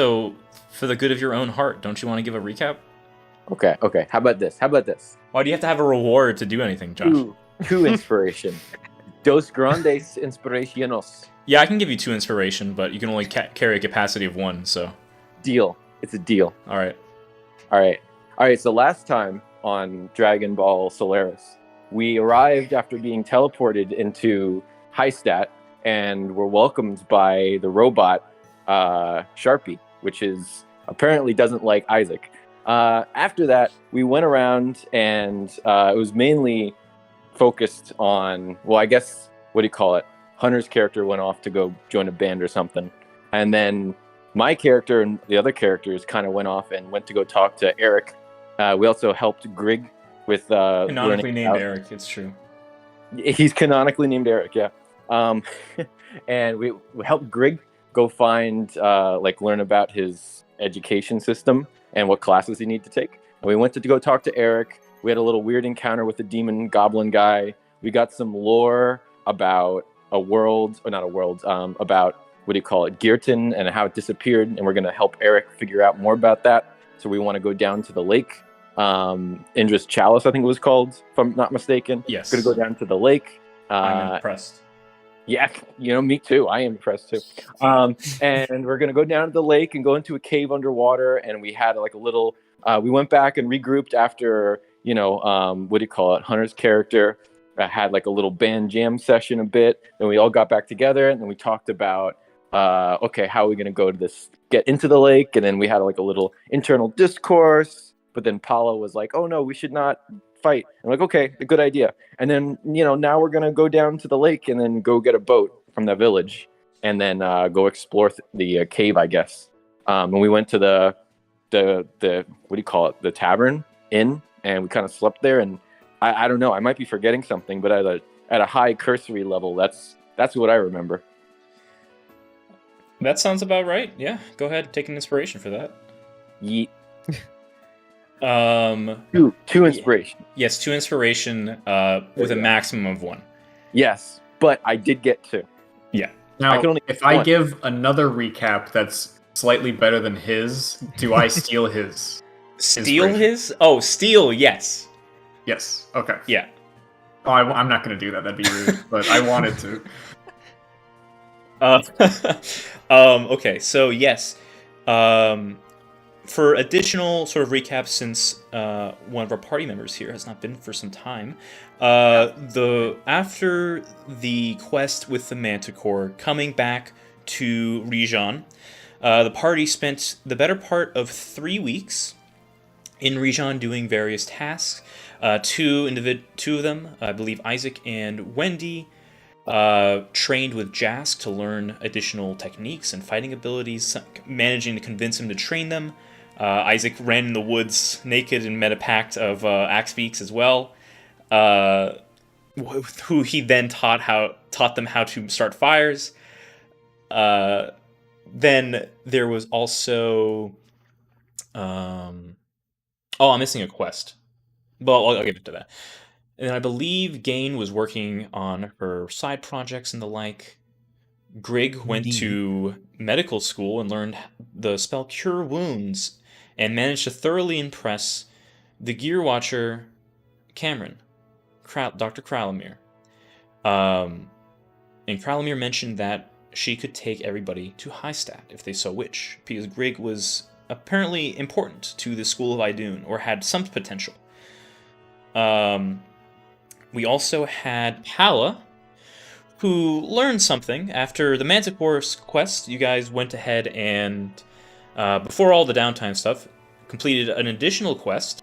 So, for the good of your own heart, don't you want to give a recap? Okay. How about this? Why do you have to have a reward to do anything, Josh? Two inspiration. Dos grandes inspiraciones. Yeah, I can give you 2 inspiration, but you can only carry a capacity of 1, so... Deal. It's a deal. All right. So last time on Dragon Ball Solaris, we arrived after being teleported into Highstat and were welcomed by the robot Sharpie, which is apparently doesn't like Isaac. After that, we went around and it was mainly focused on, well, I guess, what do you call it? Hunter's character went off to go join a band or something. And then my character and the other characters kind of went off and went to go talk to Eric. We also helped Grig with Canonically named Eric, it's true. He's canonically named Eric, yeah. And we helped Grig go find, learn about his education system and what classes he needs to take. And we went to go talk to Eric. We had a little weird encounter with the demon goblin guy. We got some lore about about, what do you call it, Gearton and how it disappeared. And we're going to help Eric figure out more about that. So we want to go down to the lake. Indra's Chalice, I think it was called, if I'm not mistaken. Yes. Going to go down to the lake. I'm impressed. Yeah, me too. I am impressed too. And we're gonna go down to the lake and go into a cave underwater. And we had like a little. We went back and regrouped after what do you call it? Hunter's character had like a little band jam session a bit. Then we all got back together and then we talked about how are we gonna go to get into the lake? And then we had like a little internal discourse. But then Paula was like, "Oh no, we should not fight." I'm like, "Okay, a good idea." And then now we're gonna go down to the lake and then go get a boat from the village and then go explore the cave, I guess. And we went to the what do you call it, the tavern inn, and we kind of slept there. And I don't know, I might be forgetting something, but at a high cursory level, that's what I remember. That sounds about right. Yeah, go ahead, take an inspiration for that. Yeet. Two inspiration. Yes, 2 inspiration with a maximum of 1. Yes, but I did get 2. Yeah. Now, if I give another recap that's slightly better than his, do I steal his? Steal his? Oh, steal, yes. Yes, okay. Yeah. Oh, I'm not going to do that. That'd be rude, but I wanted to. Okay, so yes. For additional sort of recaps, since one of our party members here has not been for some time, after the quest with the Manticore, coming back to Rijan, the party spent the better part of 3 weeks in Rijan doing various tasks. 2 of them, I believe Isaac and Wendy, trained with Jask to learn additional techniques and fighting abilities, managing to convince him to train them. Isaac ran in the woods naked and met a pact of axe beaks as well, who he then taught them how to start fires. Then there was also, I'm missing a quest. Well, I'll get into that. And I believe Gain was working on her side projects and the like. Grig went to medical school and learned the spell Cure Wounds, and managed to thoroughly impress the Gear Watcher, Cameron, Dr. Kralamir. And Kralamir mentioned that she could take everybody to Highstat if they so wish, because Grig was apparently important to the School of Idun, or had some potential. We also had Pala, who learned something after the Manticore quest. You guys went ahead and, before all the downtime stuff, completed an additional quest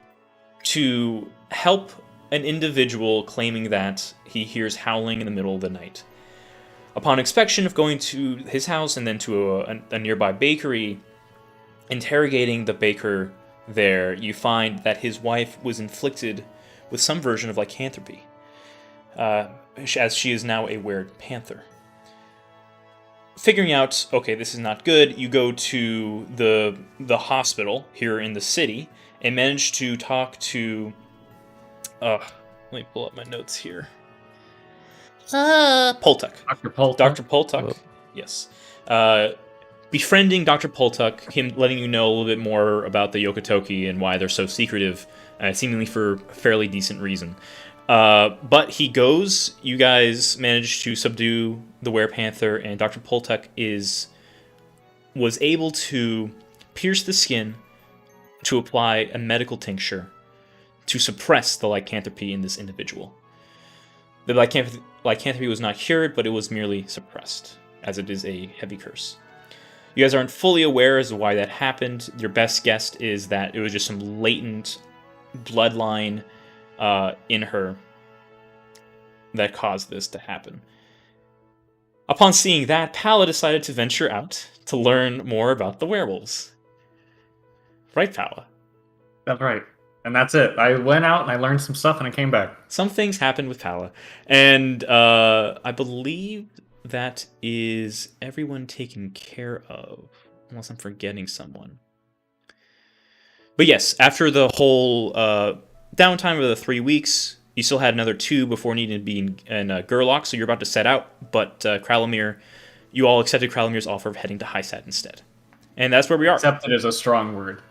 to help an individual claiming that he hears howling in the middle of the night. Upon inspection of going to his house and then to a nearby bakery, interrogating the baker there, you find that his wife was inflicted with some version of lycanthropy, as she is now a weird panther. Figuring out, okay, this is not good, you go to the hospital here in the city and manage to talk to... let me pull up my notes here. Poltuck. Dr. Poltuck. Dr. Poltuck, yes. befriending Dr. Poltuck, him letting you know a little bit more about the Yokotoki and why they're so secretive, seemingly for a fairly decent reason. But he goes, you guys manage to subdue the Werepanther, and Dr. Poltuck was able to pierce the skin to apply a medical tincture to suppress the lycanthropy in this individual. The lycanthropy was not cured, but it was merely suppressed, as it is a heavy curse. You guys aren't fully aware as to why that happened. Your best guess is that it was just some latent bloodline in her that caused this to happen. Upon seeing that, Pala decided to venture out to learn more about the werewolves. Right, Pala? That's right. And that's it. I went out and I learned some stuff and I came back. Some things happened with Pala. And I believe that is everyone taken care of. Unless I'm forgetting someone. But yes, after the whole downtime of the 3 weeks, you still had another 2 before needing to be in Gerlach, so you're about to set out. But Kralimir, you all accepted Kralimir's offer of heading to Hysat instead. And that's where we are. Accepted is a strong word.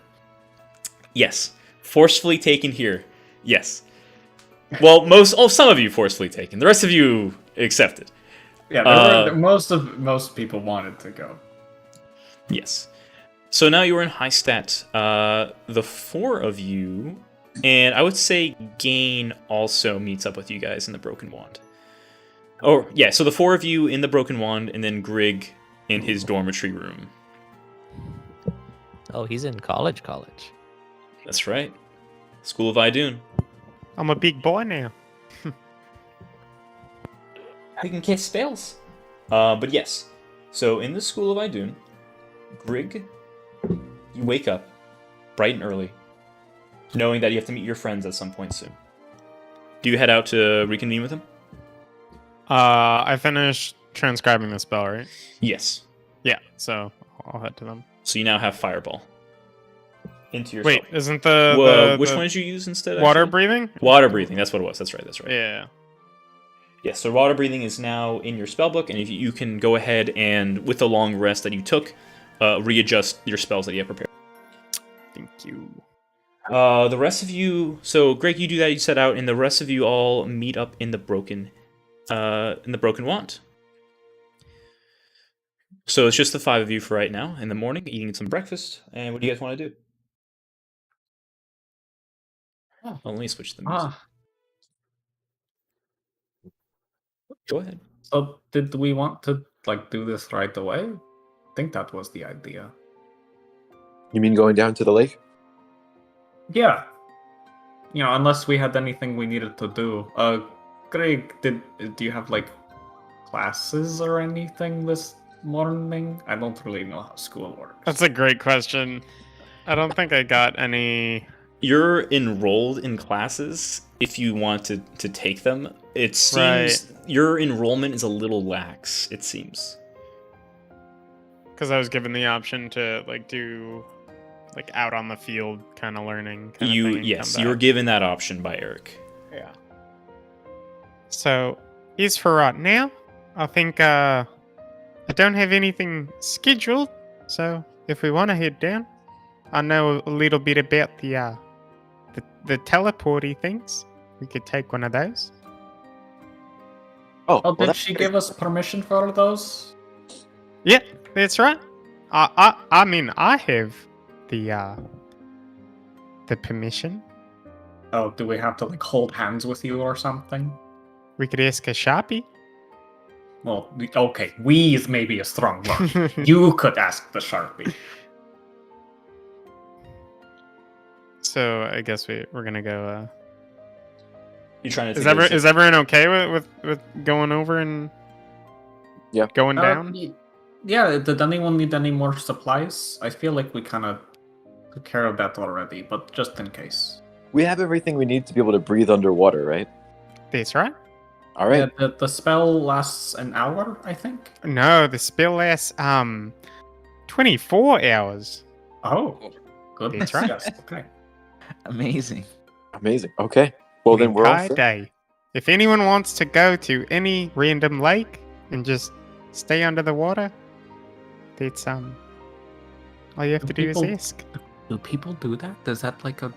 Yes. Forcefully taken here. Yes. Well, some of you forcefully taken. The rest of you accepted. Yeah, most people wanted to go. Yes. So now you are in Hystat. The 4 of you, and I would say Gain also meets up with you guys in the Broken Wand. Oh, yeah, so the 4 of you in the Broken Wand, and then Grig in his dormitory room. Oh, he's in college. That's right. School of Idun. I'm a big boy now. I can cast spells. But yes. So in the School of Idun, Grig, you wake up bright and early, knowing that you have to meet your friends at some point soon. Do you head out to reconvene with them? I finished transcribing the spell, right? Yes. Yeah, so I'll head to them. So you now have Fireball. Into your Wait, spell. isn't which one did you use instead? water actually? breathing? Water breathing. That's what it was. That's right. Yeah. Yes. So water breathing is now in your spellbook, and if you can go ahead and, with the long rest that you took, readjust your spells that you have prepared. Thank you. The rest of you. So Greg, you do that. You set out, and the rest of you all meet up in the broken wand. So it's just the 5 of you for right now. In the morning, eating some breakfast. And what do you guys want to do? Oh, let me switch the music. Go ahead. So did we want to do this right away? I think that was the idea. You mean going down to the lake? Yeah. Unless we had anything we needed to do. Greg, do you have classes or anything this morning? I don't really know how school works. That's a great question. I don't think I got any. You're enrolled in classes if you want to take them. It seems your enrollment is a little lax, it seems. Because I was given the option to do out on the field kind of learning. Yes, you were given that option by Eric. Yeah. So, is for right now, I think I don't have anything scheduled. So, if we want to head down, I know a little bit about the teleporty things. We could take one of those. Oh, did she give us permission for those? Yeah, that's right. I mean, I have the permission. Oh, do we have to hold hands with you or something? We could ask a Sharpie. Well, okay, we is maybe a strong word. You could ask the Sharpie. So I guess we're gonna go. You trying to? Is everyone okay with going over and going down? Yeah. Did anyone need any more supplies? I feel like we kind of took care of that already, but just in case. We have everything we need to be able to breathe underwater, right? That's right. All right. Yeah, the spell lasts an hour, I think. No, the spell lasts 24 hours. Oh, goodness. That's right. Yes. Okay. Amazing. Okay. Well, then we're all set. Day. If anyone wants to go to any random lake and just stay under the water, that's All you have Do to do is people- ask. Do people do that? Is that like a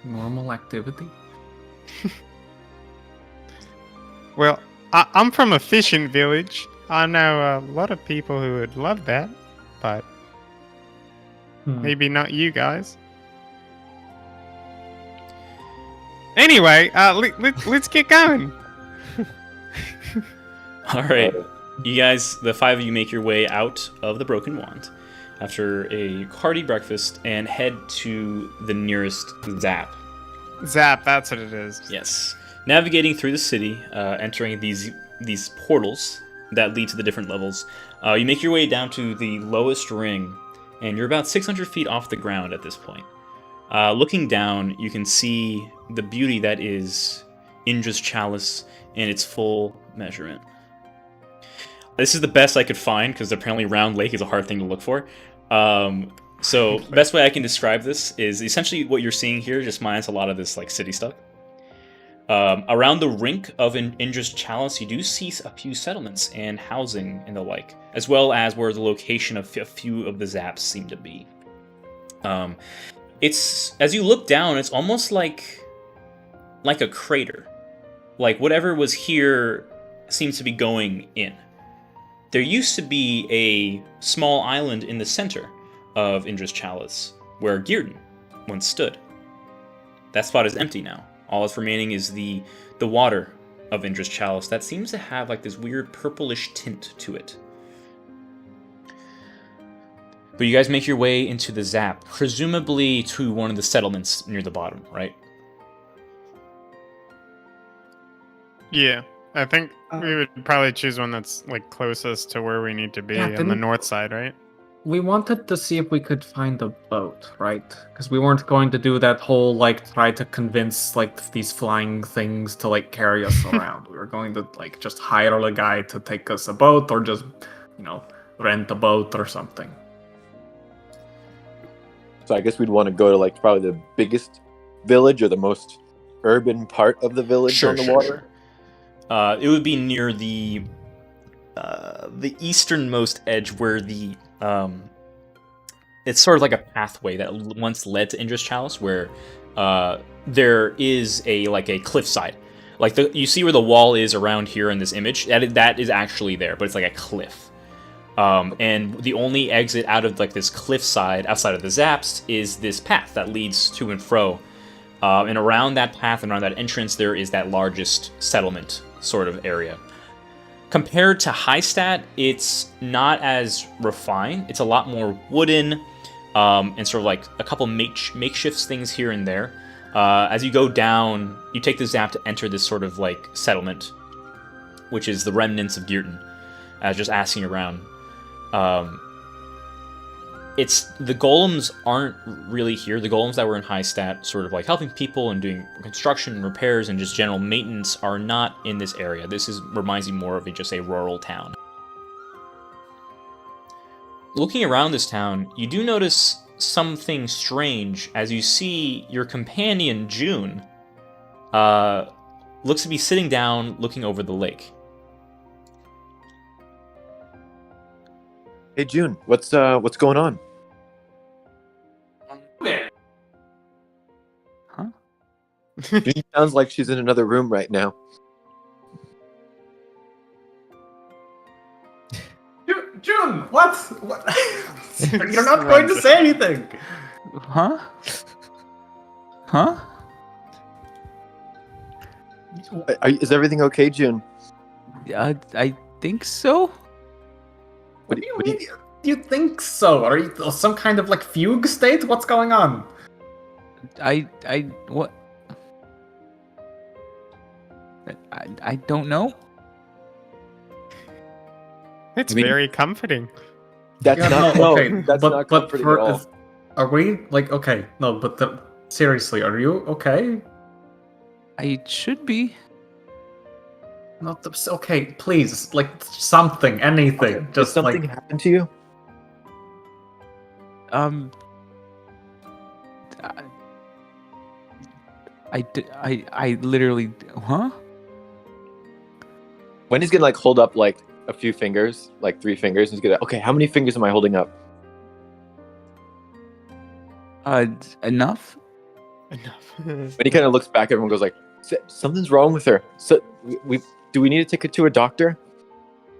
normal activity? Well, I'm from a fishing village. I know a lot of people who would love that, but maybe not you guys. Anyway, let's get going. All right, you guys, the 5 of you make your way out of the Broken Wand after a hearty breakfast and head to the nearest Zap. Zap, that's what it is. Yes, navigating through the city, entering these portals that lead to the different levels. You make your way down to the lowest ring, and you're about 600 feet off the ground at this point. Looking down, you can see the beauty that is Indra's Chalice in its full measurement. This is the best I could find, because apparently Round Lake is a hard thing to look for. So best way I can describe this is essentially what you're seeing here, just minus a lot of this like city stuff. Around the rink of Indra's Chalice, you do see a few settlements and housing and the like, as well as where the location of a few of the Zaps seem to be. It's, as you look down, it's almost like a crater. Like whatever was here seems to be going in. There used to be a small island in the center of Indra's Chalice, where Gearden once stood. That spot is empty now. All that's remaining is the water of Indra's Chalice that seems to have like this weird purplish tint to it. But you guys make your way into the Zap, presumably to one of the settlements near the bottom, right? Yeah, I think we would probably choose one that's like closest to where we need to be Yeah, on the didn't- north side, right? We wanted to see if we could find a boat, right? Because we weren't going to do that whole like try to convince like these flying things to like carry us around. We were going to like just hire a guy to take us a boat, or just rent a boat or something. So I guess we'd want to go to like probably the biggest village or the most urban part of the village on the water. It would be near the easternmost edge where the it's sort of like a pathway that once led to Indra's Chalice, where there is a cliffside. Like you see where the wall is around here in this image. That is actually there, but it's like a cliff. And the only exit out of like this cliffside outside of the Zaps is this path that leads to and fro. And around that path and around that entrance, there is that largest settlement sort of area. Compared to Highstat, it's not as refined. It's a lot more wooden, and sort of like a couple makeshift things here and there. As you go down, you take the Zap to enter this sort of like settlement, which is the remnants of Gearden. Just asking around. The golems aren't really here. The golems that were in Highstat, sort of like helping people and doing construction and repairs and just general maintenance, are not in this area. Reminds you more of just a rural town. Looking around this town, you do notice something strange as you see your companion, June, looks to be sitting down looking over the lake. Hey June, what's going on? June sounds like she's in another room right now. June, what? You're not going to say anything. Huh? Huh? Is everything okay, June? I think so. What do you mean? You think so? Are you some kind of like fugue state? What's going on? What? I don't know. It's I mean- very comforting. That's Yeah, not no, okay, that's but not comforting at all. are we like okay? No, but seriously, are you okay? I should be. Not okay. Please, like something, anything. Okay, did Just something like happen to you? I literally, huh? Wendy's gonna like hold up like a few fingers, like 3 fingers, and he's gonna, okay, how many fingers am I holding up? Enough? Enough. And he kind of looks back. Everyone goes like, "Something's wrong with her. So do we need to take her to a doctor?"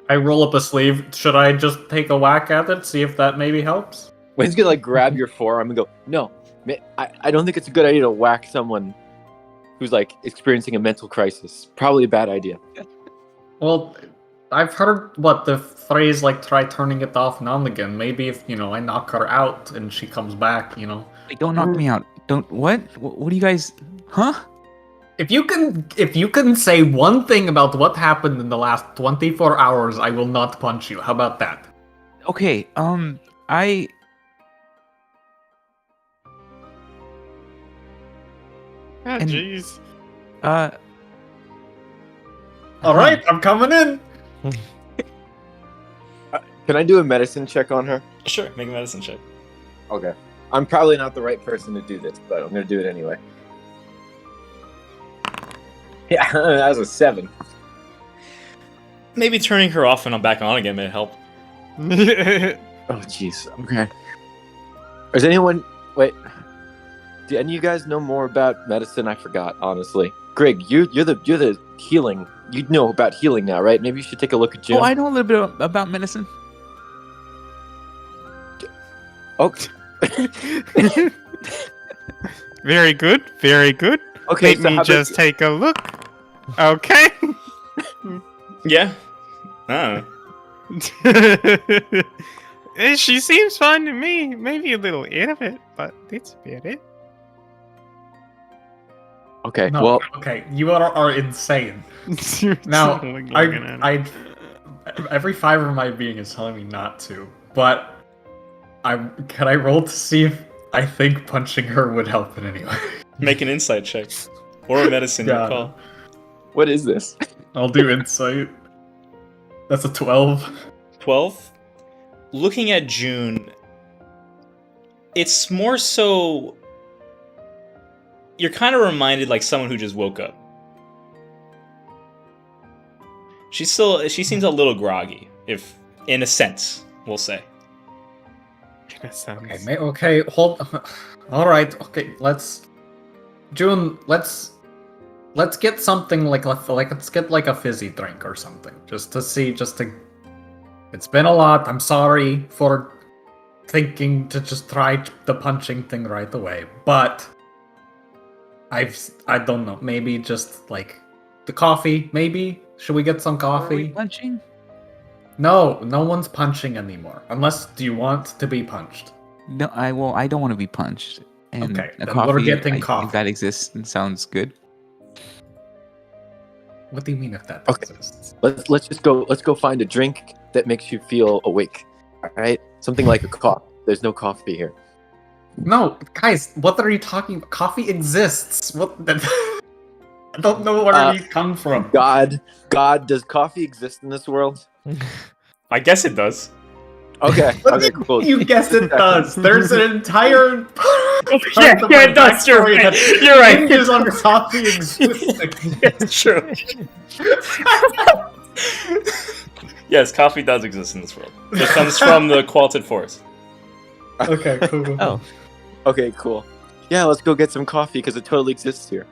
I roll up a sleeve. Should I just take a whack at it, see if that maybe helps? Wayne's gonna like grab your forearm and go, "No, I don't think it's a good idea to whack someone who's like experiencing a mental crisis. Probably a bad idea." Well, I've heard the phrase like try turning it off now and again. Maybe if I knock her out and she comes back, Wait, don't knock me out. Don't what? What do you guys? Huh? If you can say one thing about what happened in the last 24 hours, I will not punch you. How about that? Okay. I. Ah, And- jeez. All right, I'm coming in. Can I do a medicine check on her? Sure, make a medicine check. Okay. I'm probably not the right person to do this, but I'm gonna do it anyway. Yeah, that was a 7. Maybe turning her off and back on again may help. Oh, jeez. Okay. Is anyone? Wait. Do any of you guys know more about medicine? I forgot, honestly. Greg, you're the healing. You know about healing now, right? Maybe you should take a look at Jim. Oh, I know a little bit about medicine. Oh. Very good. Very good. Okay. Let me just take a look. Okay. Yeah. I don't know. She seems fine to me. Maybe a little it, but that's about it. Okay. No, Well, okay, you are insane. Now, I every fiber of my being is telling me not to, but can I roll to see if I think punching her would help in any way? Make an insight check. Or a medicine, your God. call. what is this? I'll do insight. That's a 12. 12? Looking at June, it's more so... You're kind of reminded like someone who just woke up. She seems a little groggy, if in a sense, we'll say. In a sense. Okay, hold. All right, okay, June, let's get something let's get like a fizzy drink or something, just to. It's been a lot. I'm sorry for thinking to just try the punching thing right away, but I don't know. Maybe just like the coffee. Maybe should we get some Are we coffee? punching? No one's punching anymore. Unless do you want to be punched? No, I don't want to be punched. And Okay, a then coffee, we're getting if coffee. that exists and sounds good. What do you mean if that Okay. exists? Let's just go. Let's go find a drink that makes you feel awake. All right. Something like a coffee. There's no coffee here. No, guys, what are you talking about? Coffee exists. What? I don't know where these come from. God, does coffee exist in this world? I guess it does. Okay. What Okay. do you Cool. You guessed it does. There's an entire. it does. You're right. You're right. Hinges on coffee existing. It's true. Yes, coffee does exist in this world. It comes from the qualitative forest. Okay, cool. Oh, Okay. Cool. Yeah. Let's go get some coffee because it totally exists here.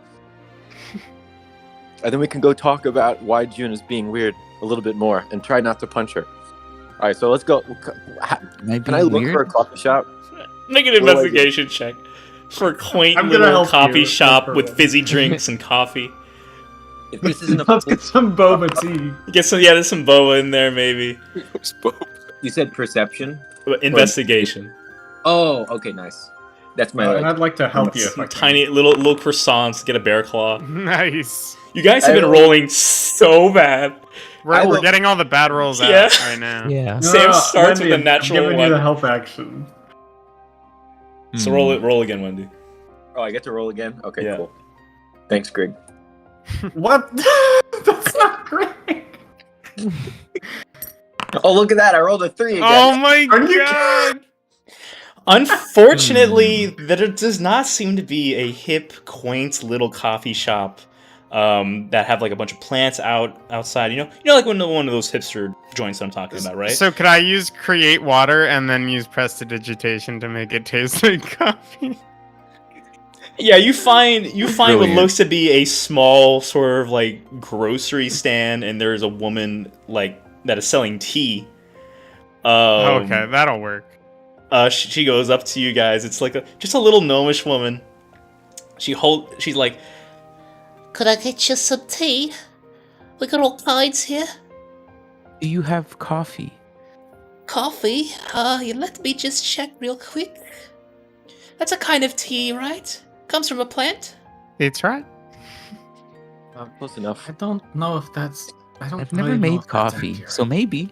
And then we can go talk about why June is being weird a little bit more and try not to punch her. All right. So let's go. am I Can I being look weird? for a coffee shop? Make an What do I do? investigation check for a quaint I'm gonna little help coffee you. shop with fizzy drinks and coffee. If this isn't a Let's get some boba tea. Get some, yeah, there's some boba in there maybe. You said perception? Investigation. Oh, okay, nice. That's my And like. I'd like to help you if I Some can. tiny little croissants. Get a bear claw. Nice. You guys have been rolling so bad. We're getting all the bad rolls out Yeah. right now. Yeah. No, Sam starts Wendy, with a natural I'm giving one. you the help action. So roll again, Wendy. Oh, I get to roll again? Okay, Yeah. cool. Thanks, Greg. What? That's not great. Oh, look at that. I rolled a 3 again. Oh my Are you god! Unfortunately, there does not seem to be a hip, quaint little coffee shop that have like a bunch of plants outside. You know, like one of those hipster joints I'm talking about, right? So could I use create water and then use prestidigitation to make it taste like coffee? Yeah, you find what Brilliant. looks to be a small sort of like grocery stand, and there's a woman like that is selling tea. Okay, that'll work. She goes up to you guys. It's like just a little gnomish woman. She's like, Could I get you some tea? We got all kinds here. Do you have coffee? Coffee? You let me just check real quick. That's a kind of tea, right? Comes from a plant? It's right. Close enough. I don't know if that's. I don't. I've really never know made if that's coffee, accurate. so maybe.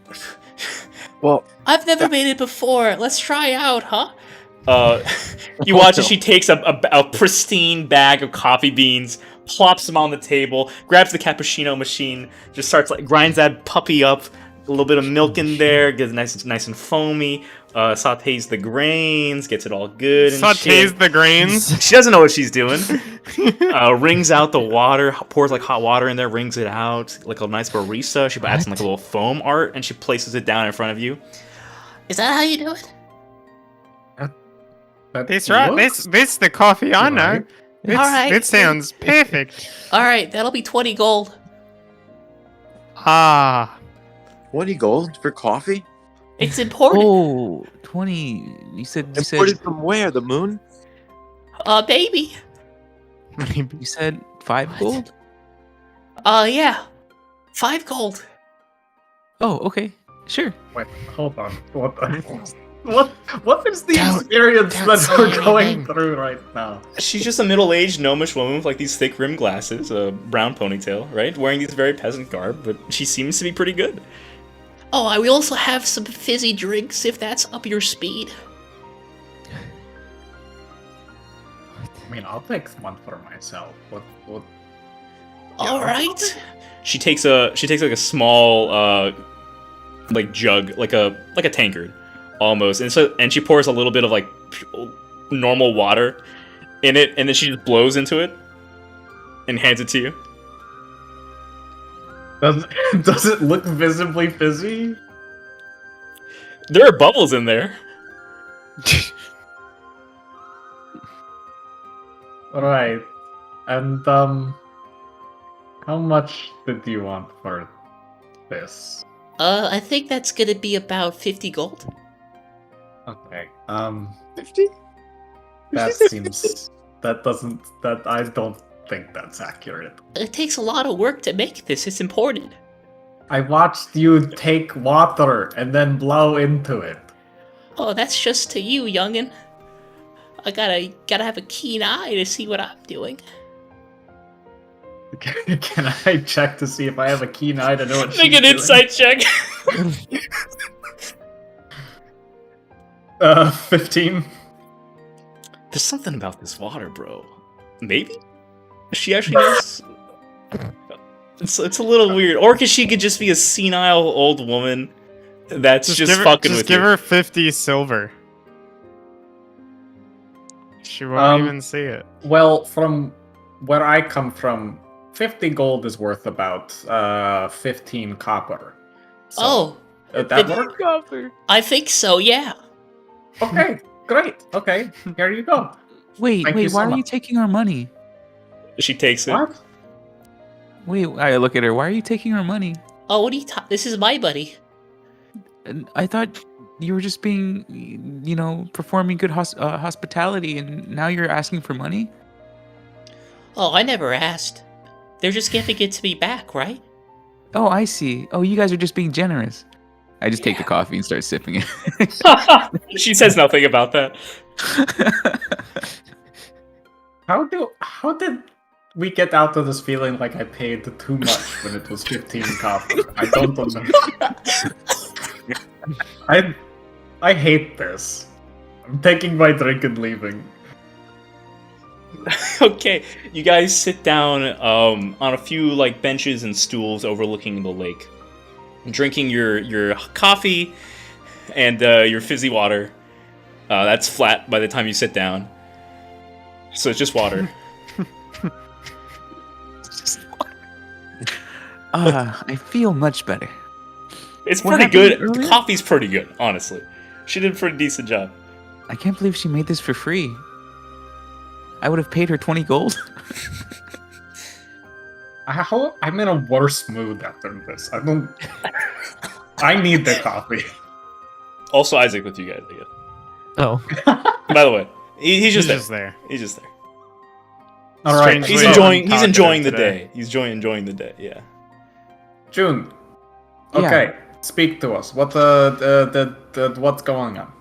Well, I've never made it before. Let's try out, huh? you watch as she takes a pristine bag of coffee beans, plops them on the table, grabs the cappuccino machine, just starts like grinds that puppy up, a little bit of milk in there, gets nice and foamy. Sautés the grains, gets it all good. And Sautés shit. the grains. She doesn't know what she's doing. Wrings out the water, pours like hot water in there, wrings it out like a nice barista. She adds some like a little foam art, and she places it down in front of you. Is that how you do it? That's right. This the coffee I know. Right. Alright. It sounds perfect. Alright, that'll be 20 gold. Ah. 20 gold for coffee? It's important. Oh, 20. You said Imported from where? The moon? Baby. you said 5 What? gold? Yeah. 5 gold. Oh, okay. Sure. Wait, hold on. What is the Don't- experience don't that say we're going anything. through right now? She's just a middle-aged gnomish woman with like these thick rimmed glasses, a brown ponytail, right? Wearing these very peasant garb, but she seems to be pretty good. Oh, we also have some fizzy drinks if that's up your speed. I mean, I'll take one for myself. What? Alright. She takes like a small like jug, like a tankard almost, and she pours a little bit of like normal water in it, and then she just blows into it and hands it to you. Does it look visibly fizzy? There are bubbles in there. Right. And how much did you want for this? I think that's gonna be about 50 gold. Okay. 50? That seems that I don't think that's accurate. It takes a lot of work to make this, it's important. I watched you take water and then blow into it. Oh, that's just to you, youngin'. I gotta have a keen eye to see what I'm doing. Can I check to see if I have a keen eye to know what Make she's an doing? insight check. 15. There's something about this water, bro. Maybe she actually knows. It's a little weird, or she could just be a senile old woman that's just fucking with give you. her 50 silver. She won't even see it. Well, from where I come from, 50 gold is worth about 15 copper. So, Oh, that work? I think so, yeah. Okay, great. Okay, here you go. Wait, Thank you so why are you much. taking our money? She takes it. What? Wait, I look at her. Why are you taking our money? Oh, what are you this is my buddy. And I thought you were just being, performing good hospitality, and now you're asking for money? Oh, I never asked. They're just giving it to me back, right? Oh, I see. Oh, you guys are just being generous. I just take the coffee and start sipping it. She says nothing about that. How did we get out of this feeling like I paid too much when it was 15 copper? I don't remember. I hate this. I'm taking my drink and leaving. Okay, you guys sit down on a few like benches and stools overlooking the lake, drinking your coffee and your fizzy water. That's flat by the time you sit down, so it's just water. I feel much better. It's What pretty happened good. The earlier? coffee's pretty good, honestly. She did a pretty decent job. I can't believe she made this for free. I would have paid her 20 gold. I'm in a worse mood after this. I don't. I need the coffee. Also, Isaac with you guys, I guess. Oh, By the way, he's just there. just there. He's just there. All right. Strangely He's so- enjoying. He's talkative enjoying the today. day. He's enjoying the day. Yeah. June. Yeah. Okay, speak to us. What what's going on?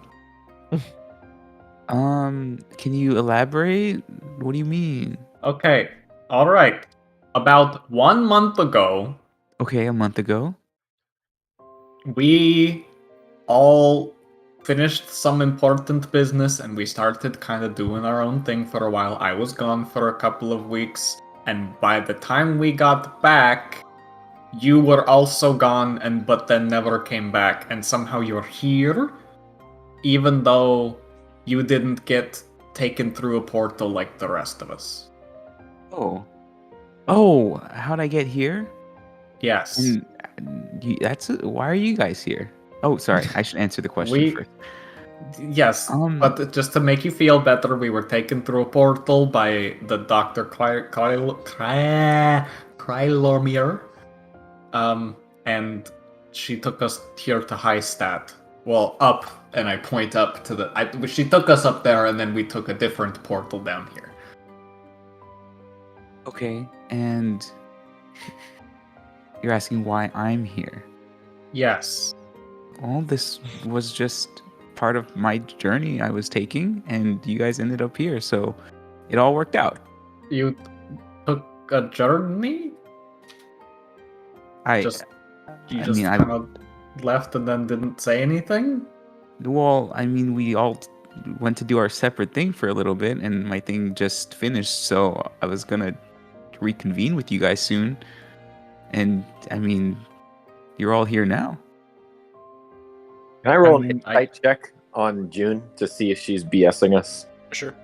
Can you elaborate? What do you mean? Okay, all right. About 1 month ago, Okay, a month ago. we all finished some important business and we started kind of doing our own thing for a while. I was gone for a couple of weeks, and by the time we got back, you were also gone, but then never came back, and somehow you're here, even though you didn't get taken through a portal like the rest of us. Oh, how'd I get here? Yes. And why are you guys here? Oh, sorry. I should answer the question We- first. Yes, but just to make you feel better, we were taken through a portal by the Dr. Krylormir. And she took us here to Highstat. Well, up, and I point up to she took us up there, and then we took a different portal down here. Okay, and you're asking why I'm here. Yes. Well, this was just part of my journey I was taking, and you guys ended up here, so it all worked out. You took a journey? I Just You I just mean, kind of left and then didn't say anything? well, I mean, we all went to do our separate thing for a little bit, and my thing just finished, so I was gonna reconvene with you guys soon. And I mean, you're all here now. Can I roll I mean, an insight check on June to see if she's BSing us? Sure.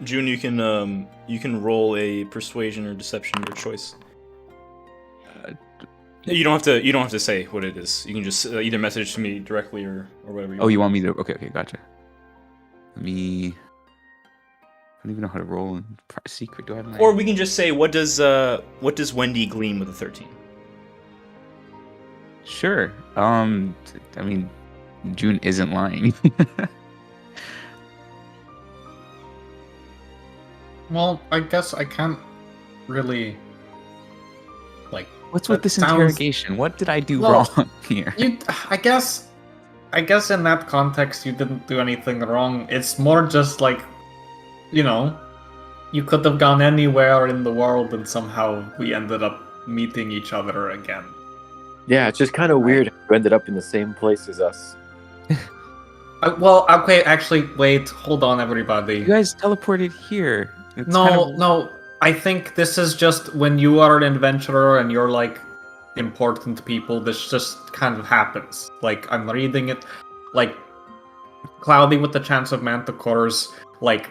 June, you can roll a persuasion or deception, your choice. You don't have to say what it is. You can just either message to me directly or whatever. Oh, you want me to? Okay, gotcha. Let me. I don't even know how to roll in secret. Do I have my? Or we can just say, what does Wendy glean with a 13? Sure. I mean, June isn't lying. Well, I guess I can't really What's with That this sounds- interrogation? What did I do Well, wrong here? I guess in that context you didn't do anything wrong. It's more just like, you could have gone anywhere in the world and somehow we ended up meeting each other again. Yeah, it's just kind of weird. You ended up in the same place as us. Well, okay, actually, wait, hold on, everybody. You guys teleported here. It's No, kind of- no. I think this is just when you are an adventurer and you're like important people, this just kind of happens. Like, I'm reading it, like, Cloudy with the Chance of Manticores, like,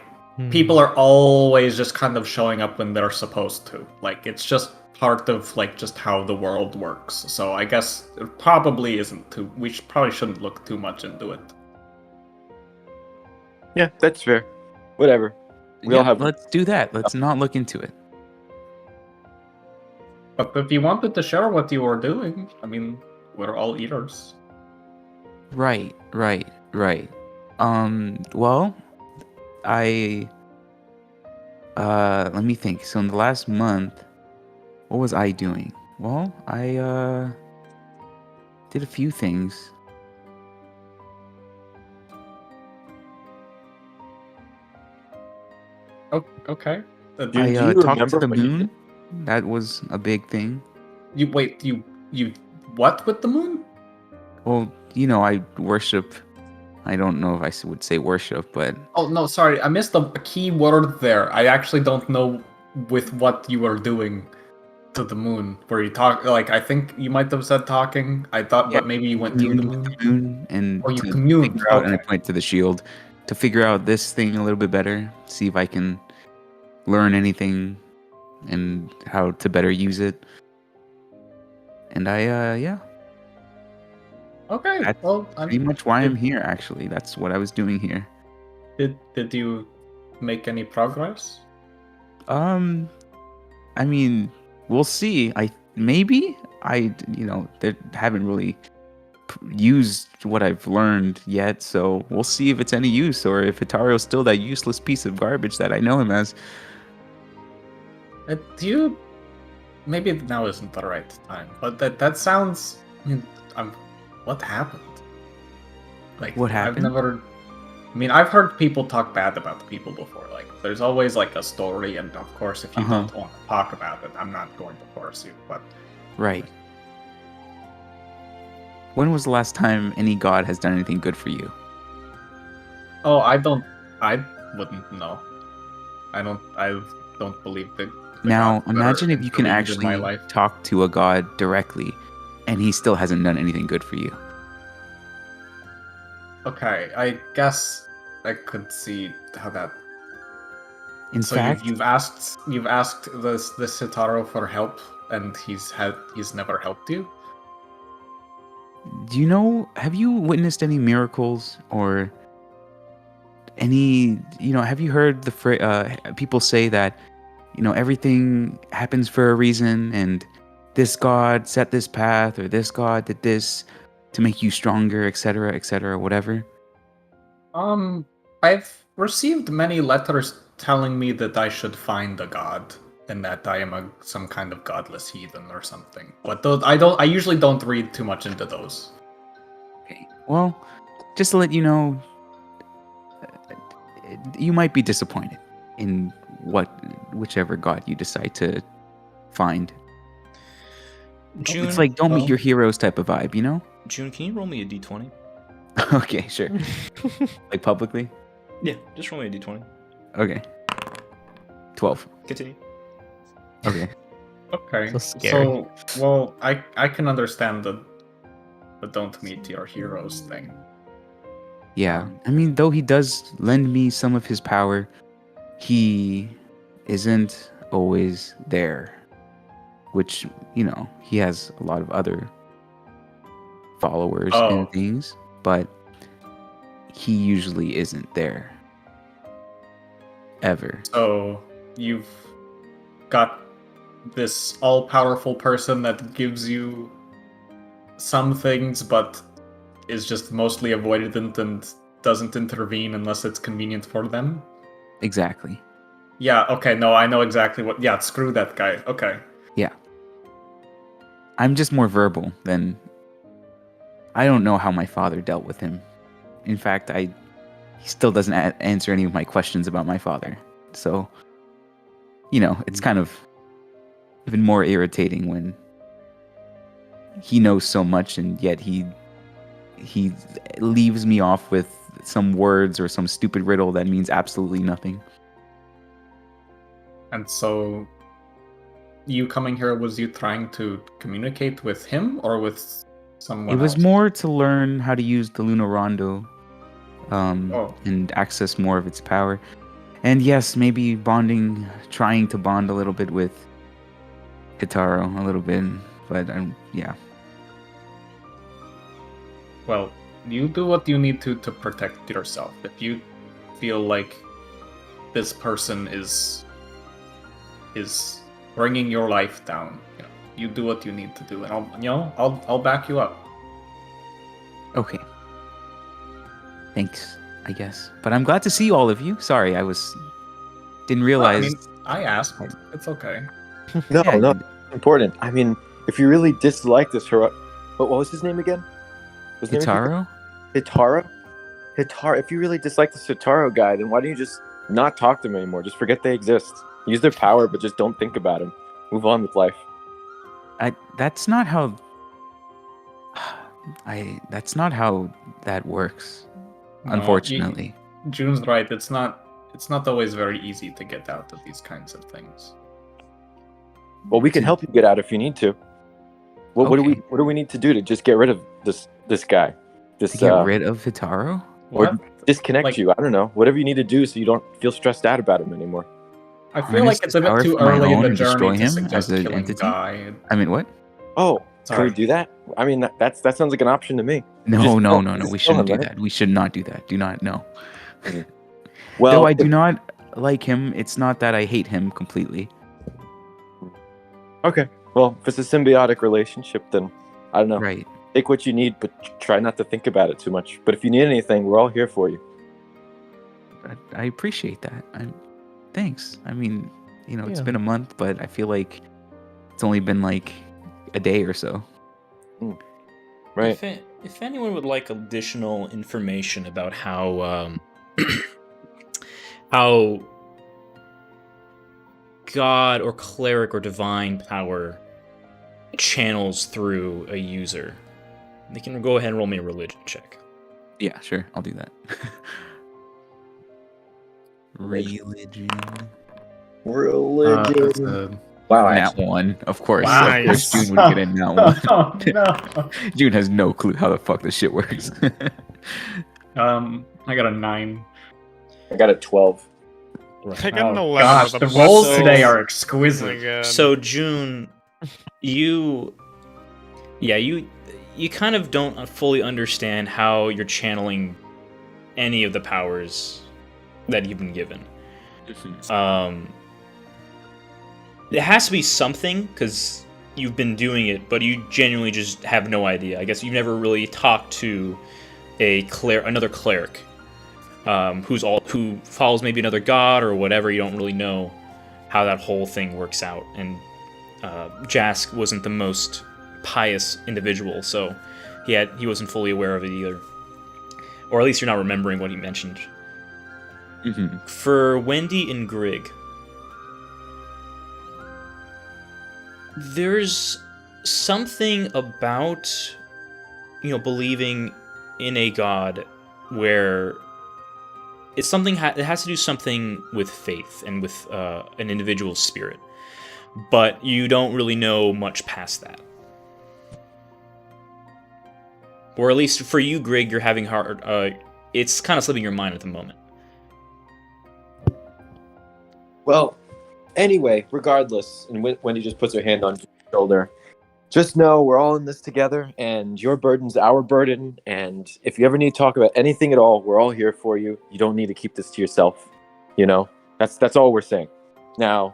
people are always just kind of showing up when they're supposed to. Like, it's just part of, like, just how the world works. So I guess it probably isn't too, probably shouldn't look too much into it. Yeah, that's fair. Whatever. We all have. Let's do that. Let's not look into it. But if you wanted to share what you were doing, I mean, we're all eaters. Right. Well, I let me think. So in the last month, what was I doing? Well, I did a few things. Oh, okay. Do I you talked to remember the what you moon. That was a big thing. You what with the moon? Well, I worship. I don't know if I would say worship, but Oh no, sorry, I missed a key word there. I actually don't know with what you were doing to the moon. Where you talk, like, I think you might have said talking. I thought, Yeah, but maybe you went to the communed with moon. the moon and Oh, you to communed, figure out, and I okay. point to the shield to figure out this thing a little bit better. See if I can learn anything and how to better use it. And yeah, Okay. that's Well, pretty much why I'm here. Actually, that's what I was doing here. Did you make any progress? I mean, we'll see. They haven't really used what I've learned yet, so we'll see if it's any use or if Hitaro's still that useless piece of garbage that I know him as. Do you? Maybe now isn't the right time, but that sounds. I mean, what happened? Like, What happened? I've heard people talk bad about the people before. Like, there's always like a story, and of course, if you don't want to talk about it, I'm not going to force you. But Right. When was the last time any god has done anything good for you? oh, I wouldn't know. I don't believe that. Now, imagine if you can actually my life. talk to a god directly, and he still hasn't done anything good for you. Okay, I guess I could see how that. In fact, you've asked this Hitaro for help, and he's never helped you. do you know? Have you witnessed any miracles or any? Have you heard people say that everything happens for a reason, and this god set this path, or this god did this to make you stronger, etc., whatever? I've received many letters telling me that I should find a god and that I am some kind of godless heathen or something. But those, I usually don't read too much into those. Okay. Well, just to let you know, you might be disappointed in whichever god you decide to find. June, It's like don't meet your heroes type of vibe, you know? June, can you roll me a d20? Okay, sure. Like publicly? Yeah, just roll me a d20. Okay. 12. Continue. Okay. Okay. So scary. Well, I can understand the don't meet your heroes thing. Yeah. I mean, though he does lend me some of his power, he isn't always there. Which, he has a lot of other followers and things, but he usually isn't there. Ever. So you've got this all-powerful person that gives you some things, but is just mostly avoidant and doesn't intervene unless it's convenient for them? Exactly. Yeah, okay, no, I know exactly what... Yeah, screw that guy. Okay. Yeah. I'm just more verbal than... I don't know how my father dealt with him. In fact, he still doesn't answer any of my questions about my father. So, it's kind of even more irritating when he knows so much and yet he leaves me off with some words or some stupid riddle that means absolutely nothing. And so, you coming here, was you trying to communicate with him or with someone It was else? more to learn how to use the Luna Rondo and access more of its power. And yes, maybe trying to bond a little bit with Hitaro a little bit, but yeah. Well, you do what you need to protect yourself. If you feel like this person is bringing your life down, you do what you need to do, and I'll back you up. Okay. Thanks, I guess. But I'm glad to see all of you. Sorry, didn't realize. I asked. It's okay. No, Yeah, no, important. I mean, if you really dislike this hero, what was his name again? Was his name Hitaro? Hitaro? Hitaro. If you really dislike this Hitaro guy, then why don't you just not talk to them anymore? Just forget they exist. Use their power, but just don't think about him. Move on with life. That's not how. That's not how that works. No, Unfortunately. June's right. It's not always very easy to get out of these kinds of things. Well, we can help you get out if you need to. What do we need to do to just get rid of this guy? To get rid of Hitaro? Or disconnect you. I don't know. Whatever you need to do so you don't feel stressed out about him anymore. I feel like it's a bit too my early in own the and destroy journey to him suggest as an killing entity? Guy. I mean, what? Oh, can Sorry. we do that? I mean, that sounds like an option to me. No, Just no, kill- no, no. just We kill shouldn't him, do right? that. We should not do that. Do not, no. Well, Though I do not like him, it's not that I hate him completely. okay. Well, if it's a symbiotic relationship, then I don't know. Right. Take what you need, but try not to think about it too much. But if you need anything, we're all here for you. I appreciate that. Thanks. I mean, it's Yeah. been a month, but I feel like it's only been like a day or so. Right. If anyone would like additional information about how how God or cleric or divine power channels through a user, they can go ahead and roll me a religion check. Yeah, sure. I'll do that. Religion. That's a- Wow, Nat actually. one, of course. Wow. Of course, June would get in that one. Oh, no. June has no clue how the fuck this shit works. I got a 9. I got a 12. I got an 11 gosh, with the a rolls plus today six. are Oh exquisite. my god. So June, you kind of don't fully understand how you're channeling any of the powers that you've been given. It has to be something because you've been doing it, but you genuinely just have no idea. I guess you've never really talked to another cleric, who follows maybe another god or whatever. You don't really know how that whole thing works out. And Jask wasn't the most pious individual, so he wasn't fully aware of it either, or at least you're not remembering what he mentioned. For Wendy and Grig, there's something about believing in a god where it's something it has to do something with faith and with an individual's spirit, but you don't really know much past that. Or at least for you, Grig, you're having hard. It's kind of slipping your mind at the moment. Well, anyway, regardless, and Wendy just puts her hand on your shoulder. Just know we're all in this together, and your burden's our burden. And if you ever need to talk about anything at all, we're all here for you. You don't need to keep this to yourself. That's all we're saying. Now,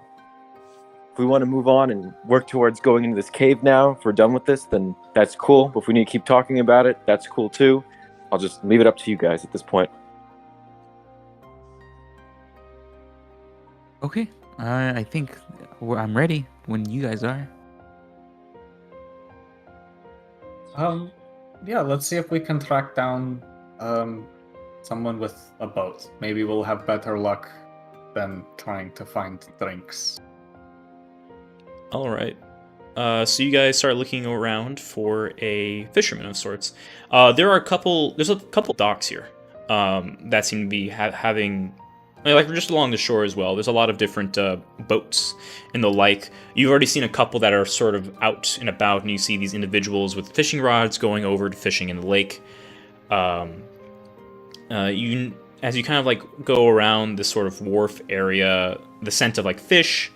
if we want to move on and work towards going into this cave now, if we're done with this, then that's cool. But if we need to keep talking about it, that's cool too. I'll just leave it up to you guys at this point. Okay. I think I'm ready when you guys are. Yeah, let's see if we can track down someone with a boat. Maybe we'll have better luck than trying to find drinks. All right. So you guys start looking around for a fisherman of sorts. There's a couple docks here that seem to be having, like just along the shore as well. There's a lot of different boats and the like. You've already seen a couple that are sort of out and about, and you see these individuals with fishing rods going over to fishing in the lake. As you kind of like go around this sort of wharf area, the scent of like fish,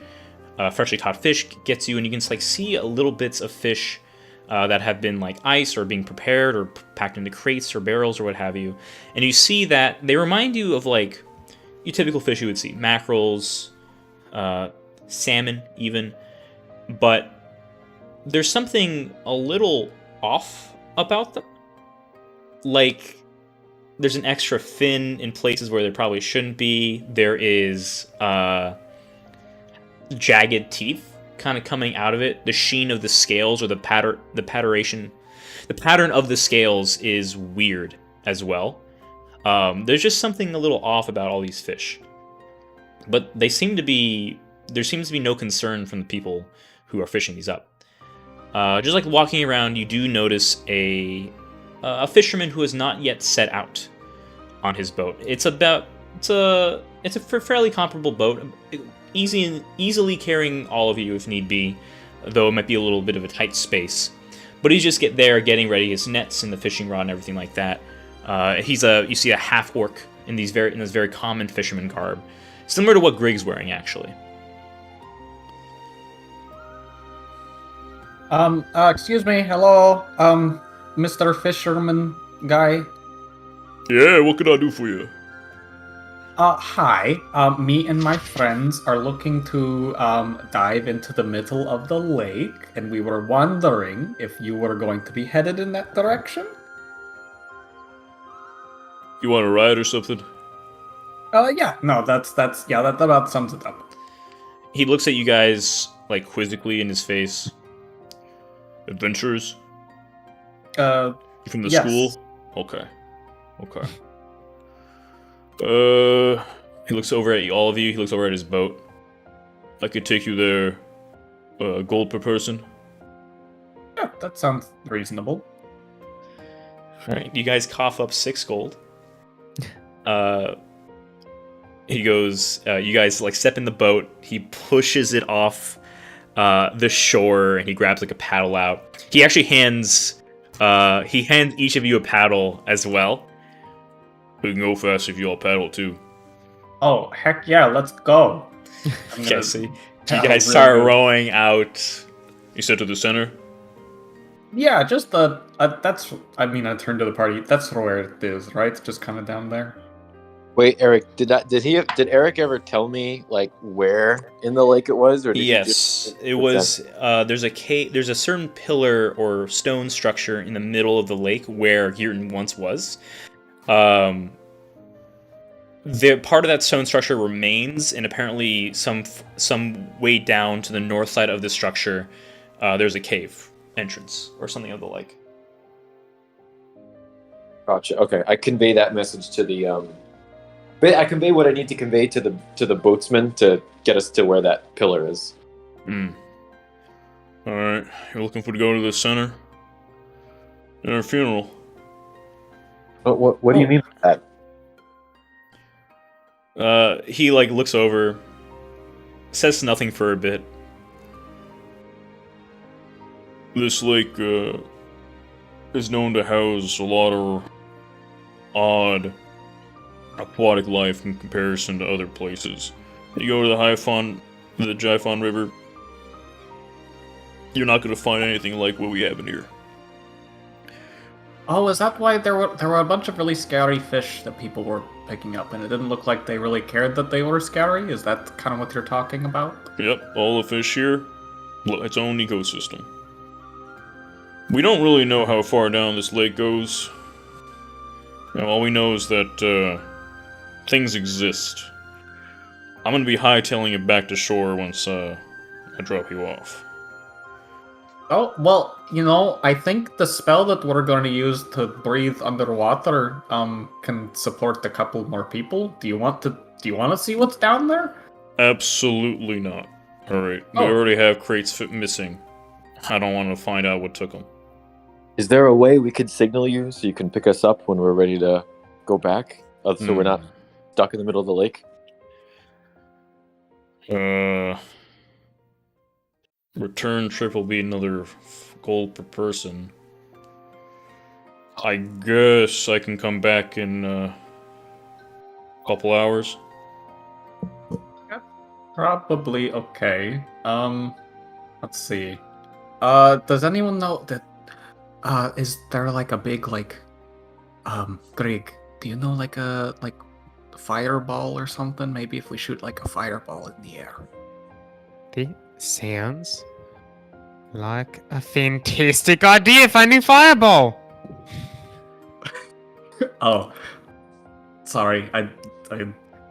freshly caught fish gets you, and you can like see little bits of fish that have been like ice or being prepared or packed into crates or barrels or what have you. And you see that they remind you of like your typical fish you would see, mackerels, salmon even, but there's something a little off about them. Like there's an extra fin in places where there probably shouldn't be. There is jagged teeth kind of coming out of it. The sheen of the scales or the pattern of the scales is weird as well. There's just something a little off about all these fish, but there seems to be no concern from the people who are fishing these up. Just like walking around, you do notice a fisherman who has not yet set out on his boat. It's a fairly comparable boat, easily carrying all of you if need be, though it might be a little bit of a tight space. But he's just getting ready his nets and the fishing rod and everything like that. You see a half orc in this very common fisherman garb, similar to what Grig's wearing actually. Excuse me, hello, Mr. Fisherman guy. Yeah, what can I do for you? Hi. Me and my friends are looking to, dive into the middle of the lake, and we were wondering if you were going to be headed in that direction? You want a ride or something? Yeah. No, that about sums it up. He looks at you guys, like, quizzically in his face. Adventurers? Uh, You from the yes. school? Okay. He looks over at all of you. He looks over at his boat. I could take you there. Gold per person. Yeah, that sounds reasonable. Alright, you guys cough up 6 gold. He goes, you guys, like, step in the boat. He pushes it off the shore, and he grabs, like, a paddle out. He actually hands each of you a paddle as well. We can go fast if you all paddle, too. Oh, heck yeah, let's go. Okay, so you paddle guys really start good. rowing out. You said to the center? Yeah, just that's. I mean, I turned to the party. That's where it is, right? Just kind of down there. Wait, Eric, did Eric ever tell me like where in the lake it was, or did he Yes, just it was. There's a cave. There's a certain pillar or stone structure in the middle of the lake where Girton once was. The part of that stone structure remains, and apparently some way down to the north side of the structure, there's a cave entrance or something of the like. Gotcha. Okay, I convey that message to the but I convey what I need to convey to the boatsman to get us to where that pillar is. All right, you're looking for to go to the center. In our funeral. What do you mean by that? He like looks over, says nothing for a bit. This lake is known to house a lot of odd aquatic life in comparison to other places. You go to the the Jaifon River, you're not going to find anything like what we have in here. Oh, is that why there were a bunch of really scary fish that people were picking up, and it didn't look like they really cared that they were scary? Is that kind of what you're talking about? Yep, all the fish here, its own ecosystem. We don't really know how far down this lake goes. All we know is that things exist. I'm gonna be hightailing it back to shore once I drop you off. Oh, well, you know, I think the spell that we're going to use to breathe underwater can support a couple more people. Do you want to see what's down there? Absolutely not. Alright, we Oh. already have crates missing. I don't want to find out what took them. Is there a way we could signal you so you can pick us up when we're ready to go back, so we're not stuck in the middle of the lake? Return trip will be another gold per person. I guess I can come back in a couple hours. Probably okay. Let's see. Does anyone know that is there like a big Greg, do you know like a fireball or something? Maybe if we shoot like a fireball in the air. It sounds like a fantastic idea, finding fireball. Oh. Sorry, I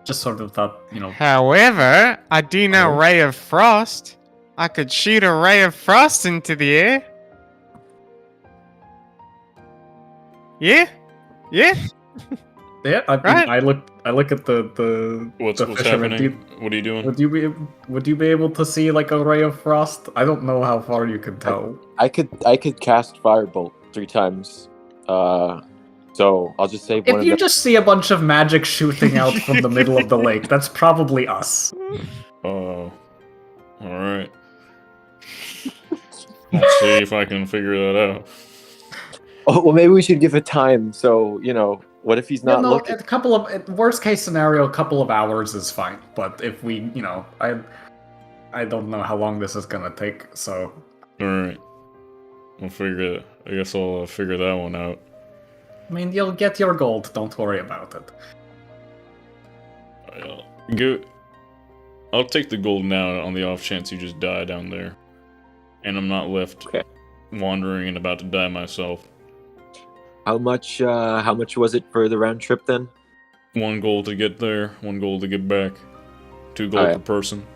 just sort of thought, you know. However, I do know Ray of Frost. I could shoot a ray of frost into the air. Yeah? Yeah? Yeah, I Right. I look at the What's fisherman. happening? What are you doing? Would you be able to see like a ray of frost? I don't know how far you can tell. I could cast Firebolt 3 times. So I'll just say one If of you them. just see a bunch of magic shooting out from the middle of the lake, that's probably us. Oh. Alright. Let's see if I can figure that out. Oh, well, maybe we should give it time. So what if he's not looking? A couple of worst case scenario, a couple of hours is fine. But if we, I don't know how long this is gonna take. So Alright. I guess I'll figure that one out. I mean, you'll get your gold. Don't worry about it. I'll take the gold now on the off chance you just die down there, and I'm not left wandering and about to die myself. How much was it for the round trip then? 1 gold to get there, 1 gold to get back. 2 gold per person.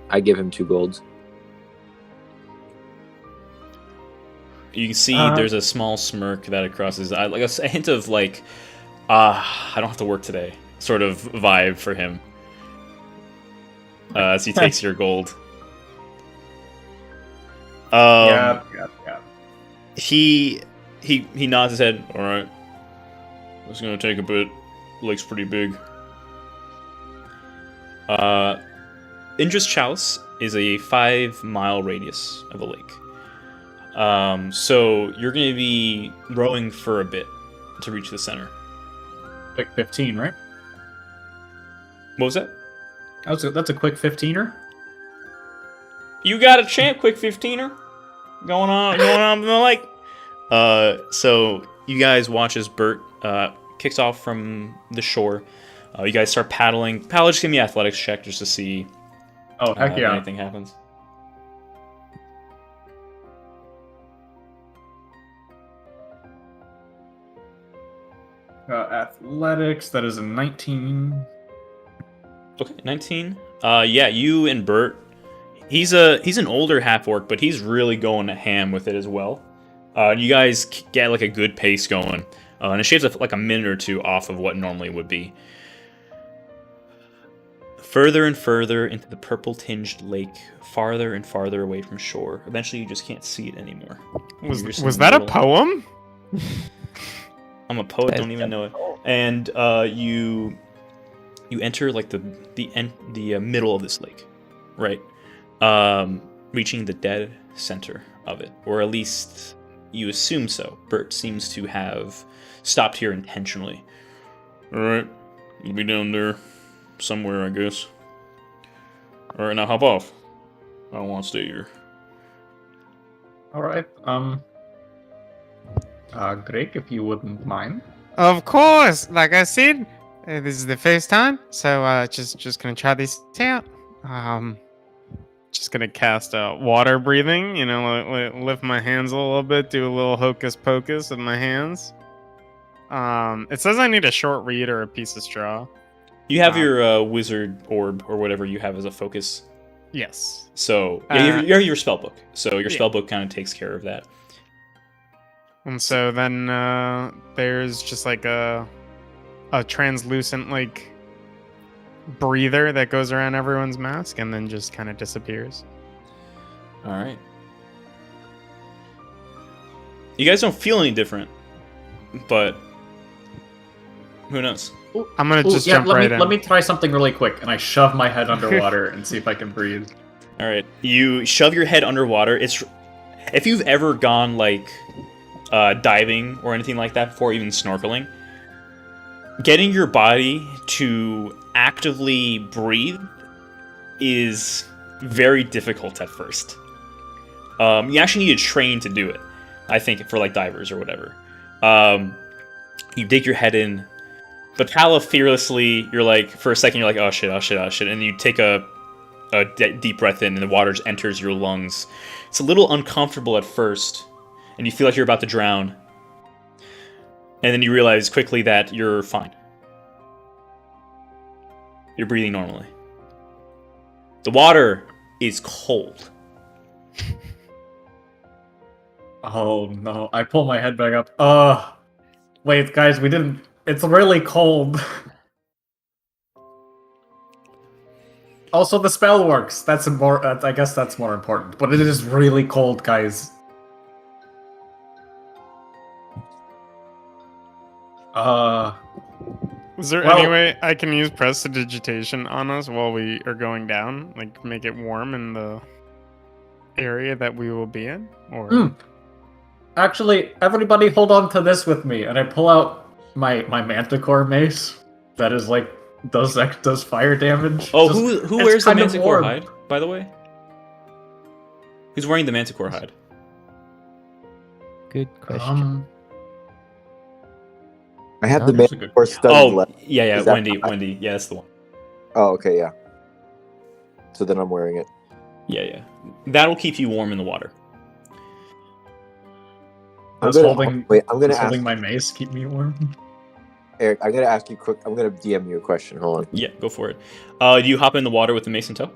I give him 2 golds. You can see there's a small smirk that across his eye, like a hint of like, I don't have to work today, sort of vibe for him. As he takes your gold. Yeah. He nods his head. All right, it's gonna take a bit. Lake's pretty big. Indra's Chalice is a 5-mile radius of a lake. So you're going to be rowing for a bit to reach the center. Quick 15, right? What was that? That's a quick 15er. You got a champ quick 15er going on in the lake. So you guys watch as Bert kicks off from the shore. You guys start paddling. Paddle, just give me an athletics check just to see Oh, heck if yeah. anything happens. Athletics, that is a 19. Okay, 19. Yeah, you and Bert. He's an older half orc, but he's really going to ham with it as well. You guys get like a good pace going, and it shaves like a minute or 2 off of what normally would be. Further and further into the purple-tinged lake, farther and farther away from shore. Eventually, you just can't see it anymore. Was that a poem? I'm a poet, don't even know it. And you enter like the middle of this lake, right? Reaching the dead center of it, or at least you assume so. Bert seems to have stopped here intentionally. All right, you'll be down there somewhere, I guess. All right, now hop off. I don't want to stay here. All right. Greg, if you wouldn't mind. Of course. Like I said, this is the first time, so just gonna try this out. Just gonna cast water breathing. You know, lift my hands a little bit, do a little hocus pocus with my hands. It says I need a short reed or a piece of straw. You have your wizard orb or whatever you have as a focus. Yes. So yeah, you have your spell book. So your spell book kind of takes care of that. And so then there's just like a translucent like breather that goes around everyone's mask and then just kind of disappears. All right. You guys don't feel any different, but who knows? I'm gonna just jump right in. Let me try something really quick, and I shove my head underwater and see if I can breathe. All right, you shove your head underwater. If you've ever gone like diving or anything like that before, even snorkeling, getting your body to actively breathe is very difficult at first. You actually need to train to do it, I think, for like divers or whatever. You dig your head in, but Pala fearlessly, you're like, for a second, you're like, oh shit, and you take a deep breath in, and the water just enters your lungs. It's a little uncomfortable at first, and you feel like you're about to drown. And then you realize quickly that you're fine. You're breathing normally. The water is cold. Oh no, I pull my head back up. Wait, guys, we didn't... It's really cold. Also, the spell works. That's more. I guess that's more important. But it is really cold, guys. Is there any way I can use prestidigitation on us while we are going down? Like, make it warm in the area that we will be in? Or Actually, everybody hold on to this with me, and I pull out my Manticore mace. That is like does fire damage. Oh, who wears the Manticore hide, by the way? Who's wearing the Manticore hide? Good question. I have Oh, the that's a good Manticore study Oh, left. yeah, Is that- Wendy. Yeah, that's the one. Oh, okay, yeah. So then I'm wearing it. Yeah. That'll keep you warm in the water. I'm Does gonna holding, wait. I'm gonna does ask holding my mace keep me warm? Eric. I'm gonna ask you quick. I'm gonna DM you a question. Hold on. Yeah, go for it. Do you hop in the water with the mace in tow?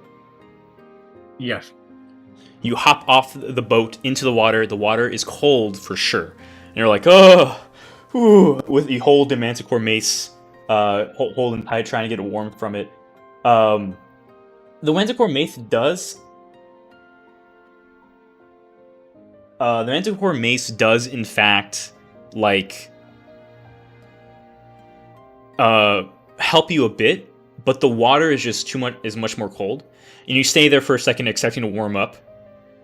Yes. You hop off the boat into the water. The water is cold for sure. And you're like, oh, ooh, with you hold the Manticore mace, holding tight, trying to get it warm from it. The Manticore mace does. The Manticore mace does, in fact, like, help you a bit, but the water is just much more cold. And you stay there for a second, expecting to warm up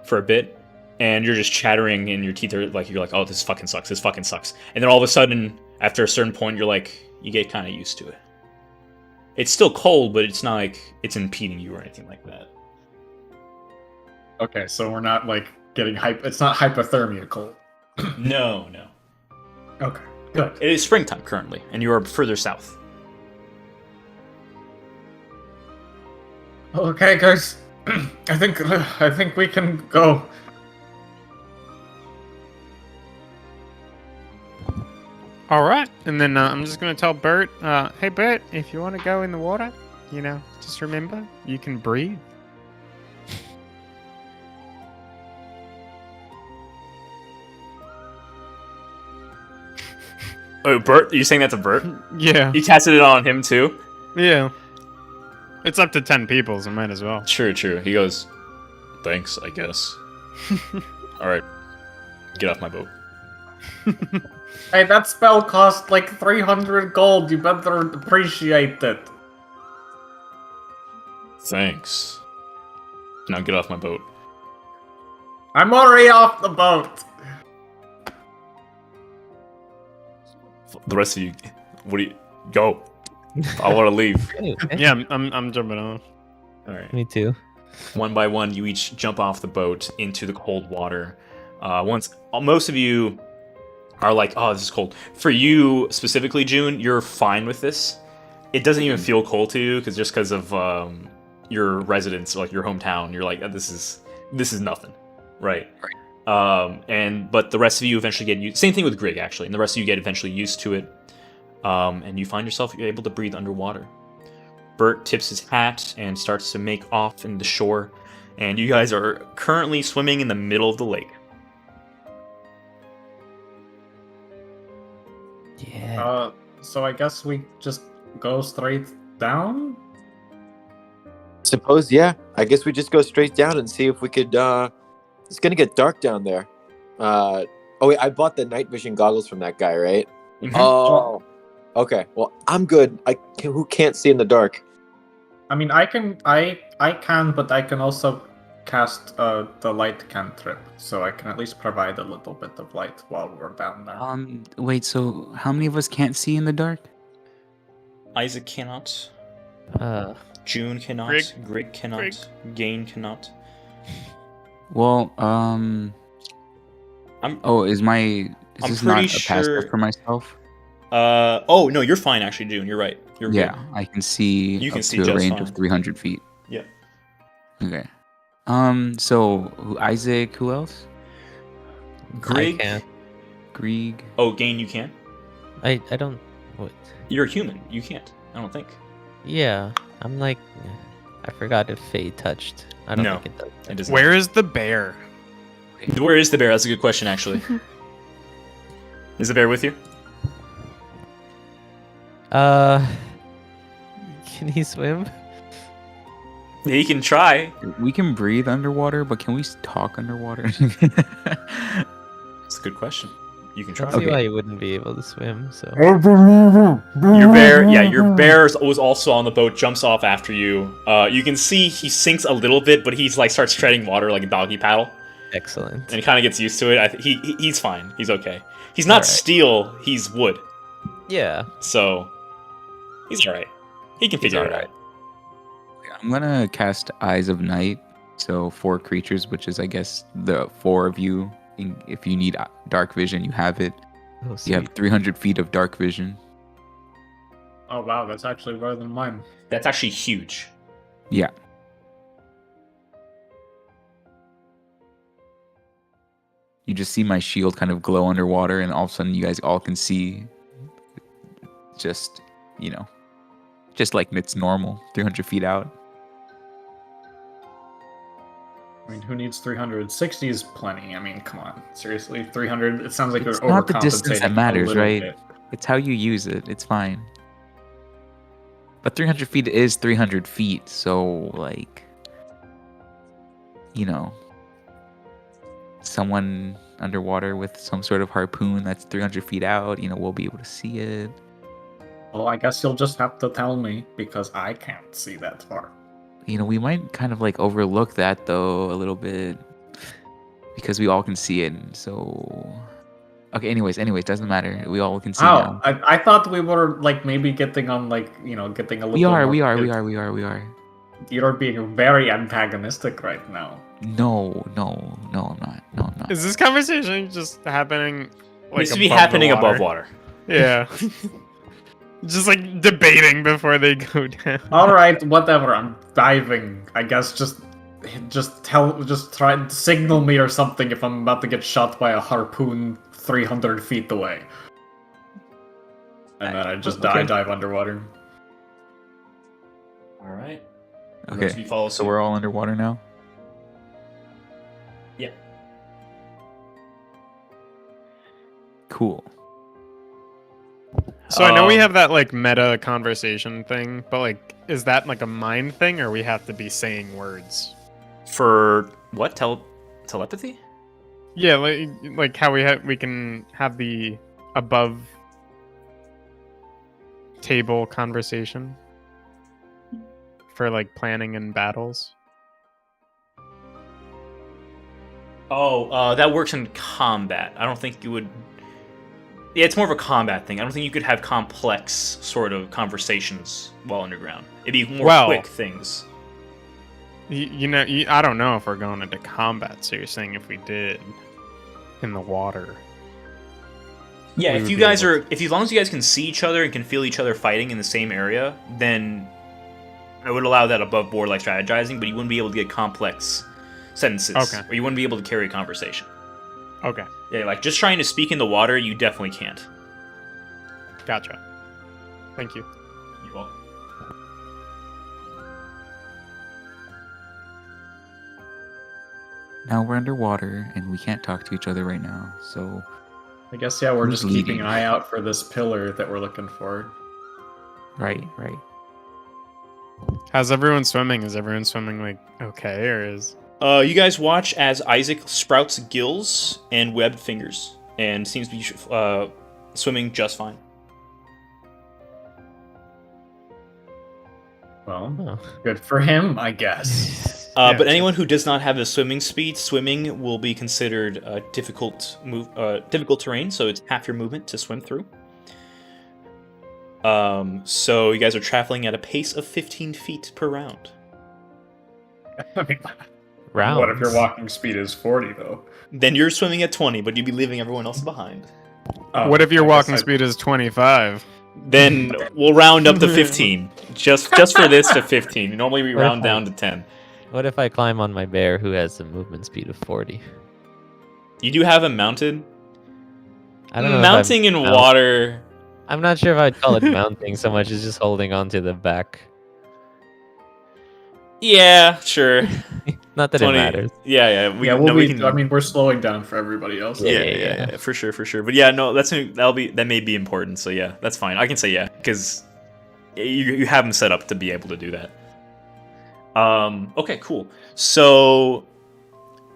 for a bit, and you're just chattering, and your teeth are like, you're like, oh, this fucking sucks. And then all of a sudden, after a certain point, you're like, you get kind of used to it. It's still cold, but it's not like it's impeding you or anything like that. Okay, so we're not like getting it's not hypothermia cold. No. Okay, good. It is springtime currently, and you are further south. Okay, guys. I think we can go. All right, and then I'm just gonna tell Bert, hey Bert, if you want to go in the water, just remember you can breathe. Oh, Bert? Are you saying that to Bert? Yeah, You casted it on him too? yeah. It's up to 10 people, so might as well. True. He goes, thanks, I guess. Alright. Get off my boat. Hey, that spell cost like 300 gold. You better appreciate it. Thanks. Now get off my boat. I'm already off the boat. The rest of you, go. I want to leave. Okay. Yeah, I'm jumping off. Alright. Me too. One by one, you each jump off the boat into the cold water. Most of you are like, oh, this is cold. For you specifically, June, you're fine with this. It doesn't even feel cold to you because of your residence, like your hometown. You're like, this is nothing, right? But the rest of you eventually get used. Same thing with Grig, actually, and the rest of you get eventually used to it, and you find yourself able to breathe underwater. Bert tips his hat and starts to make off in the shore, and you guys are currently swimming in the middle of the lake. Yeah. So I guess we just go straight down. Suppose, yeah. I guess we just go straight down and see if we could. It's gonna get dark down there. Oh wait, I bought the night vision goggles from that guy, right? Mhm. Oh, okay. Well, I'm good. Who can't see in the dark? I mean, I can, but I can also cast the light cantrip, so I can at least provide a little bit of light while we're down there. Wait, so how many of us can't see in the dark? Isaac cannot. June cannot. Grig cannot. Grig. Gain cannot. Well, I'm is this not pretty a pass sure- for myself? Oh no, you're fine actually, June. You're right. You're Yeah, good. I can see You can up see to a just range fine. of 300 feet. Yeah. Okay. So Isaac, who else? Grig. I can. Grieg. Oh, Gain, you can. I don't. What? You're a human. You can't. I don't think. Yeah, I'm like. I forgot if Faye touched. I don't No, think it does. It doesn't. Where is the bear? Where is the bear? That's a good question, actually. Is the bear with you? Can he swim? Yeah, he can try. We can breathe underwater, but can we talk underwater? That's a good question. You can I try. don't see Okay. why he wouldn't be able to swim. So. Your bear is also on the boat, jumps off after you. You can see he sinks a little bit, but he's like starts treading water like a doggy paddle, Excellent. and he kind of gets used to it. He's fine. He's okay. He's not Alright. steel. He's wood, Yeah. so he's all right. He can figure it alright. out. I'm gonna cast Eyes of Night. So 4 creatures, which is I guess the 4 of you If you need dark vision, you have it. Oh, You have sweet. 300 feet of dark vision. Oh wow, that's actually better than mine. That's actually huge. Yeah. You just see my shield kind of glow underwater, and all of a sudden you guys all can see just, just like it's normal, 300 feet out. I mean, who needs 300? 60 is plenty. I mean, come on. Seriously, 300? It sounds like It's you're not the distance overcompensating that matters, a little right? bit. It's how you use it. It's fine. But 300 feet is 300 feet, so, like, someone underwater with some sort of harpoon that's 300 feet out, we'll be able to see it. Well, I guess you'll just have to tell me, because I can't see that far. We might kind of, like, overlook that, though, a little bit. Because we all can see it, so... Okay, anyways, doesn't matter. We all can see now. I thought we were, like, maybe getting on, like, getting a little We are. You're being very antagonistic right now. No, I'm not. No, I'm not. Is this conversation just happening? Like, Needs to be above the happening water? above water. Yeah. Just like debating before they go down. Alright, whatever, I'm diving. I guess just try and signal me or something if I'm about to get shot by a harpoon 300 feet away. And then I just dive underwater. All right. Okay, You follow so we're all underwater now? Yeah. Cool. So I know we have that like meta conversation thing, but like, is that like a mind thing, or we have to be saying words? For what? Telepathy? Yeah, like how we can have the above table conversation for like planning and battles. Oh, that works in combat. I don't think you would. Yeah, it's more of a combat thing. I don't think you could have complex sort of conversations while underground. It'd be more quick things. I don't know if we're going into combat. So you're saying if we did in the water? Yeah, we if would you be guys able are, if as long as you guys can see each other and can feel each other fighting in the same area, then I would allow that above board like strategizing, but you wouldn't be able to get complex sentences. Okay. Or you wouldn't be able to carry a conversation. Okay, Yeah, like just trying to speak in the water, you definitely can't. gotcha. Thank you. You're welcome. Now we're underwater and we can't talk to each other right now, so I guess, yeah, we're Who's just keeping leading? an eye out for this pillar that we're looking for. right. How's everyone swimming? Is everyone swimming like okay, or is? You guys watch as Isaac sprouts gills and webbed fingers, and seems to be swimming just fine. Well, Oh. good for him, I guess. Yeah. But anyone who does not have a swimming speed, swimming will be considered difficult terrain, so it's half your movement to swim through. So you guys are traveling at a pace of 15 feet per round. I mean, Rounds. what if your walking speed is 40, though? Then you're swimming at 20, but you'd be leaving everyone else behind. Oh, What if your I guess walking I- speed is 25? Then we'll round up to 15. Just for this to 15. Normally we round down to 10. What if I climb on my bear who has a movement speed of 40? You do have him mounted. I don't know. Mounting in water. I'm not sure if I'd call it mounting so much as just holding on to the back. Yeah, sure. Not that 20. it matters. Yeah. I mean, we're slowing down for everybody else. Yeah, for sure. But yeah, no, that may be important. So yeah, that's fine. I can say yeah because you have him set up to be able to do that. Okay, cool. So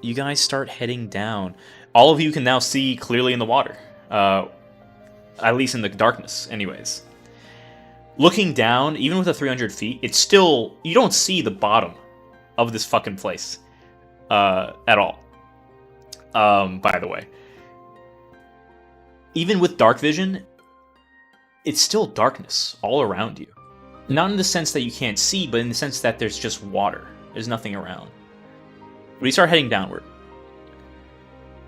you guys start heading down. All of you can now see clearly in the water, at least in the darkness. Anyways, looking down, even with a 300 feet, it's still you don't see the bottom of this fucking place at all. By the way, even with dark vision, it's still darkness all around you. Not in the sense that you can't see, but in the sense that there's just water. There's nothing around. But you start heading downward.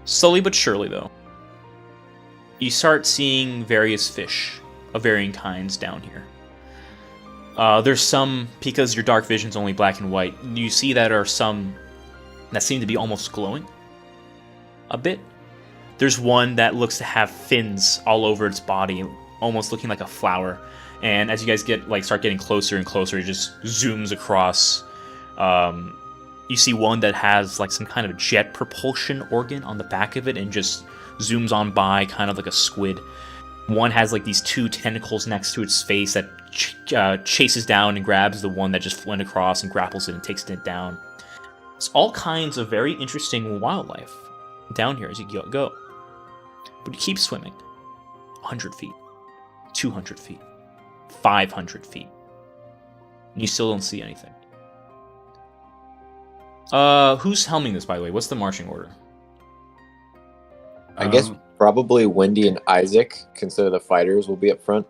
Slowly but surely, though, you start seeing various fish of varying kinds down here. There's some, because your dark vision's only black and white, you see that are some that seem to be almost glowing a bit. There's one that looks to have fins all over its body, almost looking like a flower. And as you guys start getting closer and closer, it just zooms across. You see one that has like some kind of jet propulsion organ on the back of it and just zooms on by, kind of like a squid. One has like these two tentacles next to its face that chases down and grabs the one that just went across and grapples it and takes it down. It's all kinds of very interesting wildlife down here as you go. But you keep swimming. 100 feet. 200 feet. 500 feet. And you still don't see anything. Who's helming this, by the way? What's the marching order? I guess probably Wendy and Isaac, consider the fighters, will be up front.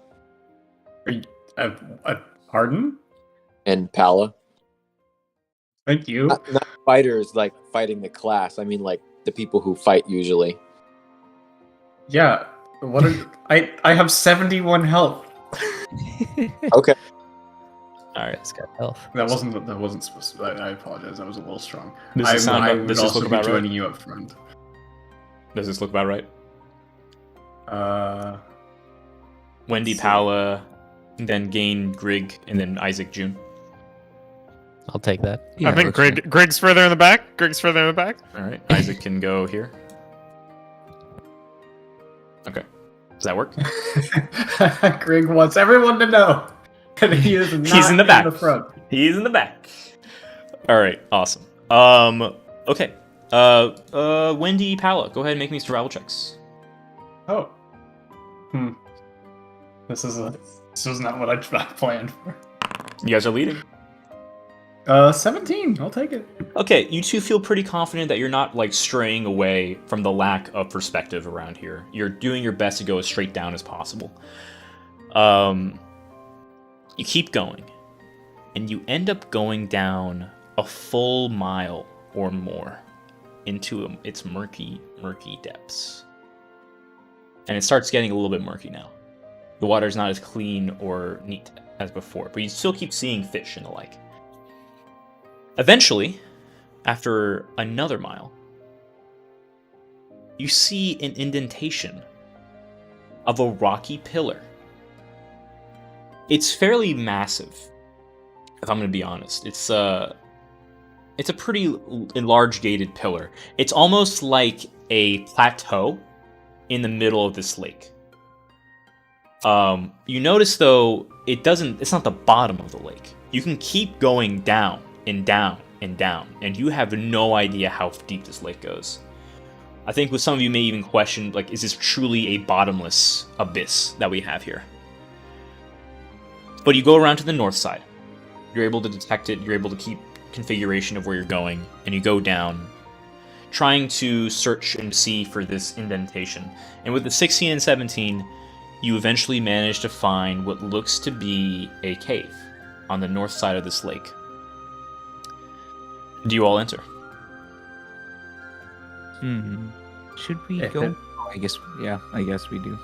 Pardon? And Pala. Thank you. Not fighters like fighting the class. I mean like the people who fight usually. Yeah. What are I have 71 health. Okay. Alright. It's got health. That wasn't supposed to. I apologize. That was a little strong. Does this I would look also be about right? joining you up front. Does this look about right? Wendy, So- Paula, then Gain, Grig, and then Isaac, June. I'll take that. I think Greg's further in the back. Greg's further in the back. Alright, Isaac can go here. Okay. Does that work? Greg wants everyone to know that he is not He's in the back. the front. He's in the back. Alright, awesome. Okay. Wendy, Paula, go ahead and make me survival checks. Oh. This was not what I planned for. You guys are leading. 17. I'll take it. Okay, you two feel pretty confident that you're not like straying away from the lack of perspective around here. You're doing your best to go as straight down as possible. You keep going, and you end up going down a full mile or more into its murky, murky depths. And it starts getting a little bit murky now. The water's not as clean or neat as before, but you still keep seeing fish and the like. Eventually, after another mile, you see an indentation of a rocky pillar. It's fairly massive, if I'm going to be honest. It's a pretty large gated pillar. It's almost like a plateau in the middle of this lake. You notice though, it's not the bottom of the lake. You can keep going down and down and down, and you have no idea how deep this lake goes. I think with some of you may even question, like, is this truly a bottomless abyss that we have here? But you go around to the north side. You're able to detect it, you're able to keep configuration of where you're going, and you go down, trying to search and see for this indentation. And with the 16 and 17, you eventually manage to find what looks to be a cave on the north side of this lake. Do you all enter? Should we go? Oh, I guess we do.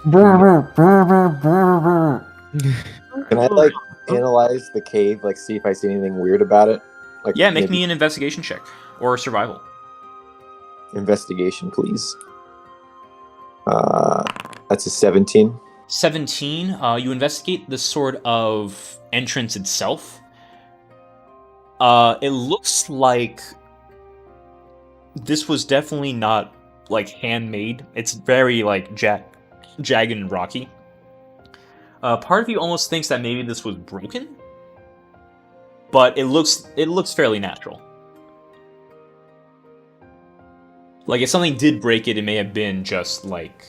Can I like analyze the cave, like see if I see anything weird about it? Like Yeah, make maybe me an investigation check or survival. investigation, please. That's a 17. 17. You investigate the sort of entrance itself. It looks like this was definitely not like handmade. It's very like jagged and rocky. Part of you almost thinks that maybe this was broken, but it looks fairly natural. Like if something did break it, it may have been just like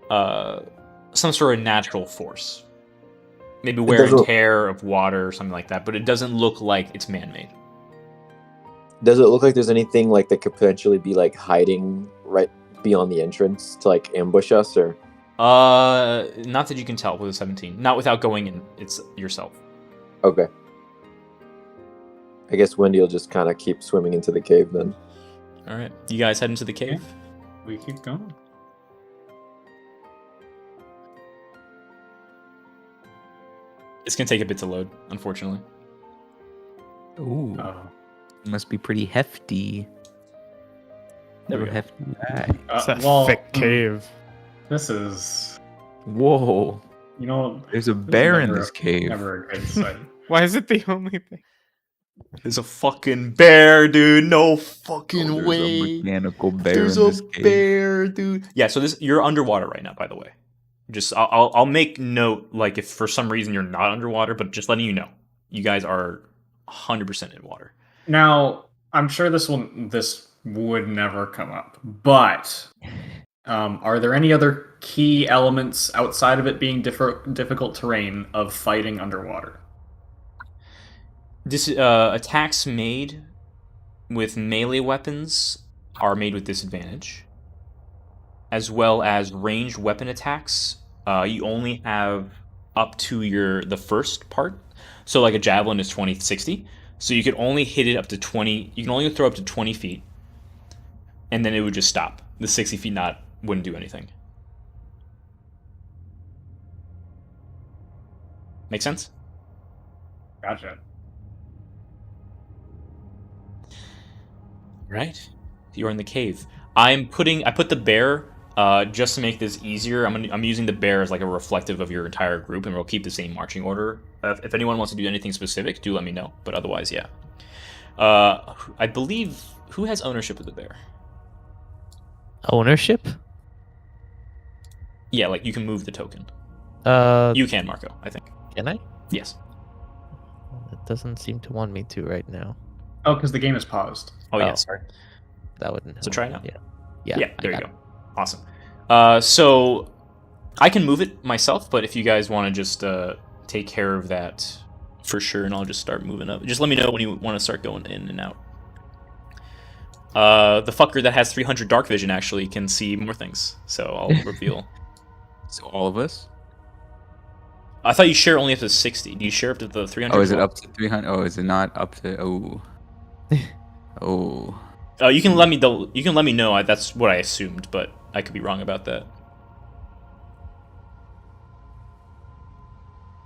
some sort of natural force. Maybe wear and tear of water or something like that, but it doesn't look like it's man-made. Does it look like there's anything like that could potentially be like hiding right beyond the entrance to like ambush us, or? Not that you can tell with a 17. Not without going in it's yourself. Okay. I guess Wendy will just kind of keep swimming into the cave then. All right, you guys head into the cave. We keep going. It's gonna take a bit to load, unfortunately. Ooh, Oh. must be pretty hefty. There we Little go. hefty guy. It's a thick cave. This is, Whoa, you know, there's a this is bear in never this a- cave. Never a good sight. Why is it the only thing? There's a fucking bear, dude. No fucking Oh, there's way. a mechanical bear There's in a this cave. bear, dude. Yeah, so you're underwater right now, by the way. Just I'll make note, like if for some reason you're not underwater, but just letting you know, you guys are 100% in water. Now, I'm sure this would never come up, but are there any other key elements outside of it being difficult terrain of fighting underwater? This attacks made with melee weapons are made with disadvantage, as well as ranged weapon attacks. You only have up to the first part. So like a javelin is 20-60. So you could only hit it up to 20. You can only throw up to 20 feet, and then it would just stop. The 60 feet wouldn't do anything. Make sense? Gotcha. Right. You're in the cave. I put the bear just to make this easier. I'm using the bear as like a reflective of your entire group, and we'll keep the same marching order. If anyone wants to do anything specific, do let me know. But otherwise, yeah. I believe who has ownership of the bear? Ownership? Yeah, like you can move the token. You You can, Marco. I think. can I? Yes. It doesn't seem to want me to right now. Oh, because the game is paused. Oh, Oh. yeah. Sorry. That wouldn't. So help. try it now. Yeah. Yeah. I There you got go. Awesome. So I can move it myself, but if you guys want to just take care of that for sure, and I'll just start moving up. Just let me know when you want to start going in and out. The fucker that has 300 dark vision actually can see more things, so I'll reveal. So all of us? I thought you share only up to 60. Do you share up to the 300? Oh, is as it well? up to 300? Oh, is it not up to? Oh. Oh. You can let me know. That's what I assumed, but I could be wrong about that.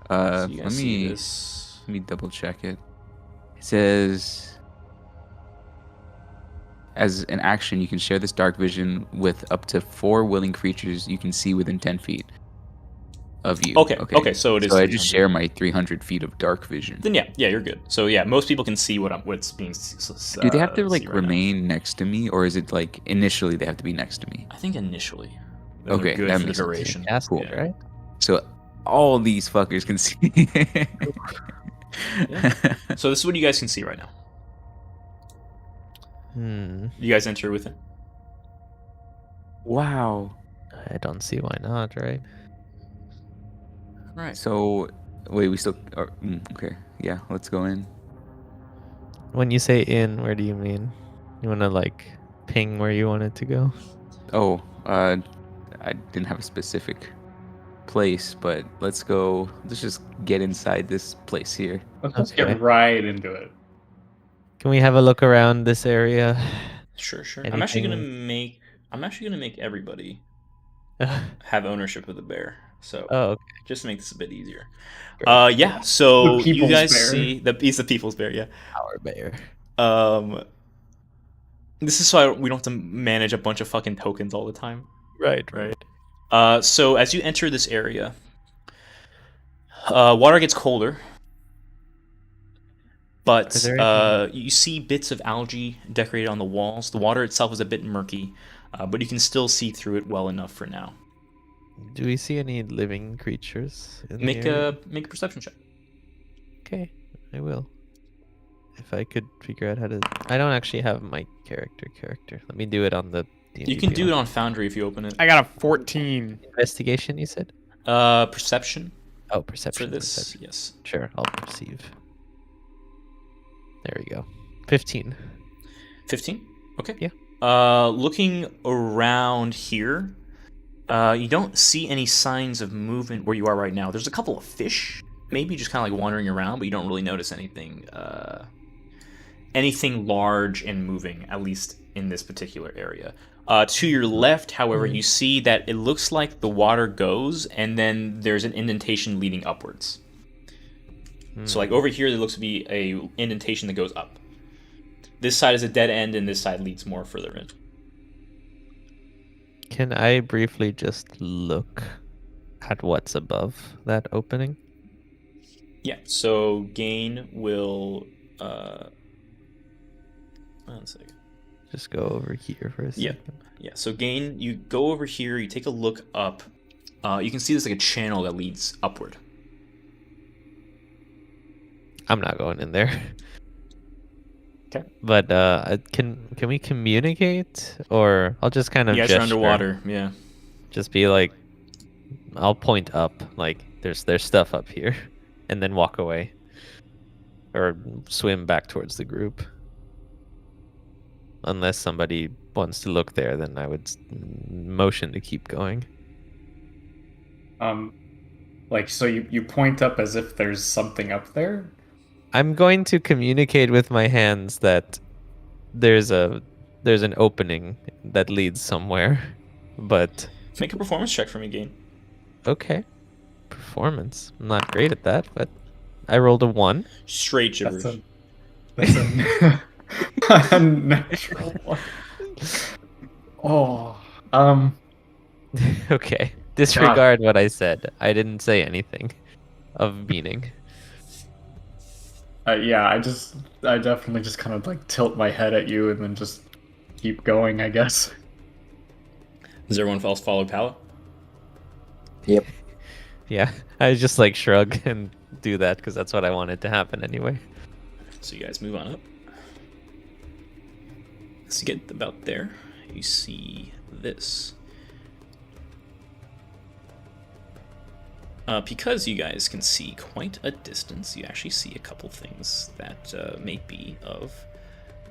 So you Let guys see me this. double check it. It says, as an action, you can share this dark vision with up to 4 willing creatures you can see within 10 feet of you. Okay, so it is So I just 300. share my 300 feet of dark vision. Then yeah, you're good. So yeah, most people can see what's being. Do they have to like see right now. remain next to me, or is it like initially they have to be next to me? I think initially. They're Okay, good that for the makes sense. duration. Cast Cool. it, right? So all these fuckers can see. So this is what you guys can see right now. You guys enter within. Wow. I don't see why not, right? Right. So wait, we still are, okay. Yeah, let's go in. When you say in, where do you mean? You want to like ping where you want it to go? Oh, I didn't have a specific place, but let's go. Let's just get inside this place here. Let's just Okay. get right into it. Can we have a look around this area? Sure. Anything- I'm actually gonna make everybody have ownership of the bear. So Oh, okay. just to make this a bit easier. Great. Yeah. So The you people's guys bear. see he's the people's bear. Yeah. Power bear. This is so we don't have to manage a bunch of fucking tokens all the time. Right. So as you enter this area, water gets colder, but Is there you see bits of algae decorated on the walls. The water itself is a bit murky, but you can still see through it well enough for now. Do we see any living creatures? In the Make area? a perception check. Okay, I will. If I could figure out how to, I don't actually have my character. Let me do it on the. You can do it on Foundry if you open it. I got a 14. Investigation. You said. Perception Oh, for perception. this. perception. Yes. Sure, I'll perceive. There we go. 15. 15. Okay. Yeah. Looking around here, you don't see any signs of movement where you are right now. There's a couple of fish, maybe just kind of like wandering around, but you don't really notice anything anything large and moving, at least in this particular area. To your left, however, you see that it looks like the water goes, and then there's an indentation leading upwards. So like over here, there looks to be a indentation that goes up. This side is a dead end, and this side leads more further in. Can I briefly just look at what's above that opening? Yeah, so Gain will... one second. Just go over here for a second. Yeah, so Gain, you go over here, you take a look up. You can see there's like a channel that leads upward. I'm not going in there. Okay. But can we communicate, or I'll just kind of You guys are gesture, underwater, yeah. just be like, I'll point up, like there's stuff up here, and then walk away, or swim back towards the group. Unless somebody wants to look there, then I would motion to keep going. Like, so you point up as if there's something up there? I'm going to communicate with my hands that there's an opening that leads somewhere, but Make a performance check for me, Gain. okay. Performance. I'm not great at that, but I rolled a 1. Straight gibberish. That's a unnatural one. Oh. Okay. Disregard what I said. I didn't say anything of meaning. Yeah, I definitely just kind of like tilt my head at you and then just keep going, I guess. Does everyone else follow Pala? Yep. Yeah, I just like shrug and do that because that's what I wanted to happen anyway. So you guys move on up. As you get about there, you see this. Because you guys can see quite a distance, you actually see a couple things that may be of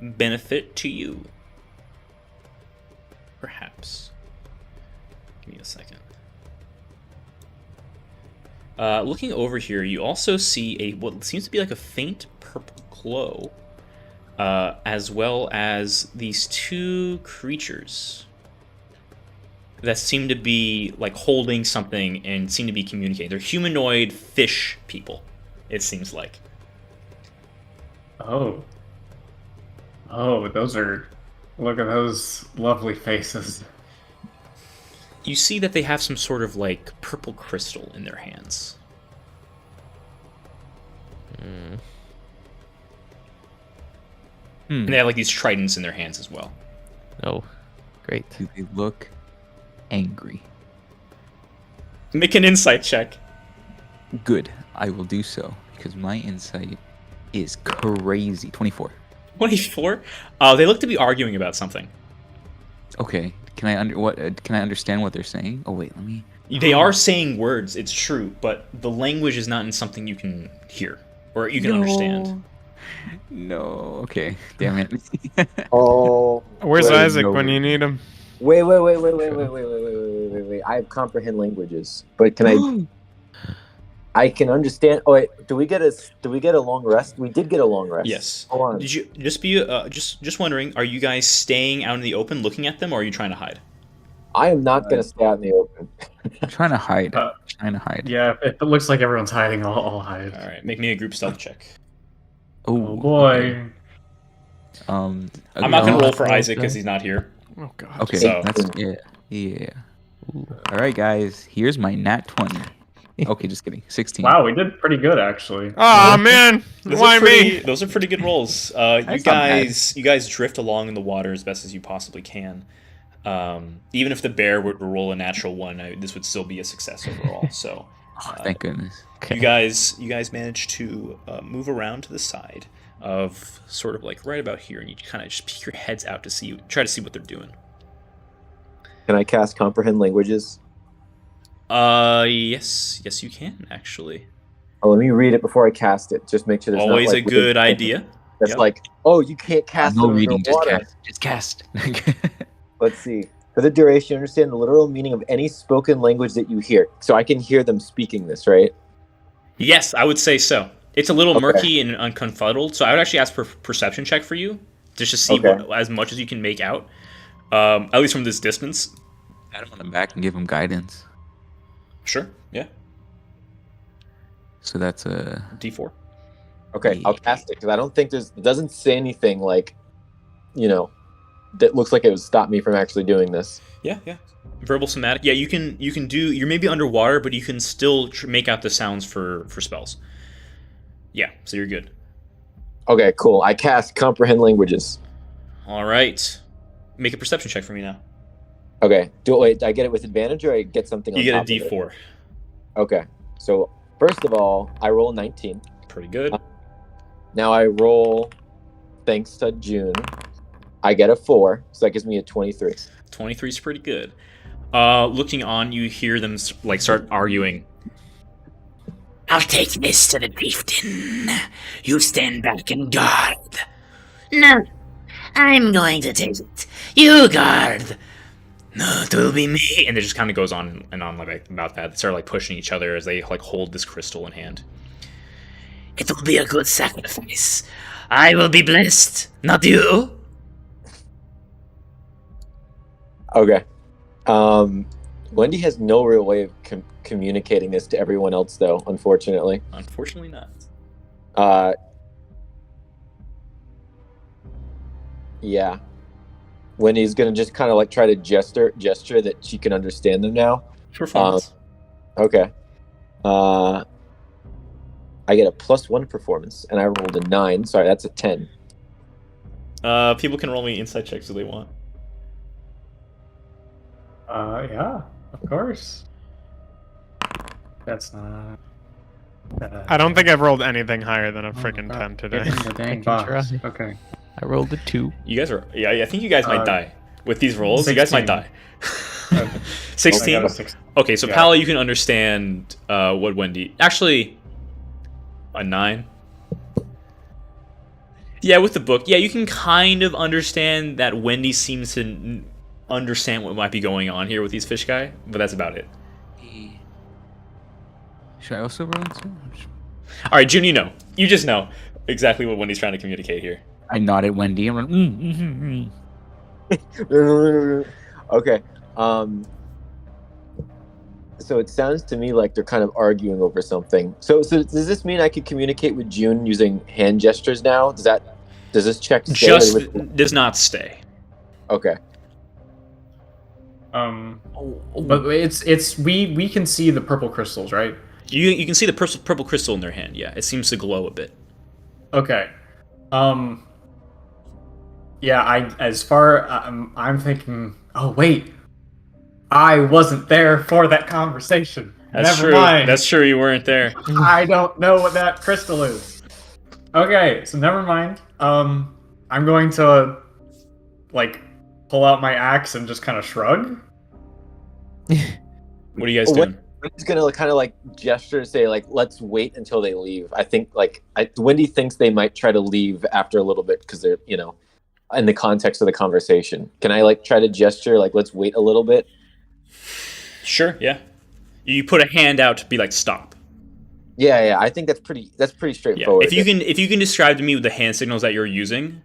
benefit to you. Perhaps. Give me a second. Looking over here, you also see what seems to be like a faint purple glow, as well as these two creatures that seem to be like holding something and seem to be communicating. They're humanoid fish people, it seems like. Oh, look at those lovely faces. You see that they have some sort of like purple crystal in their hands. And they have like these tridents in their hands as well. Oh, great. Do they look angry? Make an insight check. Good. I will do so because my insight is crazy. 24. 24? They look to be arguing about something. Okay. Can I understand what they're saying? Oh wait, let me. They are saying words, it's true, but the language is not in something you can hear or you can understand. No. Okay. Damn it. Oh. Where's wait, Isaac no. when you need him? Wait. I have comprehend languages, but can I? I can understand. Oh wait, do we get a long rest? We did get a long rest. Yes. Hold on. Did you just be just wondering? Are you guys staying out in the open, looking at them, or are you trying to hide? I am not gonna stay out in the open. I'm trying to hide. Uh, Yeah, if it looks like everyone's hiding, I'll hide. All right, make me a group stealth check. Oh boy. I'm not gonna roll for Isaac because he's not here. Oh god. Okay, So- that's yeah. Ooh. All right, guys. Here's my nat 20. Okay, just kidding. 16. Wow, we did pretty good actually. Oh man, why me? Those are pretty good rolls. You That's not bad. guys drift along in the water as best as you possibly can. Even if the bear were to roll a natural 1, this would still be a success overall. So Oh, thank goodness. you guys managed to move around to the side of sort of like right about here, and you kind of just peek your heads out to try to see what they're doing. Can I cast comprehend languages? Yes you can actually. Oh, let me read it before I cast it. Just make sure there's Always not, a like, good weird- idea. That's Yep. like, oh, you can't cast No it reading, just underwater. cast. Just cast. Let's see. For the duration, understand the literal meaning of any spoken language that you hear. So I can hear them speaking this, right? Yes, I would say so. It's a little Okay. murky and unconfuddled, so I would actually ask for a perception check for you, just to see Okay. as much as you can make out, at least from this distance. Pat him on the back and give him guidance. Sure, yeah. So that's a D4. Okay, I'll cast it because I don't think it doesn't say anything like, that looks like it would stop me from actually doing this. Yeah. Verbal somatic. Yeah, you can do. You're maybe underwater, but you can still make out the sounds for spells. Yeah, so you're good. Okay, cool. I cast comprehend languages. All right, make a perception check for me now. Okay. Do I get it with advantage or I get something? You on get a top of it? D4. Okay. So first of all, I roll a 19. Pretty good. Now I roll, thanks to June, I get a 4, so that gives me a 23. 23 is pretty good. Looking on, you hear them start arguing. I'll take this to the chieftain. You stand back and guard. No, I'm going to take it. You guard. No, it will be me. And it just kind of goes on and on about that. They start pushing each other as they hold this crystal in hand. It will be a good sacrifice. I will be blessed, not you. Okay. Wendy has no real way of communicating this to everyone else, though, unfortunately. Unfortunately not. Yeah. Wendy's gonna just kind of try to gesture that she can understand them now. Performance. Okay. I get a +1 performance, and I rolled a 9. Sorry, that's a 10. People can roll me insight checks if they want. Yeah, of course. That's not. I don't think I've rolled anything higher than a freaking God. 10 today. Get in the dang can box. try. Okay. I rolled a 2. You guys are. Yeah, I think you guys might die with these rolls. 16. You guys might die. Okay. 16. I got a 16. Okay, so Yeah. Pala, you can understand what Wendy. Actually, a 9. Yeah, with the book. Yeah, you can kind of understand that Wendy seems to understand what might be going on here with these fish guy, but that's about it. Should I also roll into? All right, June, you just know exactly what Wendy's trying to communicate here. I nod at Wendy and run. Okay. So it sounds to me like they're kind of arguing over something. So does this mean I could communicate with June using hand gestures now? Does this check stay Just with- does not stay. Okay. But it's we can see the purple crystals, right? You can see the purple crystal in their hand. Yeah, it seems to glow a bit. Okay. Yeah, I'm thinking. Oh wait, I wasn't there for that conversation. That's Never true. mind. That's true. You weren't there. I don't know what that crystal is. Okay, so never mind. I'm going to pull out my axe and just kind of shrug. What are you guys doing? Wendy's gonna kind of gesture, say let's wait until they leave. I think Wendy thinks they might try to leave after a little bit because they're in the context of the conversation. Can I try to gesture let's wait a little bit? Sure. Yeah. You put a hand out to be stop. Yeah. I think that's pretty Yeah. straightforward. If you can describe to me the hand signals that you're using,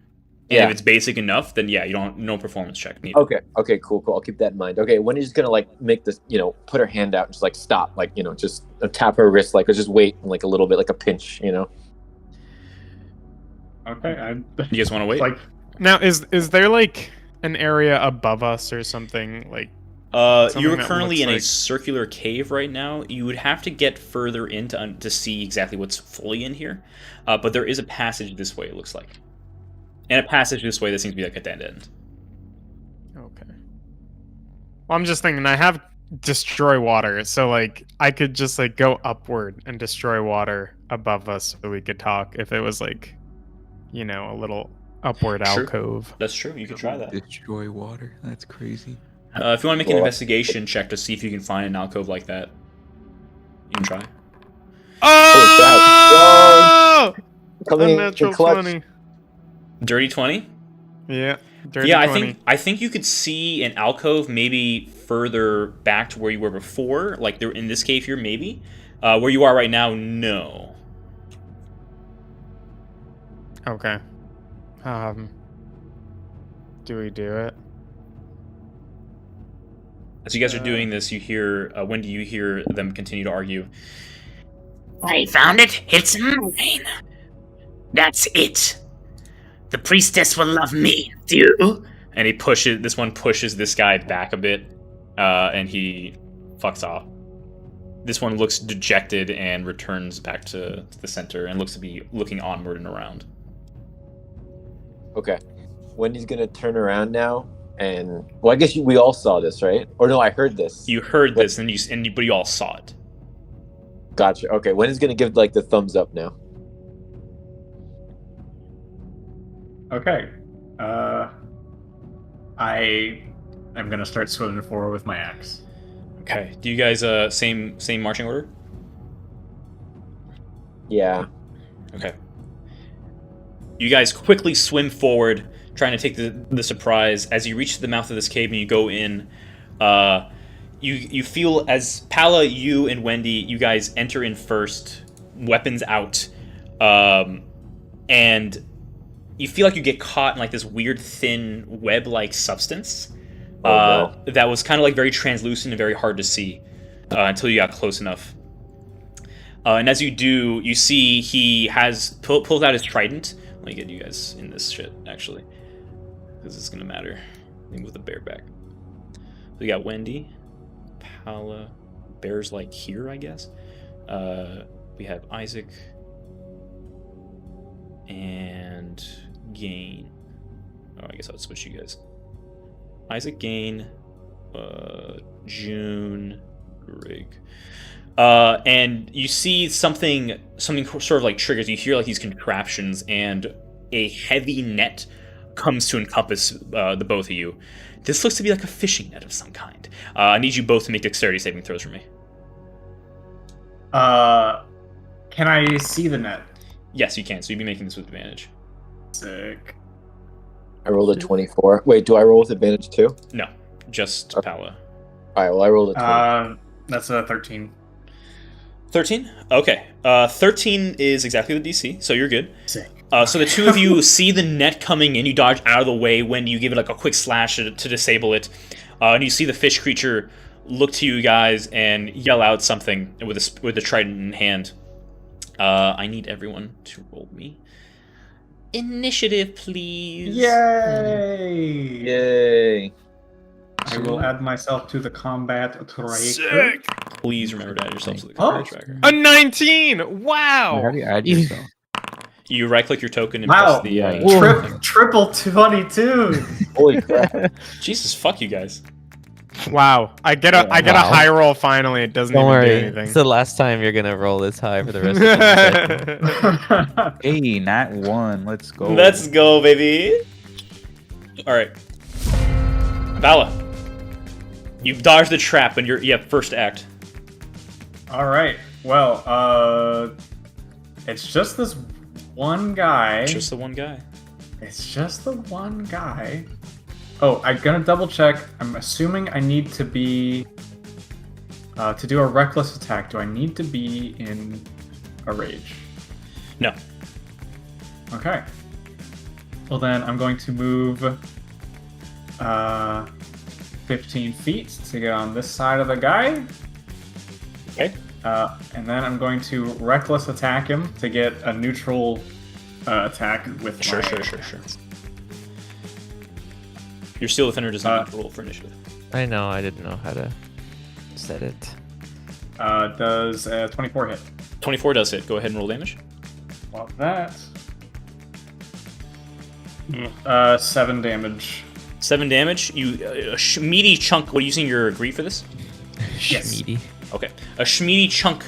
and Yeah. if it's basic enough, then yeah, you don't no performance check needed. Okay, cool. I'll keep that in mind. Okay, Wendy's gonna make this, put her hand out and just stop, just tap her wrist, or just wait a little bit, like a pinch, Okay. You guys want to wait? Now, is there an area above us or something something You're that currently looks in a like- circular cave right now. You would have to get further in to see exactly what's fully in here, but there is a passage this way. It looks like, and a passage this way that seems to be a dead end. Okay. Well, I'm just thinking I have destroy water, so I could just go upward and destroy water above us so we could talk if it was a little upward Sure. alcove. That's true. You could try that. Destroy water. That's crazy. If you want to make an Well, investigation check to see if you can find an alcove like that, you can try. Oh! Coming in Unnatural clutch. 20. Dirty 20. Yeah. Dirty Yeah, 20. I think you could see an alcove maybe further back to where you were before, like there in this cave here, maybe. Where you are right now, no. Okay. Do we do it? As you guys are doing this, you hear Wendy. You hear them continue to argue. I found it. It's mine. That's it. The priestess will love me, too. And he pushes. This one pushes this guy back a bit, and he fucks off. This one looks dejected and returns back to the center and looks to be looking onward and around. Okay. Wendy's gonna turn around now, and well, I guess we all saw this, right? Or no, I heard this. You heard this, but you all saw it. Gotcha. Okay, Wendy's gonna give like the thumbs up now. Okay. I am gonna start swimming forward with my axe. Okay. Do you guys same marching order? Yeah. Okay. You guys quickly swim forward, trying to take the surprise. As you reach the mouth of this cave and you go in, you feel as Pala, you and Wendy, you guys enter in first, weapons out, and you feel like you get caught in like this weird thin web-like substance that was kind of like very translucent and very hard to see until you got close enough. And as you do, you see he has pulls out his trident. Let me get you guys in this shit, actually, because it's gonna matter. I think with the bear back. So we got Wendy, Pala, bear's like here, I guess. We have Isaac and Gain. Oh, I guess I'll switch you guys. Isaac, Gain, June, Greg. And you see something sort of like triggers. You hear like these contraptions, and a heavy net comes to encompass the both of you. This looks to be like a fishing net of some kind. I need you both to make dexterity saving throws for me. Can I see the net? Yes, you can. So you'd be making this with advantage. Sick. I rolled a 24. Wait, do I roll with advantage too? No, just Okay. Pala. Alright, well I rolled a 20. That's a 13. 13? Okay. 13 is exactly the DC, so you're good. Sick. So the two of you see the net coming in. You dodge out of the way when you give it like a quick slash to disable it. And you see the fish creature look to you guys and yell out something with the trident in hand. I need everyone to roll me initiative, please. Yay! Yay. I will add myself to the combat tracker. Sick. Please remember to add yourself to the Oh. combat tracker. A 19! Wow! How do you add yourself? You right-click your token and Wow. press the... Triple 22. Holy crap. Jesus, fuck you guys. Wow. I get a Wow. high roll finally. It doesn't Don't even worry. do anything. It's the last time you're gonna roll this high for the rest of the session. Hey, nat 1. Let's go. Let's go, baby. All right. Vala, you've dodged the trap and you have first act. All right. Well, it's just this one guy. Just the one guy. It's just the one guy. Oh, I'm gonna double check. I'm assuming I need to be to do a reckless attack. Do I need to be in a rage? No. Okay. Well then, I'm going to move 15 feet to get on this side of the guy. Okay. And then I'm going to reckless attack him to get a neutral attack with Sure. my... Your steel defender does not need to roll for initiative. I know, I didn't know how to set it. Does 24 hit? 24 does hit. Go ahead and roll damage. Love that. 7 damage. 7 damage. You a meaty chunk. What are you using your agree for this? Yes. Schmeedy. Okay. A schmeedy chunk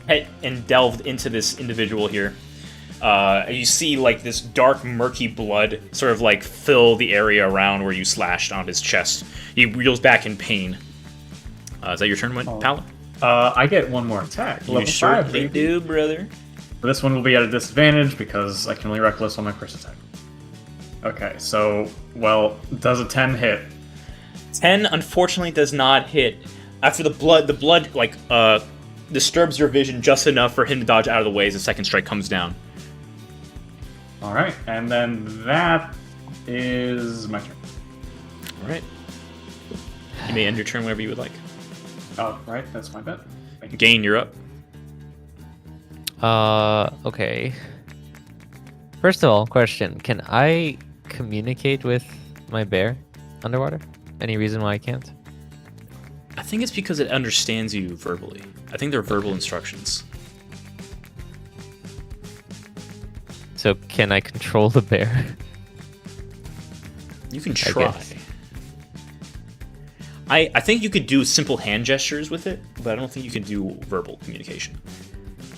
hit and delved into this individual here. You see like this dark, murky blood sort of like fill the area around where you slashed on his chest. He reels back in pain. Is that your turn, Pala? I get one more attack. You Level 5, they baby. do, brother. This one will be at a disadvantage because I can only reckless on my first attack. Okay, so, well, does a 10 hit? 10 unfortunately does not hit. After the blood like disturbs your vision just enough for him to dodge out of the way as the second strike comes down. All right, and then that is my turn. All right. You may end your turn whenever you would like. Oh, right, that's my bet. Thank you. Gain, you're up. Okay. First of all, question: can I communicate with my bear underwater? Any reason why I can't? I think it's because it understands you verbally. I think they're verbal instructions. So can I control the bear? You can I try. guess. I think you could do simple hand gestures with it, but I don't think you can do verbal communication.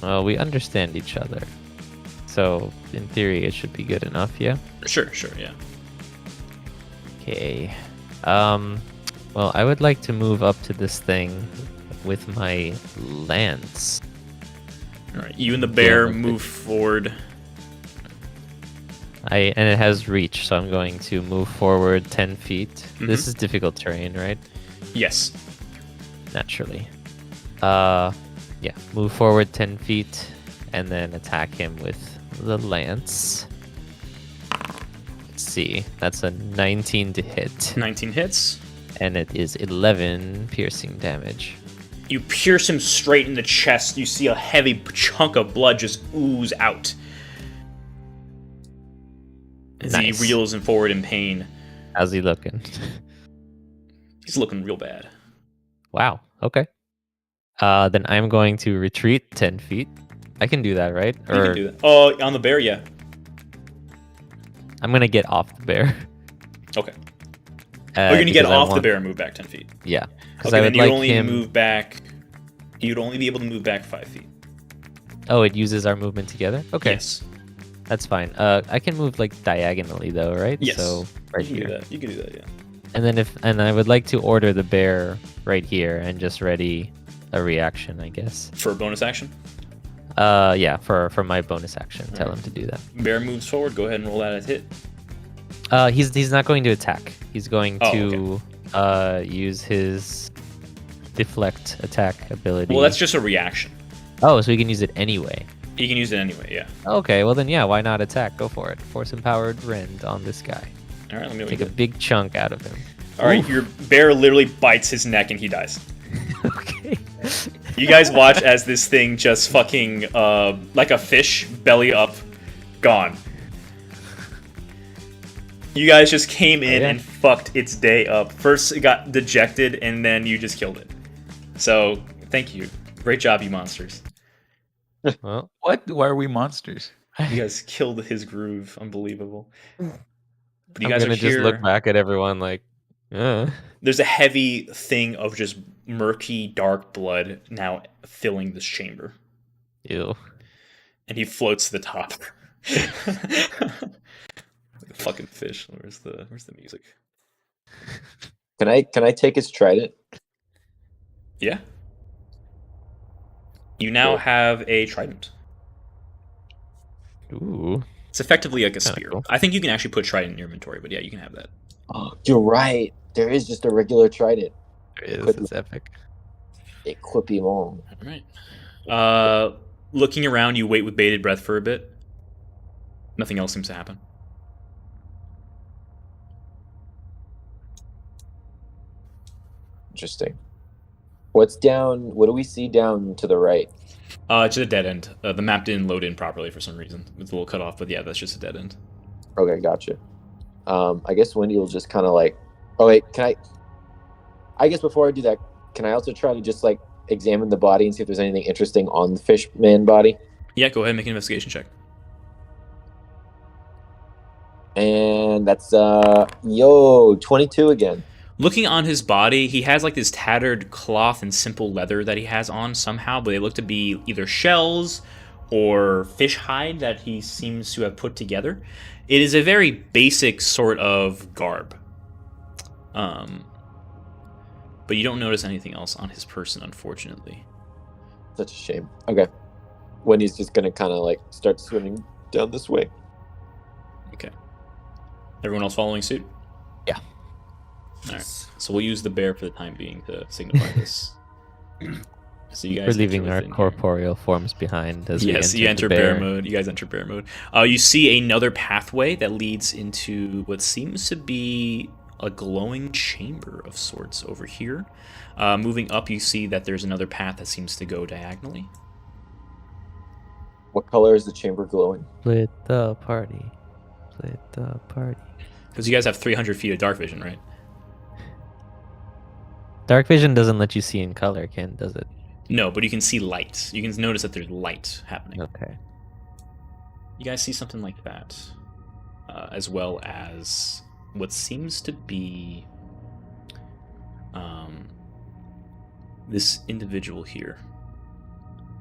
Well, we understand each other, so in theory it should be good enough. Yeah. Sure, yeah. Okay. Well, I would like to move up to this thing with my lance. All right, you and the bear Yeah, move forward. And it has reach, so I'm going to move forward 10 feet. This is difficult terrain, right? Yes. Naturally. Yeah, move forward 10 feet and then attack him with the lance. Let's see. That's a 19 to hit. 19 hits. And it is 11 piercing damage. You pierce him straight in the chest. You see a heavy chunk of blood just ooze out. As Nice. he reels him forward in pain. How's he looking? He's looking real bad. Wow. Okay. Then I'm going to retreat 10 feet. I can do that, right? You can do that. Oh, on the bear, yeah. I'm going to get off the bear. Okay. You're going to get because I off the want- bear and move back 10 feet. Yeah. Because Okay, I then would you'd like only him... move back... You'd only be able to move back 5 feet. Oh, it uses our movement together? Okay. Yes. That's fine. I can move like diagonally though, right? Yes. So right You can here. do that. You can do that, yeah. And then I would like to order the bear right here and just ready a reaction, I guess. For a bonus action. Yeah, for my bonus action, tell him to do that. Bear moves forward. Go ahead and roll that as hit. He's not going to attack. He's going Oh, to use his deflect attack ability. Well, that's just a reaction. Oh, so he can use it anyway. You can use it anyway, yeah. Okay, well then yeah, why not attack? Go for it. Force empowered rend on this guy. All right, let me Take a big chunk out of him. All right, your bear literally bites his neck and he dies. Okay. You guys watch as this thing just fucking, like a fish, belly up, gone. You guys just came in and fucked its day up. First, it got dejected, and then you just killed it. So, thank you. Great job, you monsters. Well, What? Why are we monsters? You guys killed his groove. Unbelievable. But you I'm guys gonna are just here. look back at everyone like, There's a heavy thing of just murky, dark blood now filling this chamber. ew. And he floats to the top. Like a fucking fish. Where's the music? Can I take his trident? Yeah. You now Cool. have a trident. Ooh. It's effectively like a Kinda spear. cool. I think you can actually put trident in your inventory, but yeah, you can have that. Oh, you're right. There is just a regular trident. There it is. It's epic. Equipement. All right. Looking around, you wait with bated breath for a bit. Nothing else seems to happen. Interesting. What's down? What do we see down to the right? It's just a dead end. The map didn't load in properly for some reason. It's a little cut off, but yeah, that's just a dead end. Okay, gotcha. I guess Wendy will just kind of like. Oh wait, can I? I guess before I do that, can I also try to just like examine the body and see if there's anything interesting on the fish man body? Yeah, go ahead and make an investigation check. And that's 22 again. Looking on his body, he has like this tattered cloth and simple leather that he has on somehow, but they look to be either shells or fish hide that he seems to have put together. It is a very basic sort of garb. But you don't notice anything else on his person, unfortunately. Such a shame. Okay. Wendy's just gonna kind of like start swimming down this way. Okay. Everyone else following suit? Yeah. All right. So we'll use the bear for the time being to signify this. So you guys We're enter leaving our within here. corporeal forms behind as Yes, we you enter enter the bear mode. You guys enter bear mode. You see another pathway that leads into what seems to be a glowing chamber of sorts over here. Moving up, you see that there's another path that seems to go diagonally. What color is the chamber glowing? Split the party. Split the party. Because you guys have 300 feet of dark vision, right? Dark vision doesn't let you see in color, does it? No, but you can see light. You can notice that there's light happening. Okay. You guys see something like that, as well as what seems to be this individual here.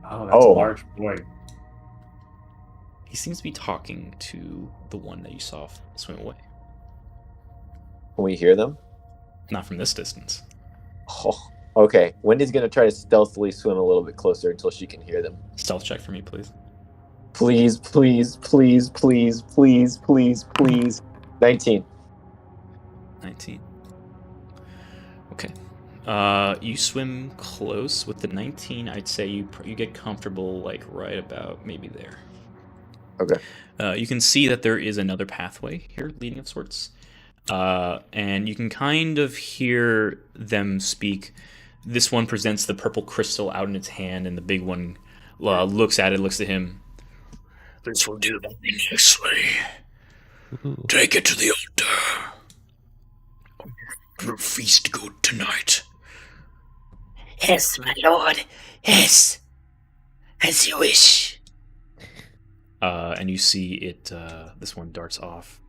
Oh, that's a large boy. He seems to be talking to the one that you saw swim away. Can we hear them? Not from this distance. Oh, okay. Wendy's gonna try to stealthily swim a little bit closer until she can hear them. Stealth check for me, please. Please, please, please, please, please, please, please. 19. 19. Okay. You swim close with the 19. I'd say you get comfortable like right about maybe there. Okay. You can see that there is another pathway here leading of sorts. And you can kind of hear them speak. This one presents the purple crystal out in its hand, and the big one looks at it, looks at him. This will do that nicely. Take it to the altar. Your feast good tonight. Yes, my lord. Yes. As you wish. And you see it. This one darts off,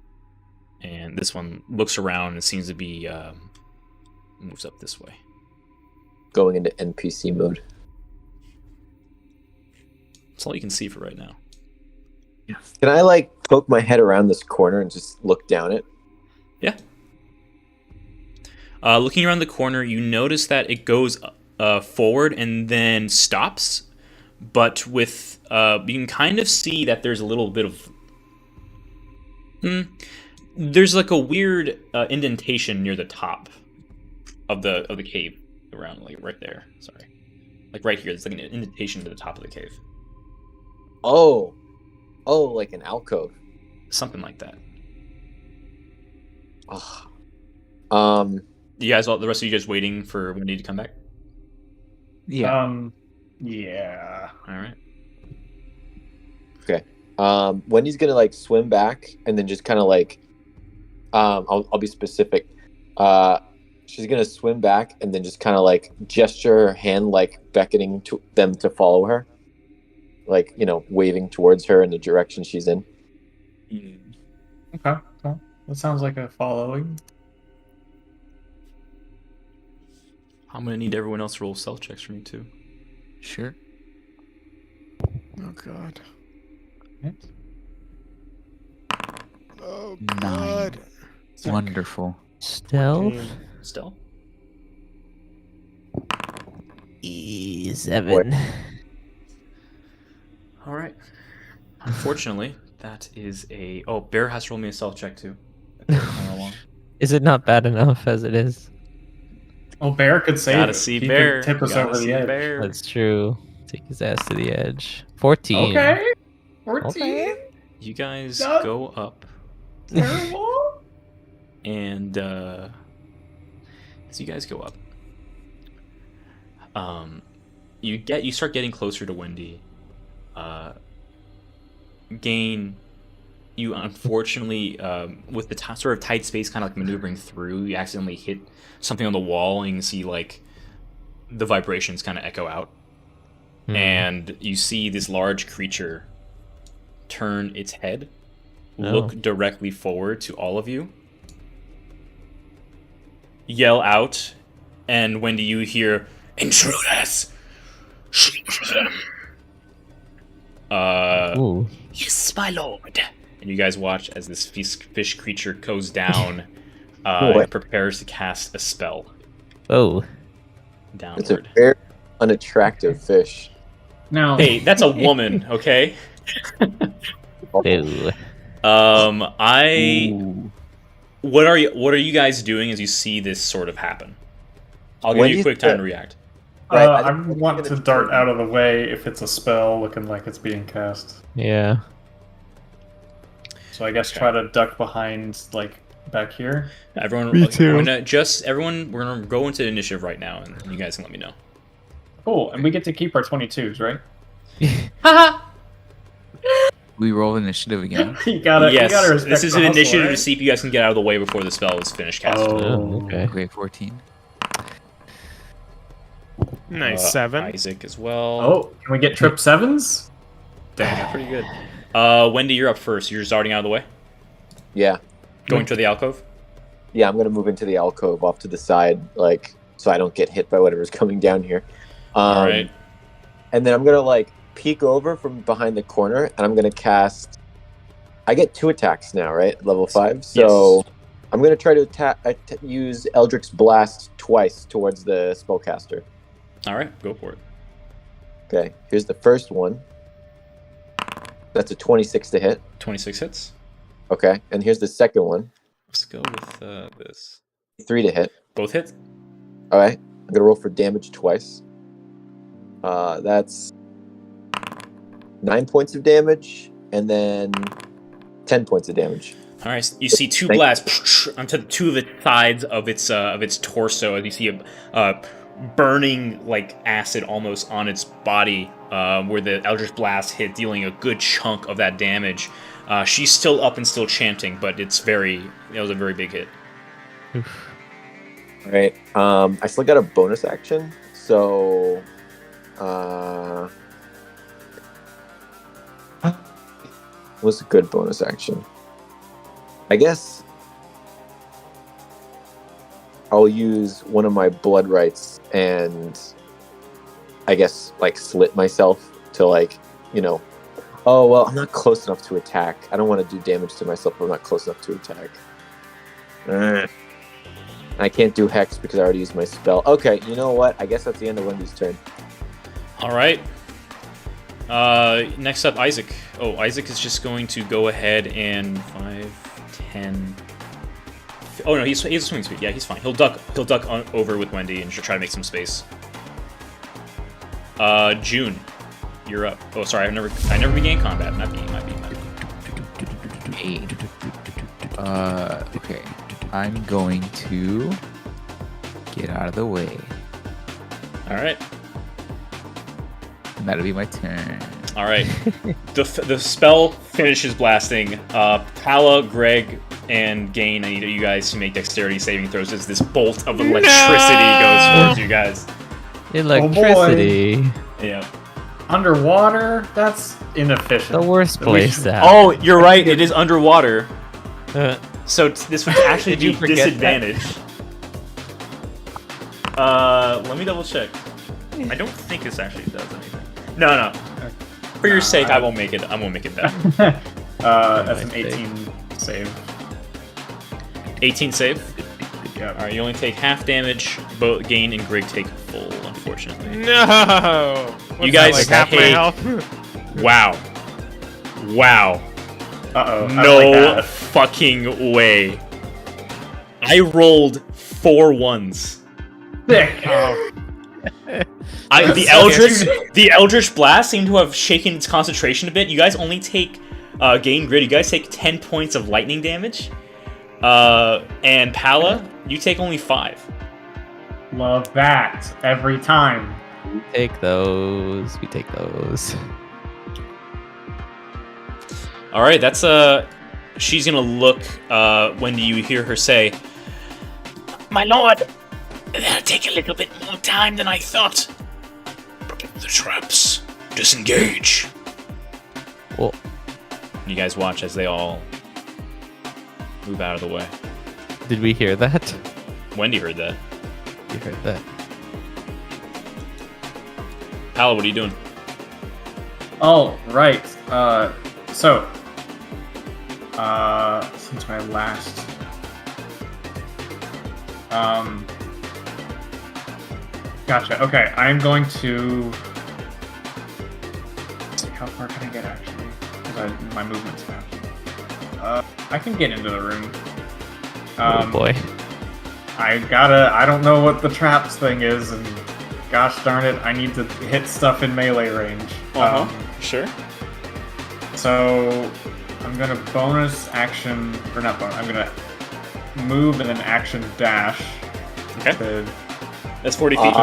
and this one looks around and seems to be moves up this way. Going into NPC mode. That's all you can see for right now. Can I like poke my head around this corner and just look down it? Yeah. Looking around the corner, you notice that it goes forward and then stops, but with you can kind of see that there's a little bit of there's like a weird indentation near the top of the cave, around like right there. Sorry, like right here. There's like an indentation to the top of the cave. Oh, like an alcove. Something like that. Oh. You guys, the rest of you guys waiting for Wendy to come back? Yeah. Yeah. All right. Okay. Wendy's gonna like swim back and then just kind of like, I'll be specific. She's gonna swim back and then just kind of like gesture her hand, like beckoning to them to follow her, like waving towards her in the direction she's in. Okay. That sounds like a following. I'm gonna need everyone else to roll stealth checks for me too. Sure. Oh god. Right. Oh 9. god. Wonderful. Stealth. Stealth. 7. All right. Unfortunately, that is a. Oh, Bear has to roll me a stealth check too. Is it not bad enough as it is? Well, Bear could save Gotta it. see He Bear. could tip us Gotta over see the edge. Bear. That's true. Take his ass to the edge. 14. Okay. 14. Okay. You guys Not go up, terrible. and as you guys go up, you start getting closer to Wendy. Gain, you unfortunately with the sort of tight space, kind of like maneuvering through, you accidentally hit something on the wall, and you can see like the vibrations kind of echo out, and you see this large creature turn its head, look directly forward to all of you, yell out, and when do you hear, "Intruders! Shoot for them!" Ooh. Yes, my lord. And you guys watch as this fish creature goes down, Boy. and prepares to cast a spell Oh. It's a downward. very unattractive fish. Now, Hey, that's a woman, okay? Ew. Ooh. What are you guys doing as you see this sort of happen? I'll give you a Wendy's quick time to react. Right, I I think it's want gonna to be dart good. out of the way if it's a spell looking like it's being cast. Yeah. So I guess Okay. try to duck behind, like, back here. Everyone, Me okay, too. we're gonna go into initiative right now, and you guys can let me know. Cool, and we get to keep our 22s, right? We roll initiative again. you gotta respect this is the an hustle, initiative to right? see if you guys can get out of the way before the spell is finished casting. Oh, Okay. Okay, 14. Nice 7. Isaac as well. Oh, can we get trip 7s? Dang, Dang. pretty good. Wendy, you're up first. You're darting out of the way, Yeah, going to the alcove. yeah. I'm gonna move into the alcove off to the side, like so I don't get hit by whatever's coming down here. All right. And then I'm gonna like peek over from behind the corner, and I'm gonna cast. I get 2 attacks now, right? Level 5. So Yes. I'm gonna try to use Eldritch Blast twice towards the spellcaster. All right, go for it. Okay, here's the first one. That's a 26 to hit. 26 hits. Okay, and here's the second one. Let's go with this. 3 to hit. Both hits. All right, I'm gonna roll for damage twice. That's 9 points of damage, and then 10 points of damage. All right, so you see 2 Thank- blasts onto 2 of the sides of its torso, as you see a burning like acid almost on its body, where the Eldritch Blast hit, dealing a good chunk of that damage. She's still up and still chanting, but it was a very big hit. All right, I still got a bonus action, so what's a good bonus action? I guess I'll use one of my blood rights and I guess like slit myself to like, oh well, I'm not close enough to attack. I don't want to do damage to myself if I'm not close enough to attack. I can't do Hex because I already used my spell. Okay, you know what? I guess that's the end of Wendy's turn. All right. Next up, Isaac. Oh, Isaac is just going to go ahead and 5, 10. Oh no, he's a swing speed. Yeah, he's fine. He'll duck over with Wendy and try to make some space. June, you're up. Oh, sorry, I never began combat. Might be. Hey. Okay. I'm going to get out of the way. All right. And that'll be my turn. All right. The spell finishes blasting. Pala, Greg, and Gain, I need you guys to make dexterity saving throws as this bolt of electricity goes towards you guys. Electricity. Yeah. Underwater? That's inefficient. The worst At least- place to have. Oh, you're right. It is underwater. Uh, So this would actually Did you be forget disadvantage. Let me double check. I don't think this actually does anything. No. For your sake, I won't make it. I won't make it bad. That's an 18 save. 18 save. Yeah. All right, you only take half damage. Both Gain and Greg take full, unfortunately. No! What's You guys that, like half my hate- health? Wow. Uh-oh. I don't No like that. fucking way. I rolled 4 1s. Thick. Oh, The Eldritch Blast seemed to have shaken its concentration a bit. You guys only take Gain Grid. You guys take 10 points of lightning damage. And Pala, you take only 5. Love that. Every time. we take those. We take those. All right, that's she's gonna look when you hear her say, My lord, that'll take a little bit more time than I thought. Prepare the traps. Disengage. Well, you guys watch as they all move out of the way. did we hear that? Wendy heard that. You heard that. Pala, what are you doing? Oh, right. So, since my last, gotcha. Okay, I'm going to. Let's see, how far can I get actually? Because my movement's fast. I can get into the room. Oh boy. I don't know what the traps thing is, and Gosh darn it! I need to hit stuff in melee range. Sure. So I'm gonna bonus action, or not bonus. I'm gonna move and then action dash. Okay. To, That's 40 feet.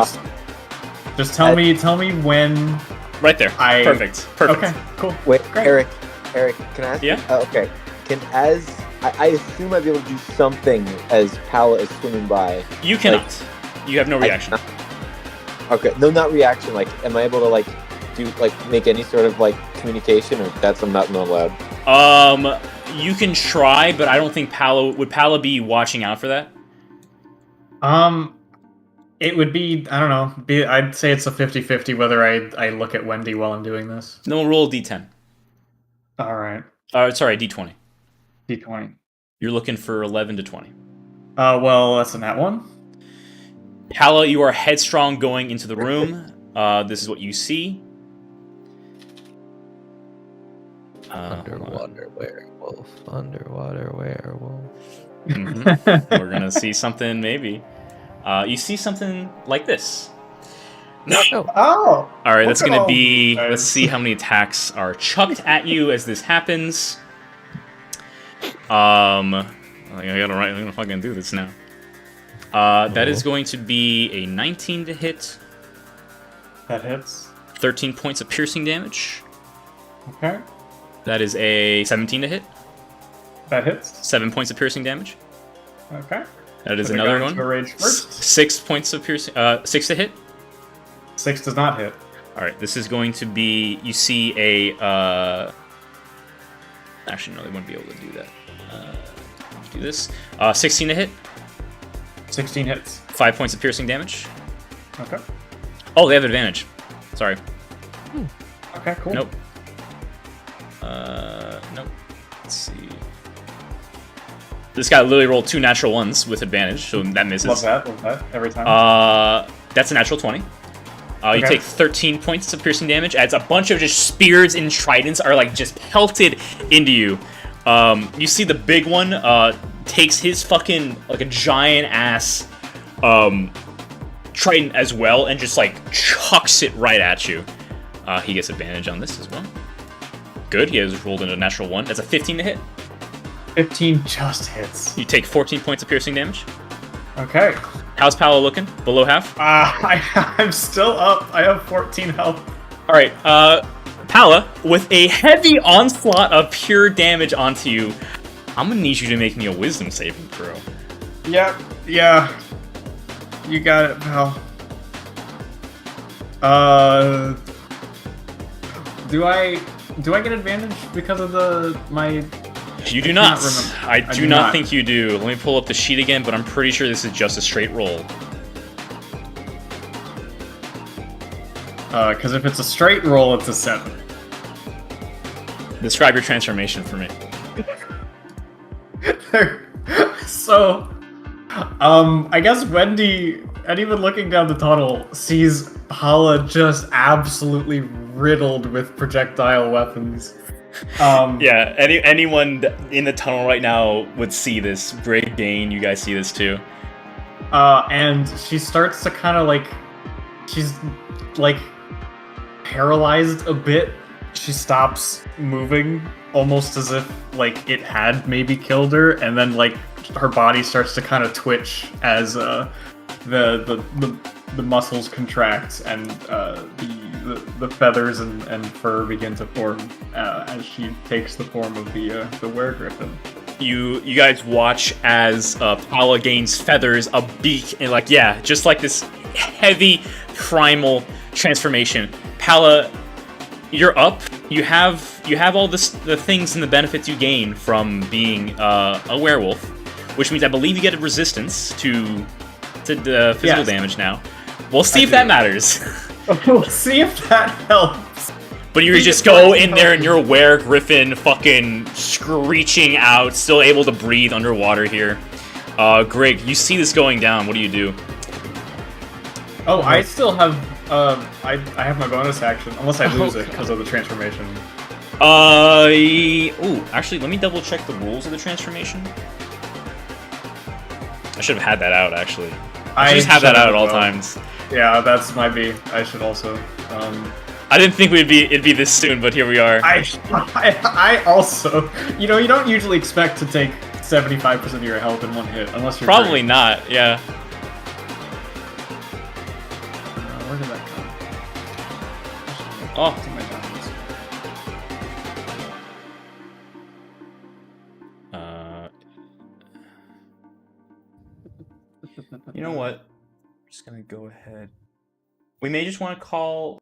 just tell me when. Right there. Perfect. Okay. Cool. Wait, Great. Eric, can I ask? Yeah? Okay. I assume I'd be able to do something as Pala is swimming by. You cannot. You have no reaction. Okay, no, not reaction. Like, am I able to make any sort of communication, or I'm not allowed? You can try, but I don't think would Pala be watching out for that? It would be, I don't know, I'd say it's a 50-50 whether I look at Wendy while I'm doing this. No, roll a d10. Alright. Sorry, d20. D20. You're looking for 11 to 20. Well, that's a nat one. Pala, you are headstrong going into the room. This is what you see. Underwater werewolf. Underwater werewolf. We're gonna see something, maybe. You see something like this. Oh! Alright, that's Look at gonna all be... these guys. Let's see how many attacks are chucked at you as this happens. I'm gonna fucking do this now. That is going to be a 19 to hit. That hits. 13 points of piercing damage. Okay. That is a 17 to hit. That hits. 7 points of piercing damage. Okay. That is Should we another go one. into rage first? 6 points of piercing. 6 to hit. 6 does not hit. All right. This is going to be. You see a. Actually, no, they wouldn't be able to do that. Let's do this. 16 to hit. 16 hits. 5 points of piercing damage. Okay. Oh, they have advantage. Sorry. Okay, cool. Nope. Nope. Let's see. This guy literally rolled 2 natural ones with advantage, so that misses. Love that. Every time. That's a natural 20. You Okay. take 13 points of piercing damage as a bunch of just spears and tridents are just pelted into you. You see the big one takes his fucking a giant ass trident as well and just chucks it right at you. He gets advantage on this as well. Good, he has rolled in a natural 1. That's a 15 to hit. 15 just hits. You take 14 points of piercing damage. Okay. How's Pala looking? Below half? I'm still up. I have 14 health. Alright, Pala, with a heavy onslaught of pure damage onto you, I'm gonna need you to make me a wisdom saving throw. Yeah. You got it, pal. Do I get advantage because of my... You do not. remember. I do not think you do. Let me pull up the sheet again, but I'm pretty sure this is just a straight roll. Because if it's a straight roll, it's a 7. Describe your transformation for me. So, I guess Wendy, and even looking down the tunnel, sees Hala just absolutely riddled with projectile weapons. Yeah, anyone in the tunnel right now would see this. Greg, Dane, you guys see this too. And she starts to kind of she's paralyzed a bit. She stops moving, almost as if it had maybe killed her, and then her body starts to kind of twitch as the muscles contract and the feathers and fur begin to form as she takes the form of the were-griffin. You guys watch as Pala gains feathers, a beak, and just like this heavy primal transformation. Pala, you're up. You have all the things and the benefits you gain from being a werewolf, which means I believe you get a resistance to the physical damage now. We'll see if that matters. We'll see if that helps. But you just go in there and you're were-griffin fucking screeching out, still able to breathe underwater here. Greg, you see this going down. What do you do? Oh, I still have I have my bonus action, unless I lose it because of the transformation. Ooh, actually, let me double check the rules of the transformation. I should have had that out, actually. I just have that out at all well. times. Yeah, that's might be. I should also. I didn't think it'd be this soon, but here we are. I also. You know, you don't usually expect to take 75% of your health in one hit, unless you're Probably great. not. Yeah. Where did that go? Oh. Take my diamonds. You know what? I'm just gonna go ahead. We may just want to call.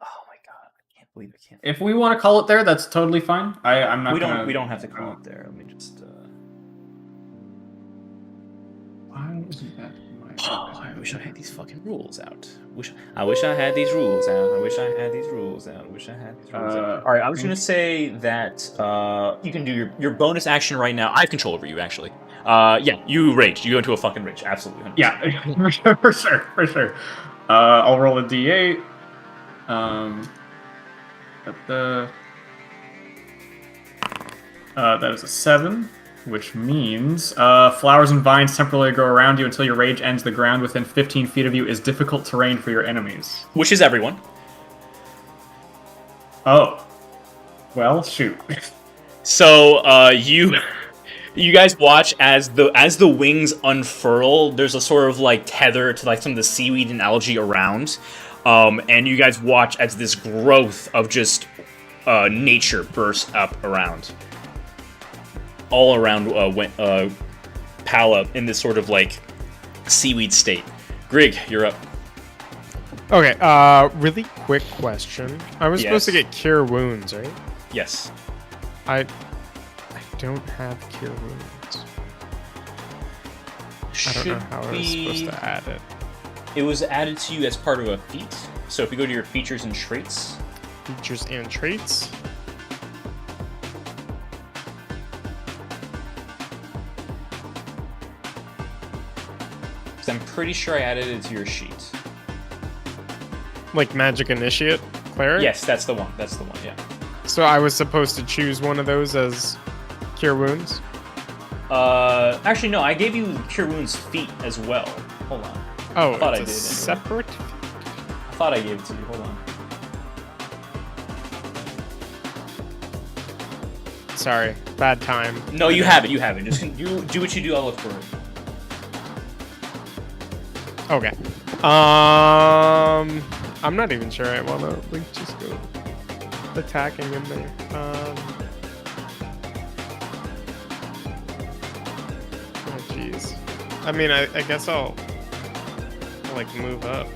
Oh my god! I can't believe I can't. If we want to call it there, that's totally fine. I'm not. We don't have to call it there. Let me just. Why isn't that? Oh, I wish I had these fucking rules out. I wish I had these rules out. I wish I had these rules out. I wish I had these rules out. All right, I was gonna say that you can do your bonus action right now. I have control over you, actually. Yeah, you rage. You go into a fucking rage. Absolutely. 100%. Yeah, for sure. I'll roll a d8. That is a 7, which means flowers and vines temporarily grow around you until your rage ends. The ground within 15 feet of you is difficult terrain for your enemies. Which is everyone. Oh. Well, shoot. So you guys watch as the wings unfurl. There's a sort of like tether to like some of the seaweed and algae around, and you guys watch as this growth of just nature bursts up around, all around Pala in this sort of like seaweed state. Grig, you're up. Okay, really quick question. I was supposed to Yes. get Cure Wounds, right? Yes. I don't have Cure Wounds. I don't know how I was supposed to add it. It was added to you as part of a feat. So if you go to your features and traits. Features and traits. Because I'm pretty sure I added it to your sheet. Like Magic Initiate Cleric? Yes, that's the one. That's the one, yeah. So I was supposed to choose one of those as Cure Wounds? Actually, no, I gave you Cure Wounds feat as well. Hold on. Oh, I thought it's I a did, anyway. separate? I thought I gave it to you. Hold on. Sorry, bad time. No, you have it. You have it. Just you do what you do. I'll look for it. Okay. I'm not even sure I want to like just go attacking in there. Oh jeez. I mean, I guess I'll like move up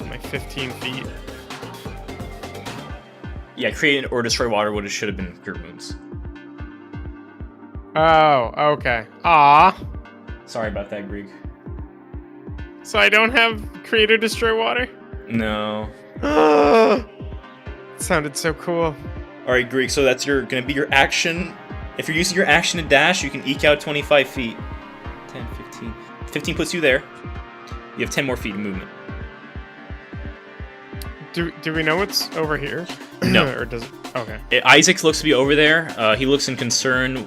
like 15 feet. Yeah, create or destroy water. What it should have been Cure Wounds. Oh, okay. Ah. Sorry about that, Greek. So I don't have Create or Destroy Water? No. Sounded so cool. All right, Greek. So that's gonna be your action. If you're using your action to dash, you can eke out 25 feet. 10, 15. 15 puts you there. You have 10 more feet of movement. Do we know what's over here? No. Or does it? Okay. Isaac looks to be over there. He looks in concern,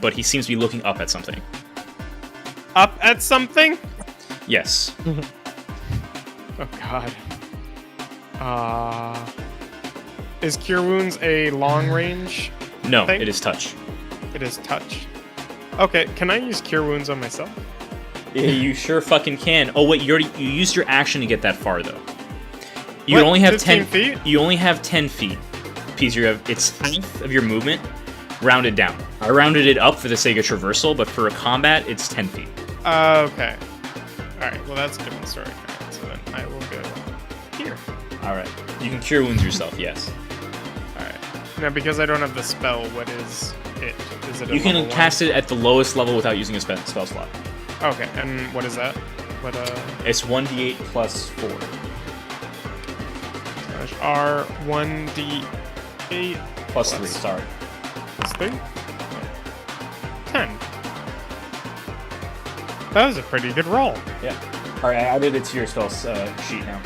but he seems to be looking up at something. Up at something? Yes. Oh god. Is Cure Wounds a long range? No, thing? it is touch. It is touch. Okay, can I use Cure Wounds on myself? Yeah, you sure fucking can. Oh wait, you used your action to get that far though. You What, only have 15 10 feet? You only have 10 feet. Because it's half of your movement rounded down. I rounded it up for the sake of traversal, but for a combat, it's 10 feet. Okay. Alright, well that's a different story. Alright, so then I will go here. All right. You can cure wounds yourself. Yes. Alright. Now, because I don't have the spell, what is it? Is it a You can level cast it at the lowest level without using a spell slot. 1? Okay, and what is that? What, It's 1d8 plus 4. R1d8 Plus 3, sorry. plus 3? 10. That was a pretty good roll. Yeah. All right, I added it to your spell sheet now.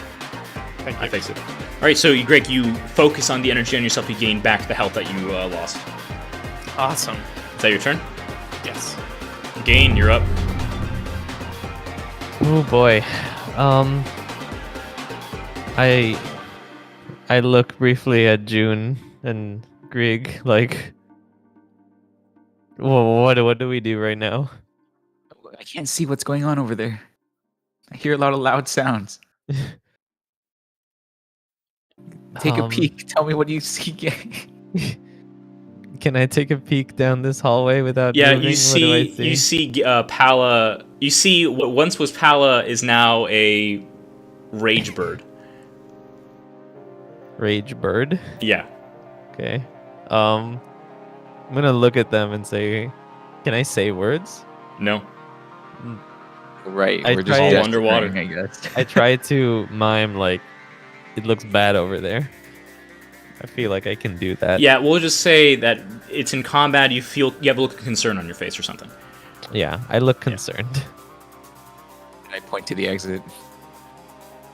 Thank you. I fixed it. All right, so Greg, you focus on the energy on yourself. You gain back the health that you lost. Awesome. Is that your turn? Yes. Gain, you're up. Oh boy. I look briefly at June and Grig like, well, what do we do right now? I can't see what's going on over there. I hear a lot of loud sounds. Take a peek. Tell me what you see. Can I take a peek down this hallway without Yeah, moving? What do I see? you see Pala. You see what once was Pala is now a rage bird. Rage bird. Yeah. Okay. I'm gonna look at them and say, "Can I say words?" No. Right. I We're just tried- All underwater. gesturing, I guess. I try to mime like, "It looks bad over there." I feel like I can do that. Yeah, we'll just say that it's in combat. You have a look of concern on your face or something. Yeah, I look concerned. I point to the exit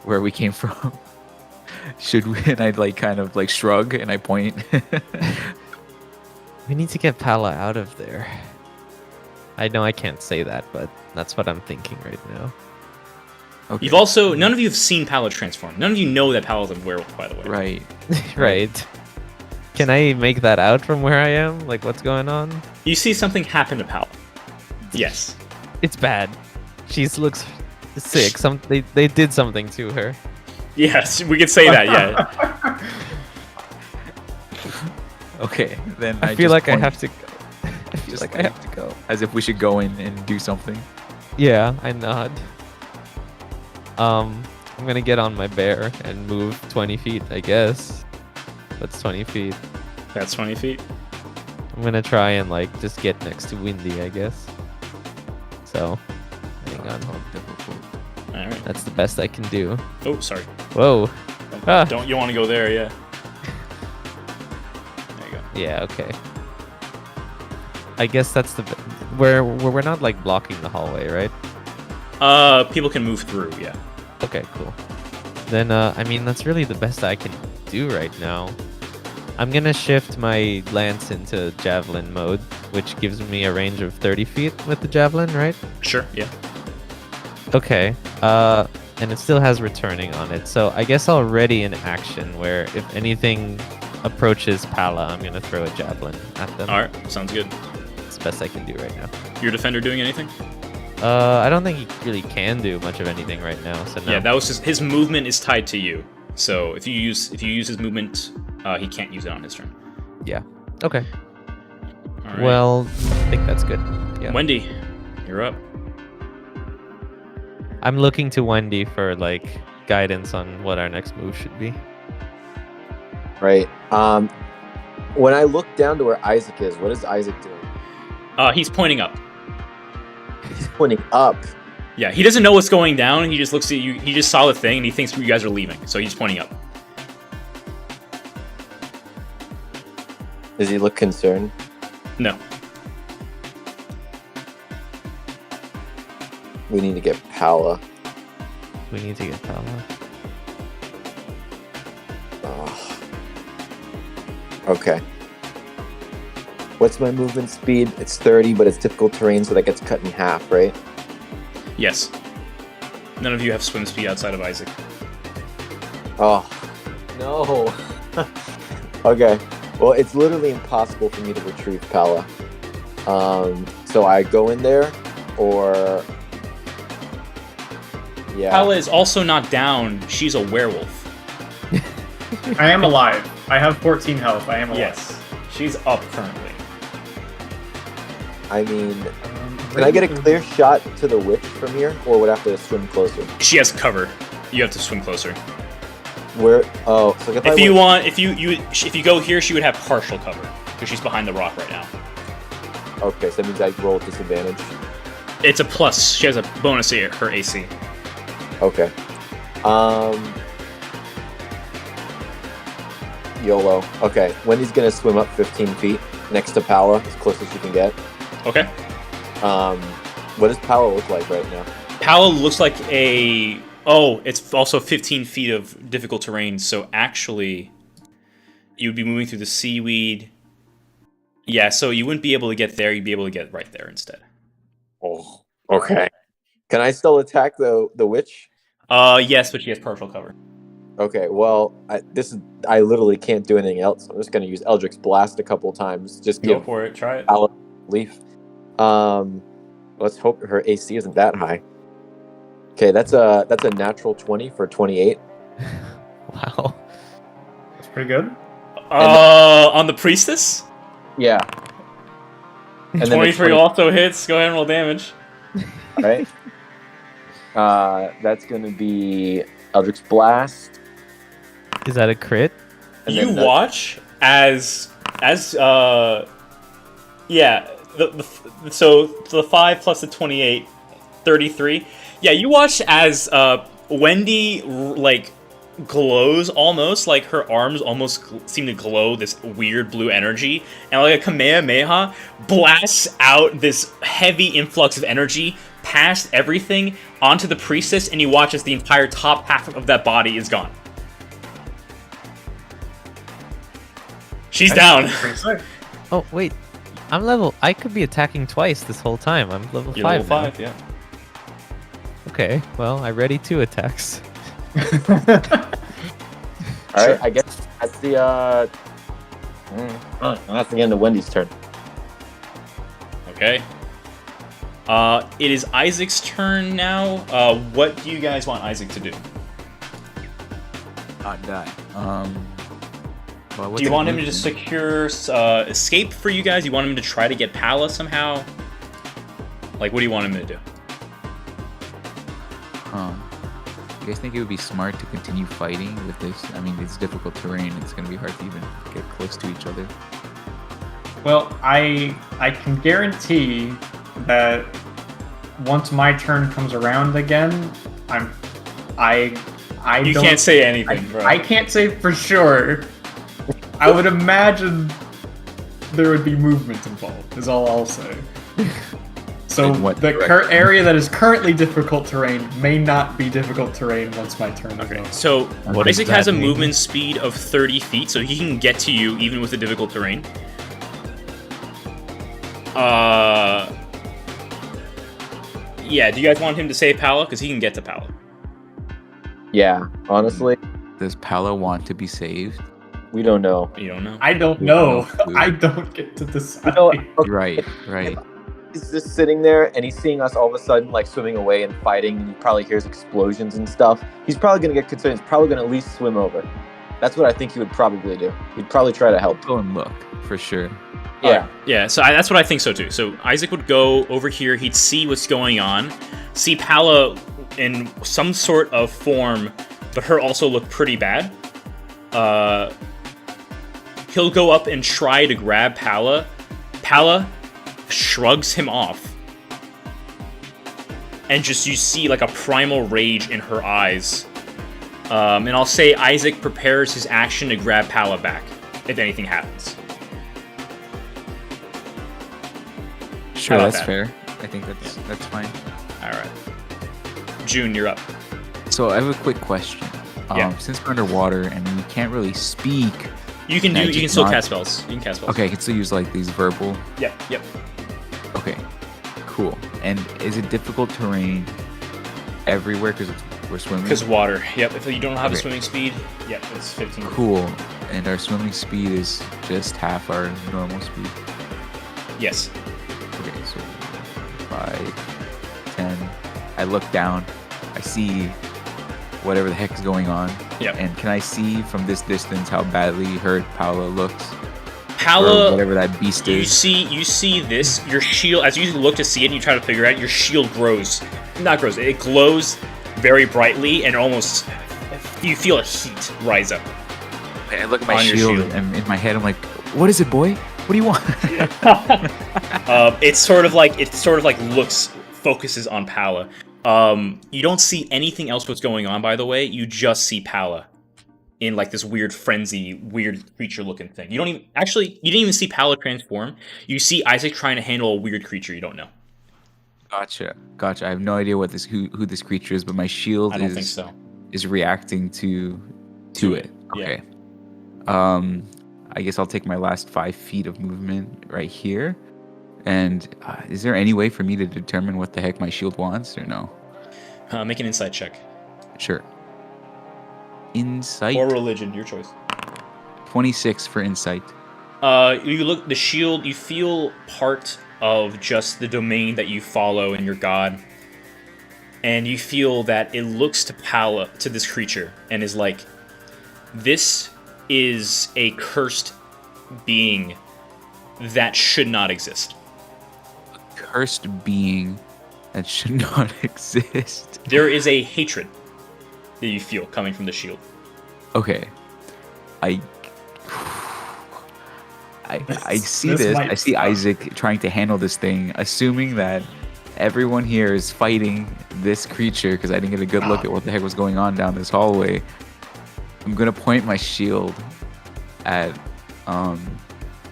where we came from. Should we? And I like kind of like shrug and I point. We need to get Pala out of there. I know I can't say that, but that's what I'm thinking right now. Okay. You've also none of you have seen Pala transform. None of you know that Pala's a werewolf, by the way. Right. Right. Can I make that out from where I am? Like, what's going on? You see something happen to Pala. Yes. It's bad. She looks sick. They did something to her. Yes, we could say that. Yeah. Okay. Then I feel just like I point, have to. I feel just like I have to go. as if we should go in and do something. Yeah, I nod. I'm gonna get on my bear and move 20 feet, I guess. That's 20 feet. That's 20 feet. I'm gonna try and like just get next to Windy, I guess. So, hang on. All right. That's the best I can do. Oh, sorry. Whoa. Ah. Don't you want to go there? Yeah. There you go. Yeah. Okay. I guess that's the where we're not like blocking the hallway, right? People can move through. Yeah. Okay. Cool. Then I mean that's really the best I can do right now. I'm gonna shift my lance into javelin mode, which gives me a range of 30 feet with the javelin, right? Sure. Yeah. Okay. And it still has returning on it, so I guess I'll ready an action where if anything approaches Pala, I'm gonna throw a javelin at them. All right. Sounds good. It's the best I can do right now. Your defender doing anything? I don't think he really can do much of anything right now. So no. Yeah, that was his movement is tied to you. So if you use his movement, he can't use it on his turn. Yeah. Okay. All right. Well, I think that's good. Yeah. Wendy, you're up. I'm looking to Wendy for like guidance on what our next move should be. Right. When I look down to where Isaac is, what is Isaac doing? He's pointing up. He's pointing up. Yeah, he doesn't know what's going down. He just looks at you. He just saw the thing, and he thinks you guys are leaving. So he's pointing up. Does he look concerned? No. We need to get Pala. We need to get Pala. Oh. Okay. What's my movement speed? It's 30, but it's difficult terrain, so that gets cut in half, right? Yes. None of you have swim speed outside of Isaac. Oh, no. Okay. Well, it's literally impossible for me to retrieve Pala. So I go in there, or... Yeah. Pala is also not down. She's a werewolf. I am alive. I have 14 health. I am alive. Yes. She's up currently. I mean, can I get a clear shot to the witch from here, or would I have to swim closer? She has cover. You have to swim closer. Where? Oh, so If you want, if you go here, she would have partial cover because she's behind the rock right now. Okay, so that means I roll at disadvantage. It's a plus. She has a bonus to her AC. Okay. YOLO. Okay, Wendy's gonna swim up 15 feet next to Pala, as close as she can get. Okay. What does Pala look like right now? Pala looks like a... Oh, it's also 15 feet of difficult terrain, so actually you would be moving through the seaweed. Yeah, so you wouldn't be able to get there, you'd be able to get right there instead. Oh, okay. Can I still attack the witch? Yes, but she has partial cover. Okay, well, I literally can't do anything else. I'm just gonna use Eldritch Blast a couple times. Just Go give for it. Try it. Paladin relief. Let's hope her AC isn't that high. Okay, that's a natural 20 for 28. Wow. That's pretty good. On the priestess, Yeah. And then 23 also hits. Go ahead and roll damage. All right. That's gonna be Eldritch Blast. Is that a crit? And You then watch as yeah, so the 5 plus the 28, 33. Yeah, you watch as Wendy like glows almost, like her arms almost seem to glow this weird blue energy, and like a Kamehameha blasts out this heavy influx of energy past everything onto the priestess, and you watch as the entire top half of that body is gone. She's down. Pretty sick. Oh wait, I could be attacking twice this whole time. I'm level You're 5 level now. 5, yeah. Okay, well I ready 2 attacks. All right, I guess that's the that's the end of Wendy's turn. Okay. It is Isaac's turn now. What do you guys want Isaac to do? Not die. Well, Do you want him to just secure escape for you guys? You want him to try to get Pala somehow? Like, what do you want him to do? You guys think it would be smart to continue fighting with this? I mean, it's difficult terrain. It's going to be hard to even get close to each other. Well, I can guarantee that once my turn comes around again, I You don't, can't say anything, bro. I can't say for sure. I would imagine there would be movement involved, is all I'll say. So In what the direction? area that is currently difficult terrain may not be difficult terrain once my turn is Okay, over. so What does Isaac has a that mean? movement speed of 30 feet, so he can get to you even with the difficult terrain. Yeah, do you guys want him to save Pala? Because he can get to Pala. Yeah, honestly, Does Pala want to be saved? we don't know. You don't know? I don't know. Ooh. I don't get to decide. No, okay, Right. he's just sitting there and he's seeing us all of a sudden like swimming away and fighting, and he probably hears explosions and stuff. He's probably gonna get concerned. He's probably gonna at least swim over. That's what I think he would probably do. He'd probably try to help. Go and look, for sure. Yeah. Yeah, so that's what I think so too. So Isaac would go over here, he'd see what's going on, see Pala in some sort of form, but her also look pretty bad. He'll go up and try to grab Pala. Pala shrugs him off. And just you see like a primal rage in her eyes. And I'll say Isaac prepares his action to grab Pala back, if anything happens. Sure, about that's that? fair. I think that's fine. Alright. June, you're up. So I have a quick question. Yeah. Since we're underwater and we can't really speak, You can Magic still not- cast spells. You can cast spells. okay, I can still use like these verbal. Yep. Okay, cool. And is it difficult terrain everywhere because we're swimming? Because water. Yep. If you don't have a Okay. swimming speed, yep, it's 15. Cool. And our swimming speed is just half our normal speed. Yes. Okay, so 5, 10. I look down. I see whatever the heck is going on. Yep. And can I see from this distance how badly hurt Paolo looks? Or Pala, whatever that beast you is. see this. Your shield, as you look to see it and you try to figure it out, your shield grows. Not grows. It glows very brightly and almost you feel a heat rise up. I look at my on your shield, shield. and in my head I'm like, what is it, boy? What do you want? It sort of like focuses on Pala. You don't see anything else what's going on, by the way. You just see Pala in like this weird frenzy, weird creature looking thing. You didn't even see Pala transform. You see Isaac trying to handle a weird creature you don't know. Gotcha. I have no idea who this creature is, but my shield I don't think so. is reacting to it. Yeah. Okay. I guess I'll take my last 5 feet of movement right here, And is there any way for me to determine what the heck my shield wants, or no? Make an insight check. Sure. Insight. Or religion, your choice. 26 for insight. You look the shield. You feel part of just the domain that you follow in your god, and you feel that it looks to this creature and is like, this is a cursed being that should not exist. A cursed being that should not exist. There is a hatred that you feel coming from the shield. Okay. I see this this. might I see suck. Isaac trying to handle this thing, assuming that everyone here is fighting this creature, because I didn't get a good look at what the heck was going on down this hallway. I'm gonna point my shield at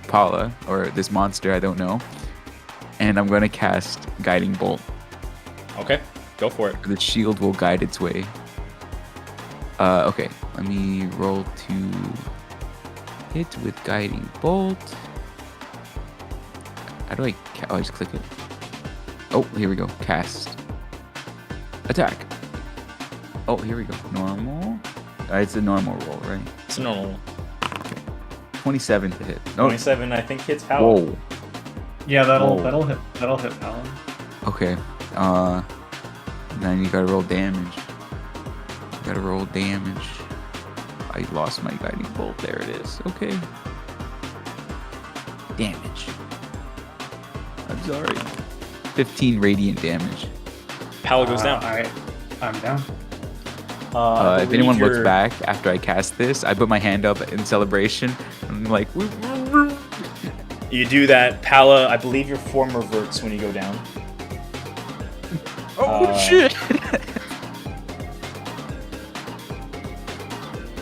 Paula, or this monster, I don't know, and I'm gonna cast Guiding Bolt. Okay, go for it. The shield will guide its way. Okay, let me roll to hit with Guiding Bolt. How do I? Oh, I just click it. Oh, here we go. Cast. Attack. Oh, here we go. Normal. It's a normal roll, right? It's a normal one. 27 to hit. No. 27, I think, hits power. Whoa. Yeah, that'll Whoa. hit Alan. Okay. Then you gotta roll damage. Gotta roll damage. I lost my Guiding Bolt. There it is. Okay. Damage. I'm sorry. 15 radiant damage. Power goes down. I'm down. I If anyone believe looks you're- back after I cast this, I put my hand up in celebration. I'm like, You do that, Pala. I believe your form reverts when you go down. oh shit!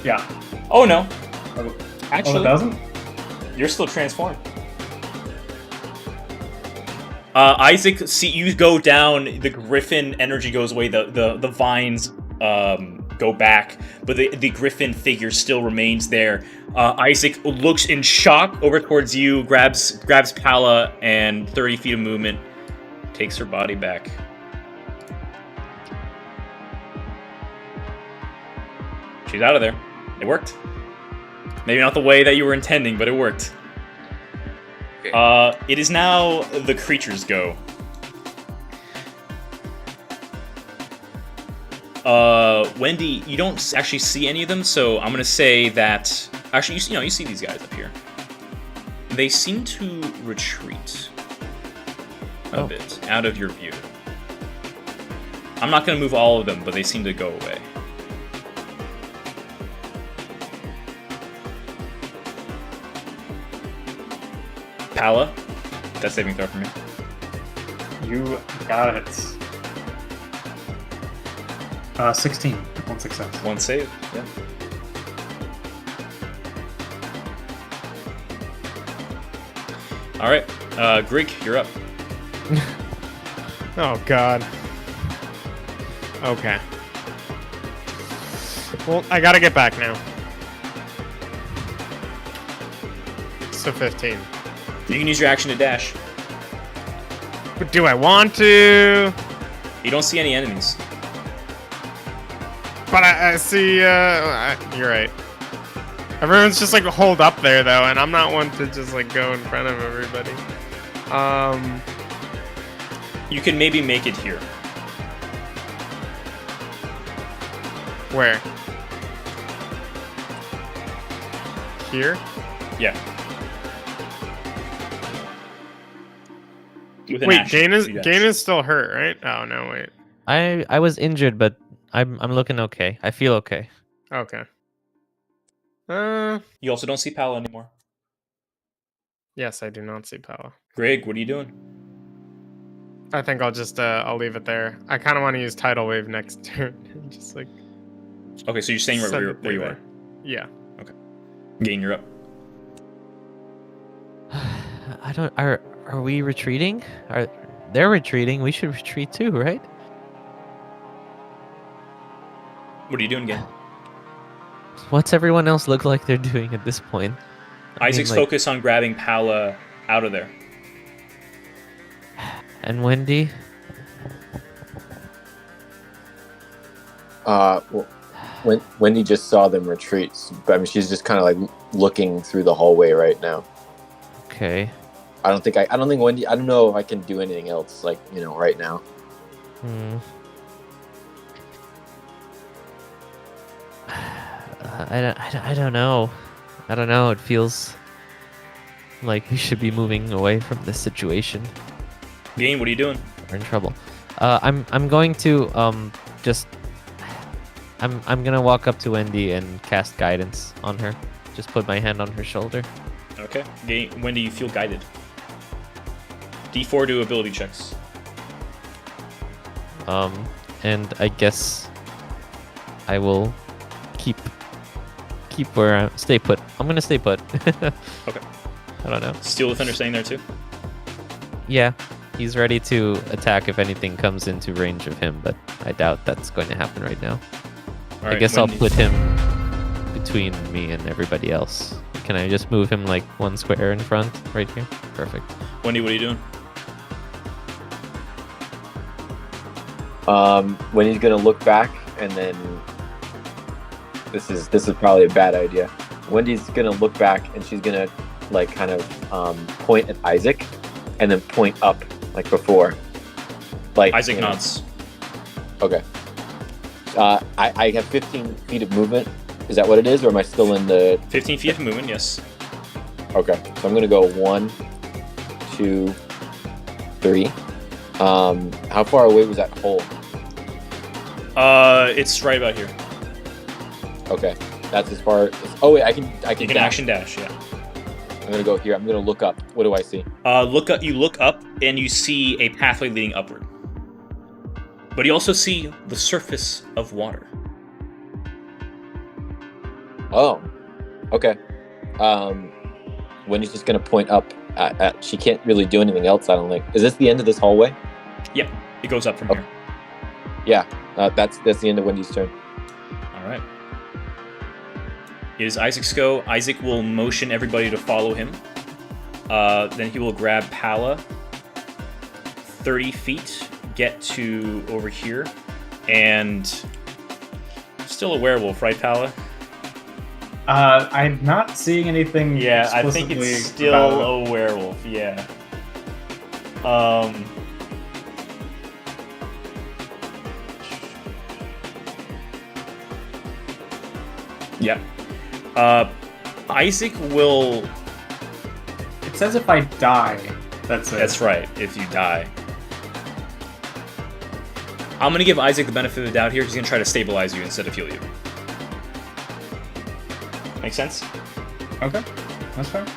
Yeah. Oh no, Oh, it actually, doesn't? you're still transformed. Isaac, see you go down. The griffin energy goes away. The vines go back, but the griffin figure still remains there. Isaac looks in shock over towards you, grabs Pala, and 30 feet of movement, takes her body back. She's out of there. It worked. Maybe not the way that you were intending, but it worked. Okay. It is now the creatures go. Wendy, you don't actually see any of them, so I'm gonna say that actually, you see these guys up here. They seem to retreat a bit out of your view. I'm not gonna move all of them, but they seem to go away. Pala, that's saving throw for me. You got it. 16. One success. One save. Yeah. All right, Grig, you're up. Oh god. Okay. Well, I gotta get back now. So 15. You can use your action to dash. But do I want to? You don't see any enemies. But I see, you're right. Everyone's just like holed up there though, and I'm not one to just like go in front of everybody. You can maybe make it here. Where? Here? Yeah. With an Wait, action, you dash. Gain is still hurt, right? Oh no, wait. I was injured, but I'm looking okay. I feel okay. Okay. You also don't see Pala anymore. Yes, I do not see power. Grig, what are you doing? I think I'll just I'll leave it there. I kind of want to use tidal wave next turn, just like Okay, so you're staying send where it you through are. there. Yeah. Gain, you're up. I don't. Are we retreating? They're retreating? We should retreat too, right? What are you doing again? What's everyone else look like they're doing at this point? I mean, Isaac's like, focused on grabbing Pala out of there. And Wendy? Well, when Wendy just saw them retreat, but I mean, she's just kind of like looking through the hallway right now. Okay. I don't think Wendy. I don't know if I can do anything else, like right now. Hmm. I don't know. I don't know. It feels like we should be moving away from this situation. Gain, what are you doing? We're in trouble. I'm going to just I'm gonna walk up to Wendy and cast guidance on her. Just put my hand on her shoulder. Okay. Gain, when do you feel guided? D4 do ability checks. And I guess I will keep where I stay put. I'm gonna stay put. Okay. I don't know. Steel Defender staying there too? Yeah, he's ready to attack if anything comes into range of him, but I doubt that's going to happen right now. All I right, guess I'll Wendy. put him between me and everybody else. Can I just move him like one square in front, right here? Perfect. Wendy, what are you doing? Wendy's gonna look back, and then this is probably a bad idea. Wendy's gonna look back, and she's gonna like kind of point at Isaac, and then point up like before. Like Isaac nods. Okay. I have 15 feet of movement. Is that what it is, or am I still in the? 15 feet of movement, yes. Okay, so I'm gonna go 1, 2, 3. How far away was that hole? It's right about here. Okay, that's as far. Oh wait, I can. You can action dash, yeah. I'm gonna go here. I'm gonna look up. What do I see? You look up and you see a pathway leading upward. But you also see the surface of water. Oh, okay. Wendy's just gonna point up at. She can't really do anything else. I don't think. Is this the end of this hallway? Yep, it goes up from Okay. here. Yeah, that's the end of Wendy's turn. All right. It is Isaac's go. Isaac will motion everybody to follow him. Then he will grab Pala 30 feet, get to over here, and still a werewolf, right, Pala? I'm not seeing anything. Yeah, I think it's explicitly still about a werewolf. Yeah. Yeah. Isaac will. It says if I die, that's it. That's right. If you die. I'm gonna give Isaac the benefit of the doubt here. He's gonna try to stabilize you instead of heal you. Make sense? Okay, that's fine.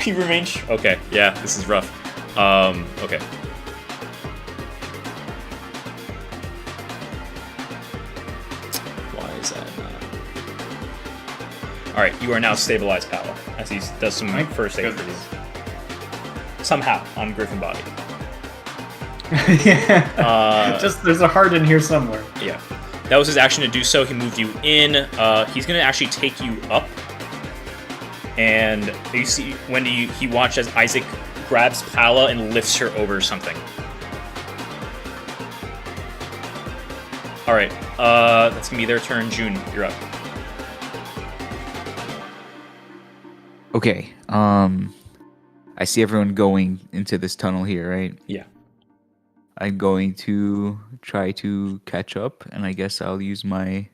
You remain. Okay. Yeah. This is rough. Okay. Why is that not? All right. You are now stabilized, Palo, as he does some Thank first aid for goodness. you. Somehow on Griffin body. Yeah. Just there's a heart in here somewhere. Yeah. That was his action to do so. He moved you in. He's going to actually take you up. And you see when he watched as Isaac grabs Pala and lifts her over something. All right. That's going to be their turn. June, you're up. Okay. I see everyone going into this tunnel here, right? Yeah. I'm going to try to catch up, and I guess I'll use my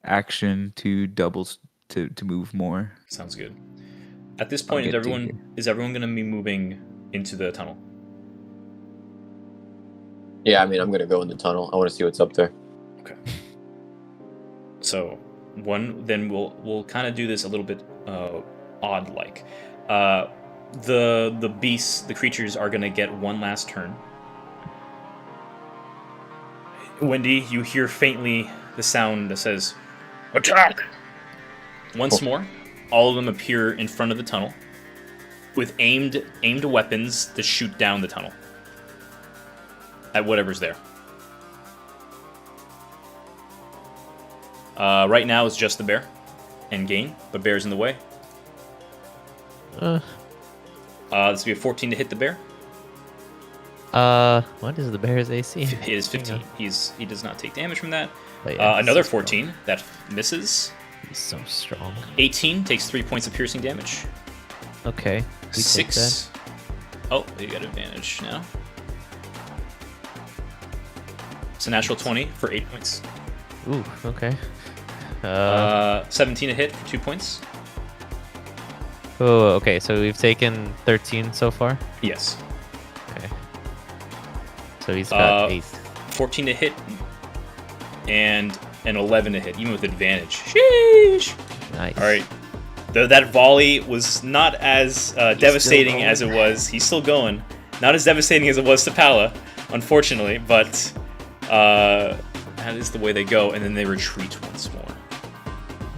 action to to move more. Sounds good. At this point, get to here. is everyone going to be moving into the tunnel? Yeah, I mean, I'm gonna go in the tunnel. I want to see what's up there. Okay. So then we'll kind of do this a little bit odd like. The beasts, the creatures are gonna get one last turn. Wendy, you hear faintly the sound that says, "Attack!" Once more, all of them appear in front of the tunnel with aimed weapons to shoot down the tunnel at whatever's there. Right now it's just the bear and Gain, but bear's in the way. This will be a 14 to hit the bear. What is the bear's AC? It is Hang 15. on. He does not take damage from that. But yeah, he's Another so strong. 14 that misses. He's so strong. 18 takes 3 points of piercing damage. Okay. We take that. 6. Oh, you got advantage now. It's a natural 20 for 8 points. Ooh, okay. 17 a hit for 2 points. Oh, okay. So we've taken 13 so far. Yes. Okay. So he's got 8. 14 to hit and an 11 to hit, even with advantage. Sheesh! Nice. All right. Though that volley was not as devastating going. as it was. He's still going. Not as devastating as it was to Pala, unfortunately, but that is the way they go, and then they retreat once more.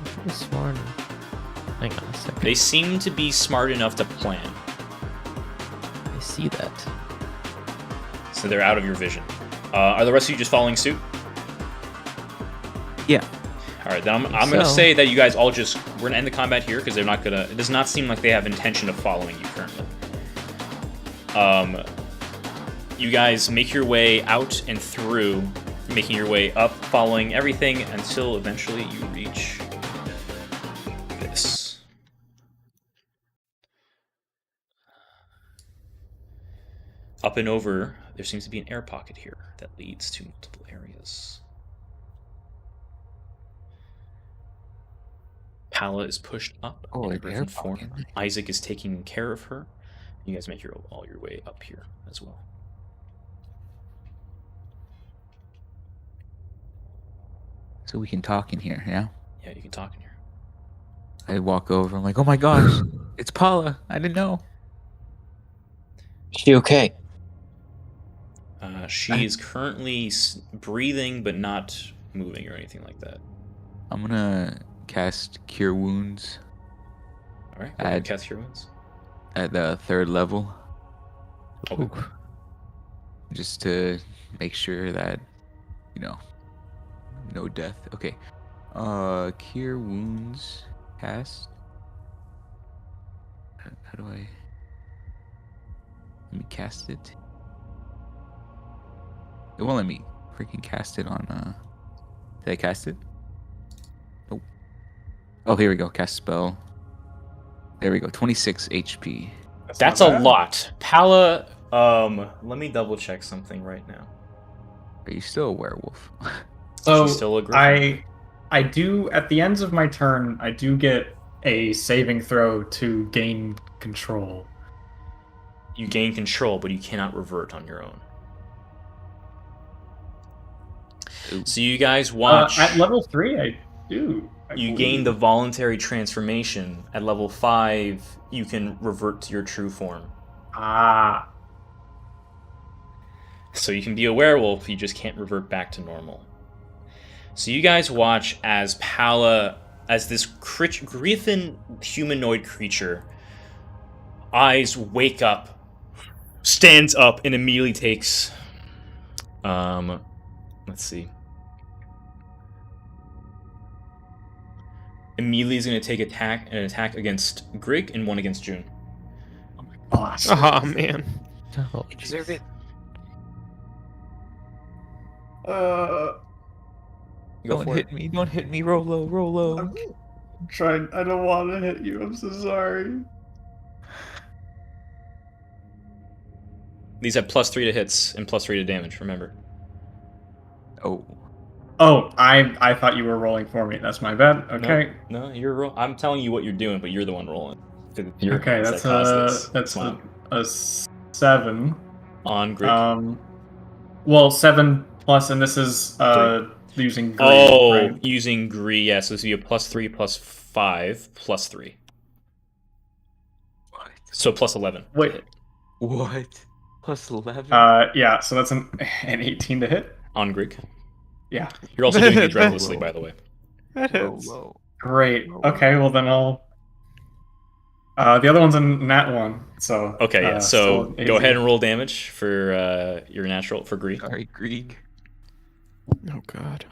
Pretty smart. Hang on a second. They seem to be smart enough to plan, I see that. so they're out of your vision. Are the rest of you just following suit? Yeah. All right, then I'm gonna So- say that you guys all just we're gonna end the combat here because they're not gonna. It does not seem like they have intention of following you currently. You guys make your way out and through, making your way up, following everything until eventually you reach this. Up and over, there seems to be an air pocket here that leads to multiple areas. Pala is pushed up Oh, in a an griffin air form. pocket. Isaac is taking care of her. You guys make all your way up here as well. So we can talk in here, yeah? Yeah, you can talk in here. I walk over. I'm like, oh my gosh, it's Paula. I didn't know. Is she okay? She is currently breathing, but not moving or anything like that. I'm gonna cast Cure Wounds All right, go ahead and Add- cast your wounds. at the 3rd level, Okay. just to make sure that, no death. Okay. Cure Wounds cast. How do I? Let me cast it. It won't let me freaking cast it on. Did I cast it? Nope. Oh, here we go. Cast spell. There we go. 26 HP. That's not a bad. lot. Pala, let me double check something right now. Are you still a werewolf? So She's still a griffin. I do at the ends of my turn, I do get a saving throw to gain control. You gain control, but you cannot revert on your own. Ooh. So you guys watch. At level 3, I do. I You believe. gain the voluntary transformation. At level 5, you can revert to your true form. Ah, So you can be a werewolf, you just can't revert back to normal. So you guys watch as Pala, as this griffin humanoid creature, eyes wake up, stands up, and immediately takes. Let's see. Immediately is going to take an attack against Grig and one against June. awesome. Oh man. Oh, Deserve it. Go Don't for hit it. me. Don't hit me. Rolo. Rolo. I'm trying. I don't want to hit you. I'm so sorry. These have +3 to hits and +3 to damage, remember. Oh. Oh, I thought you were rolling for me. That's my bad. Okay. No, you're I'm telling you what you're doing, but you're the one rolling. Okay, that's a 7. On Grig. Well, 7 plus, and this is using green, Oh, right? using Gree, yeah, so this would be a +3, +5, +3. What? So +11. to Wait. hit. What? Plus 11? Yeah, so that's an 18 to hit. On Grig. Yeah. You're also doing it recklessly, by the way. That hits. Rolo. Great. Okay, well then I'll. The other one's a nat 1, so. Okay, yeah, so still go easy. ahead and roll damage for your natural, for Gree. Sorry, Grieg. Oh god.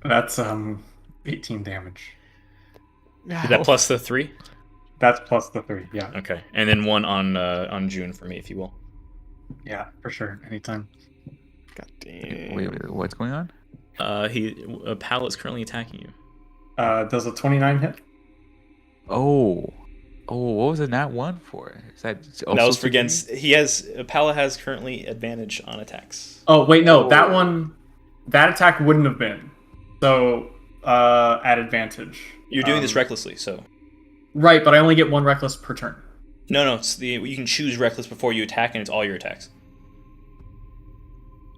That's 18 damage. Is that plus the 3? That's plus the 3, yeah. Okay, and then one on June for me, if you will. Yeah, for sure. Anytime. God damn. Wait, what's going on? Pal is currently attacking you. Does a 29 hit? Oh, what was it? Nat 1 for? Is that also That was for security? against. Pala has currently advantage on attacks. Oh wait, no, that Oh. one, that attack wouldn't have been. So at advantage. You're doing this recklessly, so Right, but I only get one reckless per turn. no. It's you can choose reckless before you attack, and it's all your attacks.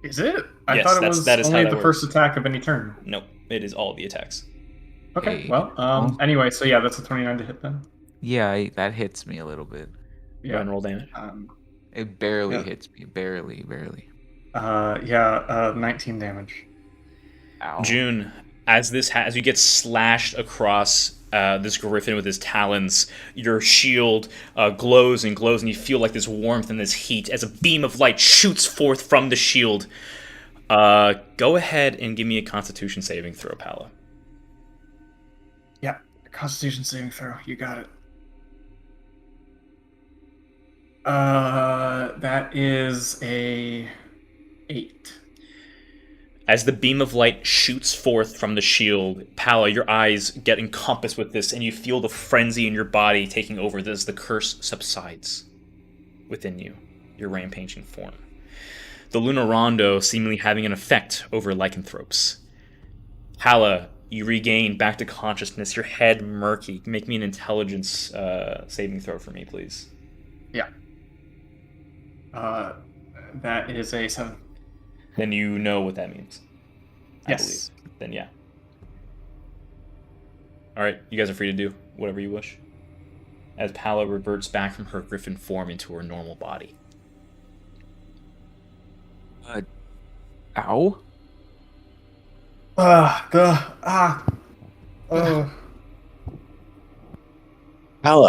Is it? I Yes, thought it was that is how only that the works. first attack of any turn. Nope, it is all the attacks. Okay, Hey, well, well- anyway, so yeah, that's a 29 to hit then. Yeah, that hits me a little bit. Go ahead and roll damage. It barely Yeah. hits me. Barely. 19 damage. Ow. June, as you get slashed across this griffin with his talons, your shield glows and glows, and you feel like this warmth and this heat as a beam of light shoots forth from the shield. Go ahead and give me a Constitution saving throw, Pala. Yeah, Constitution saving throw. You got it. That is a 8. As the beam of light shoots forth from the shield, Pala, your eyes get encompassed with this, and you feel the frenzy in your body taking over as the curse subsides within you, your rampaging form. The Lunar Rondo seemingly having an effect over lycanthropes. Pala, you regain back to consciousness, your head murky. Make me an intelligence saving throw for me, please. Yeah. That is a 7. Then you know what that means. Yes. I believe. Then yeah. Alright, you guys are free to do whatever you wish. As Pala reverts back from her griffin form into her normal body. Ow. Pala,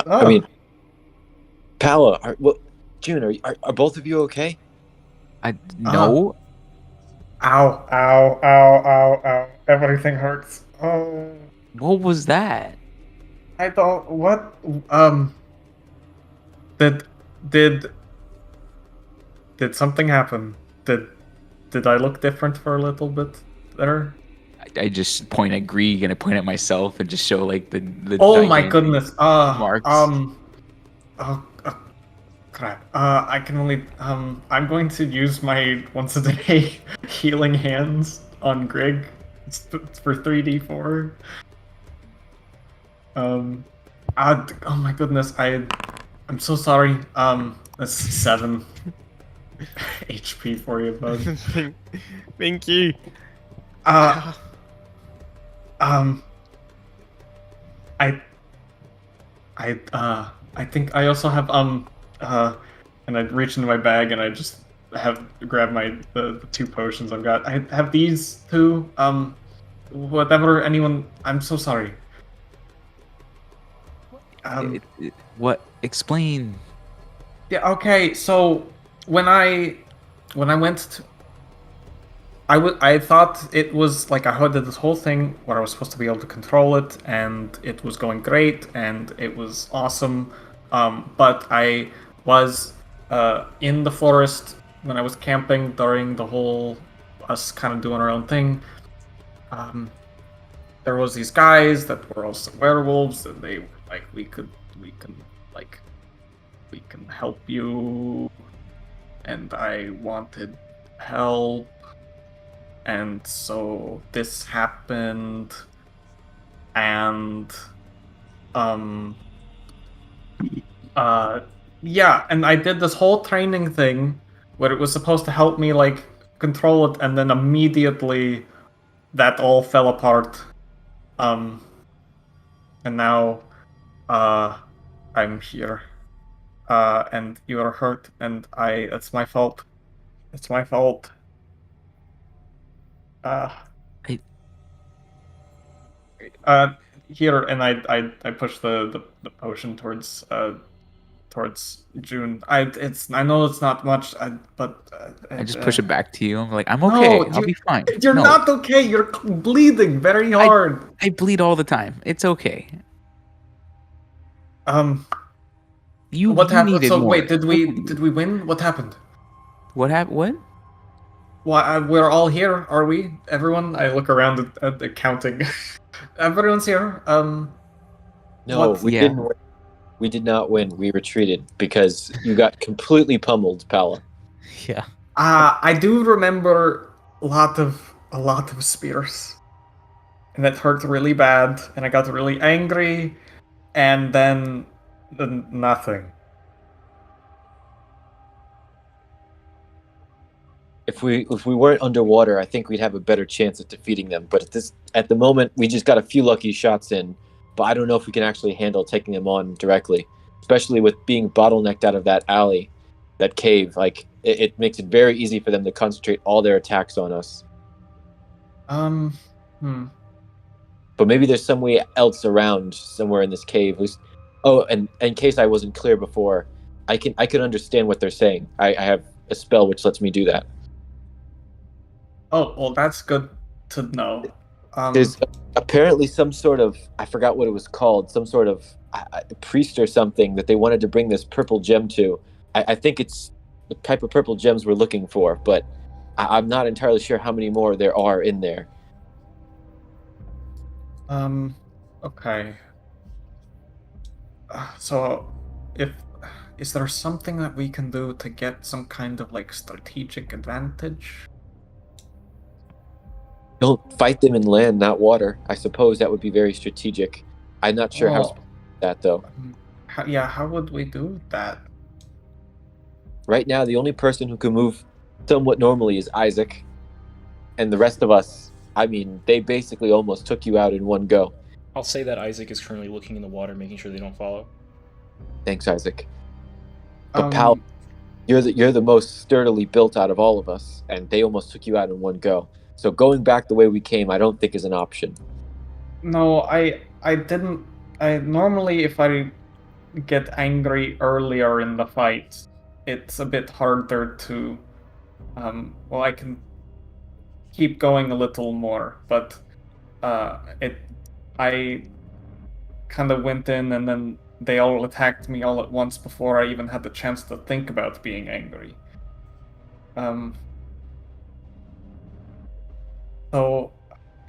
I Oh. mean, Pala, June, are both of you okay? No. Ow. Everything hurts. Oh. What was that? I don't. What? Did something happen? Did I look different for a little bit there? I just point at Grieg and I point at myself and just show like the Oh my gigantic goodness. marks. Oh, crap. I can only. I'm going to use my once a day healing hands on Greg. It's for 3d4. Oh my goodness. I'm so sorry. That's 7 HP for you, bud. Thank you. I think I also have and I reach into my bag and I just have grab the 2 potions I've got. I have these 2. Whatever anyone. I'm so sorry. What? Explain. Yeah. Okay. So when I went to, I thought it was like I did this whole thing where I was supposed to be able to control it, and it was going great, and it was awesome. But I was in the forest when I was camping during the whole us kind of doing our own thing. There was these guys that were also werewolves, and they were like, we can help you, and I wanted help. And so this happened, and yeah, and I did this whole training thing where it was supposed to help me like control it, and then immediately that all fell apart. And now I'm here. And you are hurt, and it's my fault. It's my fault. Here, and I push the potion towards June. I know it's not much, but I just push it back to you. I'm like, I'm No, okay. I'll be fine. You're No, not okay. You're bleeding very hard. I bleed all the time. It's okay. What You happened? needed So more. wait, did we win? What happened? What happened? What? Well, we're all here, are we? Everyone? I look around at the counting. Everyone's here. No, What? we Yeah. didn't win. We did not win. We retreated because you got completely pummeled, Pala. Yeah. I do remember a lot of spears, and it hurt really bad, and I got really angry, and then nothing. If we weren't underwater, I think we'd have a better chance at defeating them. But at the moment, we just got a few lucky shots in. But I don't know if we can actually handle taking them on directly, especially with being bottlenecked out of that alley, that cave. Like it makes it very easy for them to concentrate all their attacks on us. Hmm. But maybe there's some way else around somewhere in this cave. Oh, and in case I wasn't clear before, I can understand what they're saying. I have a spell which lets me do that. Oh, well, that's good to know. There's apparently some sort of, I forgot what it was called, some sort of priest or something that they wanted to bring this purple gem to. I think it's the type of purple gems we're looking for, but I'm not entirely sure how many more there are in there. Okay. So, is there something that we can do to get some kind of like strategic advantage? Don't fight them in land, not water. I suppose that would be very strategic. I'm not sure how that though. How would we do that? Right now, the only person who can move somewhat normally is Isaac, and the rest of us, I mean, they basically almost took you out in one go. I'll say that Isaac is currently looking in the water, making sure they don't follow. Thanks, Isaac. But pal, you're the most sturdily built out of all of us, and they almost took you out in one go. So going back the way we came, I don't think is an option. No, I didn't. I normally, if I get angry earlier in the fight, it's a bit harder to. Well, I can keep going a little more, but I kind of went in and then they all attacked me all at once before I even had the chance to think about being angry. So,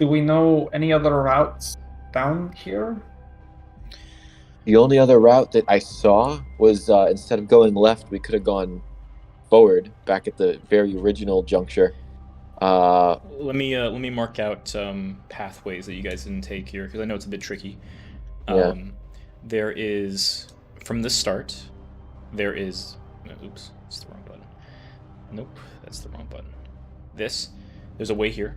do we know any other routes down here? The only other route that I saw was instead of going left, we could have gone forward back at the very original juncture. Let me mark out pathways that you guys didn't take here because I know it's a bit tricky. Yeah. There is from the start. There is. Oops, it's the wrong button. Nope, that's the wrong button. There's a way here.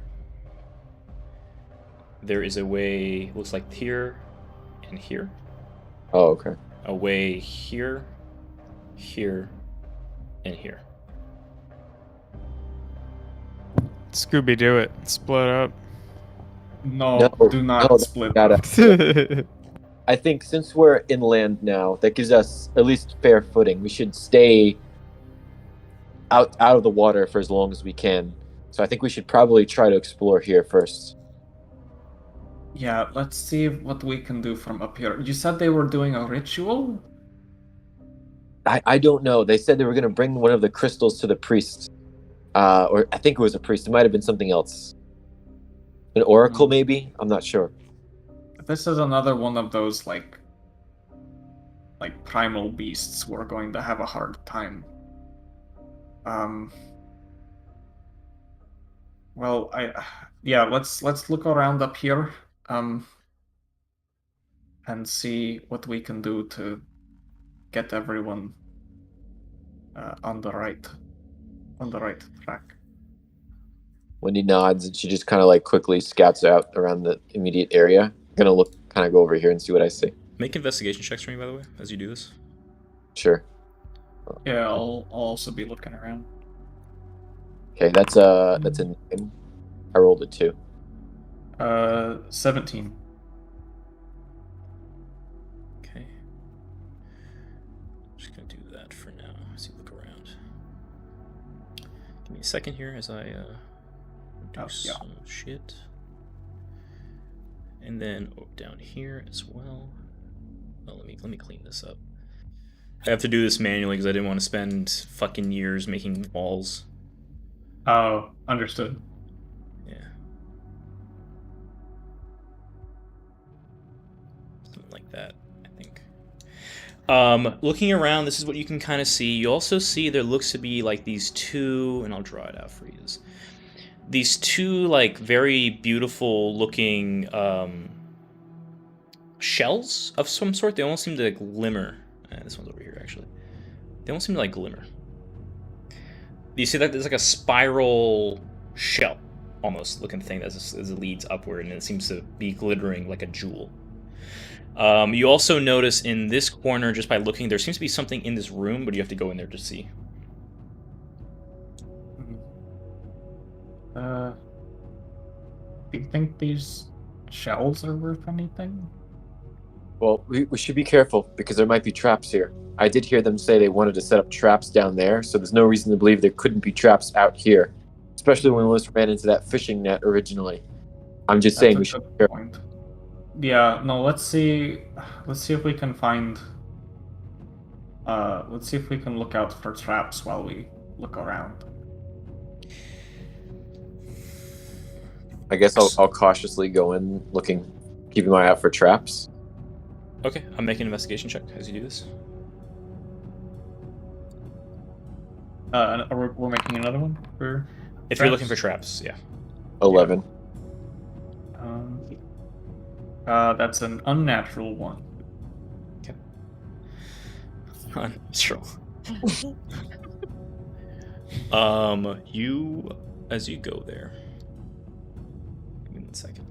There is a way. Looks like here, and here. Oh, okay. A way here, here, and here. Scooby Doo it. Split up. No, No, do not no, split gotta- up. I think since we're inland now, that gives us at least fair footing. We should stay out of the water for as long as we can. So I think we should probably try to explore here first. Yeah, let's see what we can do from up here. You said they were doing a ritual? I don't know. They said they were going to bring one of the crystals to the priest. Or I think it was a priest. It might have been something else. An oracle, maybe? I'm not sure. This is another one of those like primal beasts. We're going to have a hard time. Well, let's look around up here, and see what we can do to get everyone on the right track. Wendy nods and she just kind of like quickly scouts out around the immediate area. I'm gonna go over here and see what I see. Make investigation checks for me, by the way, as you do this. Sure. Yeah, I'll also be looking around. Okay, that's a 9. I rolled a 2. 17. Okay. Just gonna do that for now. As you look around. Give me a second here as I do some shit. And then down here as well. Oh, let me clean this up. I have to do this manually because I didn't want to spend fucking years making walls. Oh, understood. Yeah. Something like that, I think. Looking around, this is what you can kind of see. You also see there looks to be like these two, and I'll draw it out for you. These two like very beautiful looking shells of some sort. They almost seem to like glimmer. This one's over here actually. They almost seem to like glimmer. You see that there's like a spiral shell almost looking thing as it leads upward, and it seems to be glittering like a jewel. You also notice in this corner, just by looking, there seems to be something in this room, but you have to go in there to see. Do you think these shells are worth anything? Well, we should be careful because there might be traps here. I did hear them say they wanted to set up traps down there, so there's no reason to believe there couldn't be traps out here, especially when Lewis ran into that fishing net originally. I'm just saying we should be careful. Point. Yeah, no, let's see if we can find let's see if we can look out for traps while we look around. I guess I'll cautiously go in looking, keeping my eye out for traps. Okay, I'm making an investigation check as you do this. We're making another one for If you're looking for traps, yeah. 11. That's an unnatural one. Okay. Unnatural. As you go there. Give me 1 second.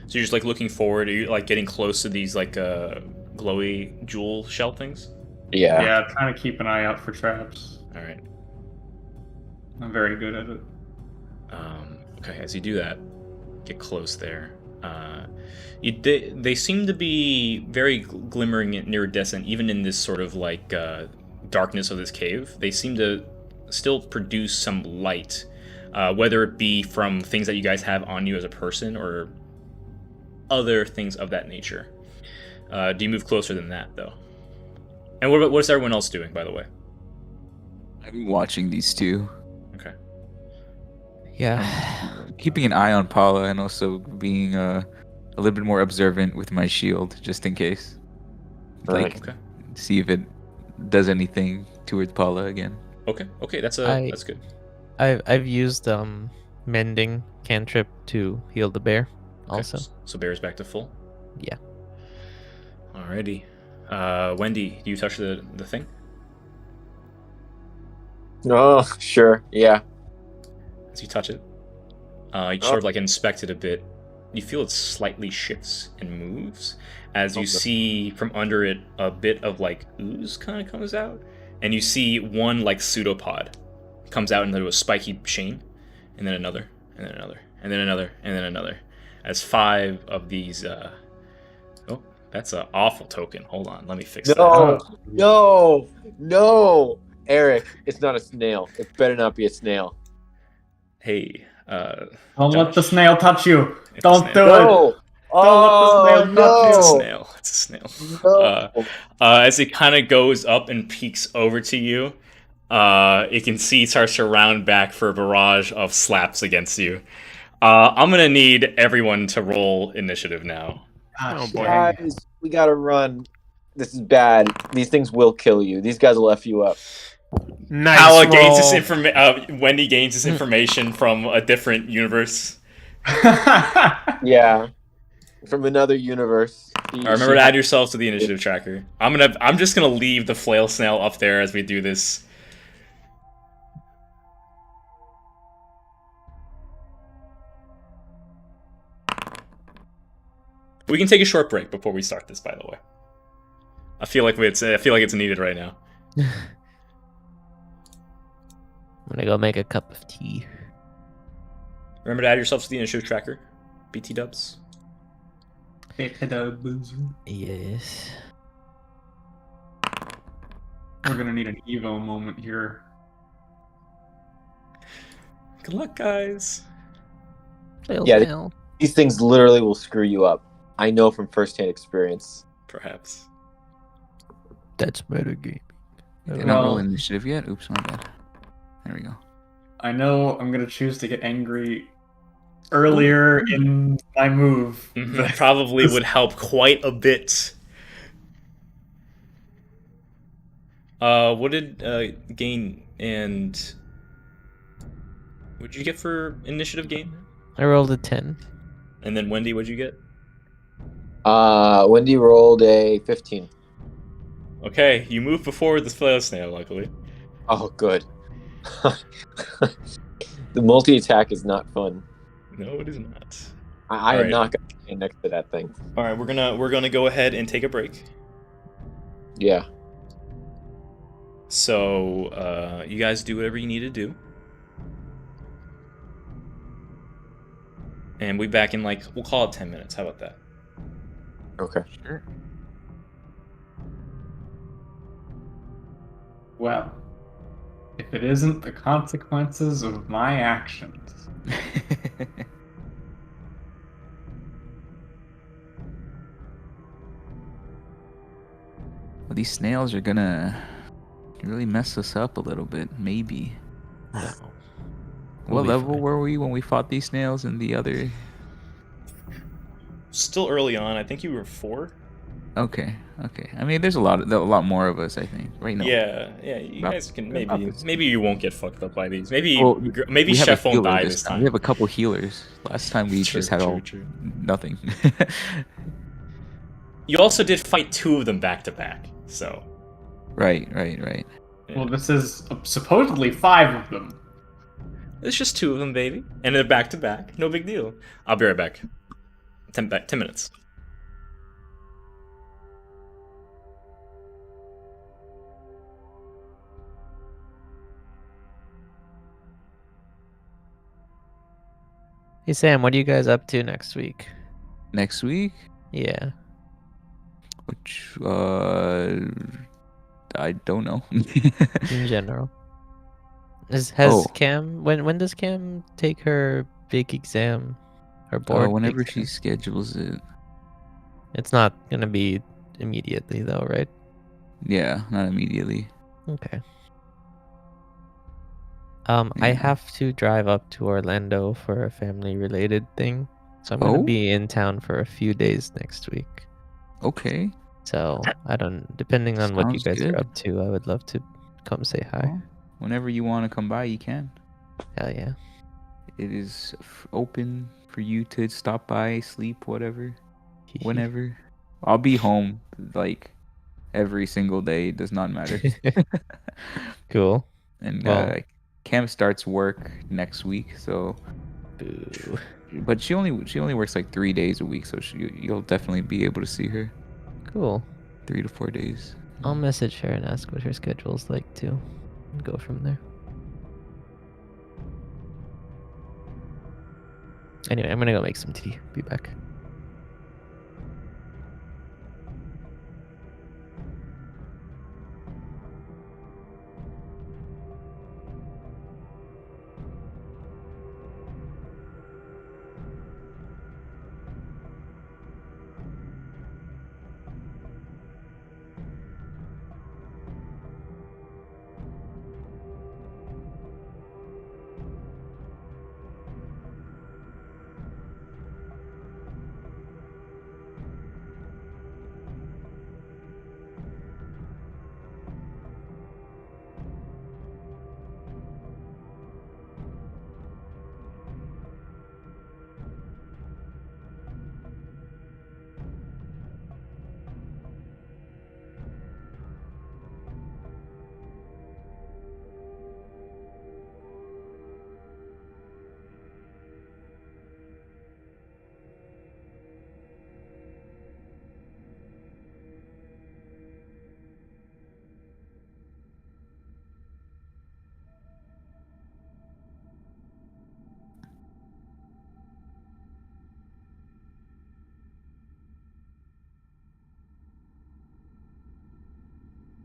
So you're just like looking forward. Are you like getting close to these like glowy jewel shell things? Yeah. Yeah, trying to keep an eye out for traps. All right. I'm very good at it. Okay, as you do that, get close there. They seem to be very glimmering and iridescent, even in this sort of like darkness of this cave. They seem to still produce some light, whether it be from things that you guys have on you as a person or other things of that nature. Do you move closer than that, though? And what is everyone else doing, by the way? I'm watching these two. Okay. Yeah. Keeping an eye on Paula and also being a little bit more observant with my shield, just in case. Like, Okay. see if it does anything towards Paula again. Okay, that's good. I've used mending cantrip to heal the bear. Okay, Also. so bear's back to full. Yeah. Alrighty. Wendy, do you touch the thing? Oh, sure. Yeah. As you touch it, you sort of like inspect it a bit. You feel it slightly shifts and moves as you see from under it a bit of like ooze kind of comes out, and you see one like pseudopod comes out into a spiky chain, and then another, and then another, and then another, and then another. As 5 of these. Oh, that's an awful token. Hold on, let me fix that. No, Eric, it's not a snail. It better not be a snail. Hey, Don't let the Josh. snail touch you. It's a Don't snail. do it. No. Don't let the snail touch It's a you. snail. It's a snail. No. As it kind of goes up and peeks over to you, it can see it starts to round back for a barrage of slaps against you. I'm gonna need everyone to roll initiative now. Oh boy. Guys, we gotta run. This is bad. These things will kill you. These guys will F you up. Nice Paula roll. gains this Wendy gains this information from a different universe. Yeah. From another universe. Remember to add yourself to the initiative tracker. I'm just gonna leave the flail snail up there as we do this. We can take a short break before we start this, by the way. I feel like it's needed right now. I'm gonna go make a cup of tea. Remember to add yourself to the initiative tracker. BT dubs. Yes. We're gonna need an Evo moment here. Good luck, guys. Yeah, these things literally will screw you up. I know from firsthand experience. Perhaps. That's metagaming. Did not roll Well- initiative yet? Oops, my bad. There we go. I know I'm gonna choose to get angry earlier in my move. Mhm, probably would help quite a bit. What did Gain and what'd you get for initiative, Gain? I rolled a 10. And then Wendy, what'd you get? Wendy rolled a 15. Okay, you move before the flail snail, luckily. Oh, good. The multi-attack is not fun. No, it is not. I am Alright. not going to stand next to that thing. All right, we're gonna go ahead and take a break. Yeah. So you guys do whatever you need to do, and we'll be back in we'll call it 10 minutes. How about that? Okay. Sure. Well, if it isn't the consequences of my actions. Well, these snails are gonna really mess us up a little bit, maybe. No. What We'll be level fine. were we when we fought these snails in the other? Still early on. I think you were 4. Okay, okay. I mean, there's a lot more of us, I think. Right now. Yeah. You About- guys can about maybe this. you won't get fucked up by these. Maybe Well, maybe we have a Chef won't healer die this time. We have a couple healers. Last time we just had True. nothing. You also did fight 2 of them back to back. So Right. yeah. Well, this is supposedly 5 of them. It's just 2 of them, baby, and they're back to back. No big deal. I'll be right back. 10 minutes. Hey Sam, what are you guys up to next week? Next week, Yeah. which I don't know. In general. Has Oh. Cam when does Cam take her big exam? Her board Whenever exam? she schedules it. It's not gonna be immediately though, right? Yeah, not immediately. Okay. I Yeah. have to drive up to Orlando for a family related thing. So I'm gonna Oh? be in town for a few days next week. Okay. So depending on what you Sounds guys are good. up to, I would love to come say hi. Well, whenever you want to come by, you can. Hell yeah. It is open for you to stop by, sleep, whatever, whenever. I'll be home every single day. It does not matter. Cool. And Well- Cam starts work next week, so. Boo. But she only works 3 days a week, so you'll definitely be able to see her Cool. 3 to 4 days. I'll message her and ask what her schedule's like too. And go from there. Anyway, I'm gonna go make some tea. Be back.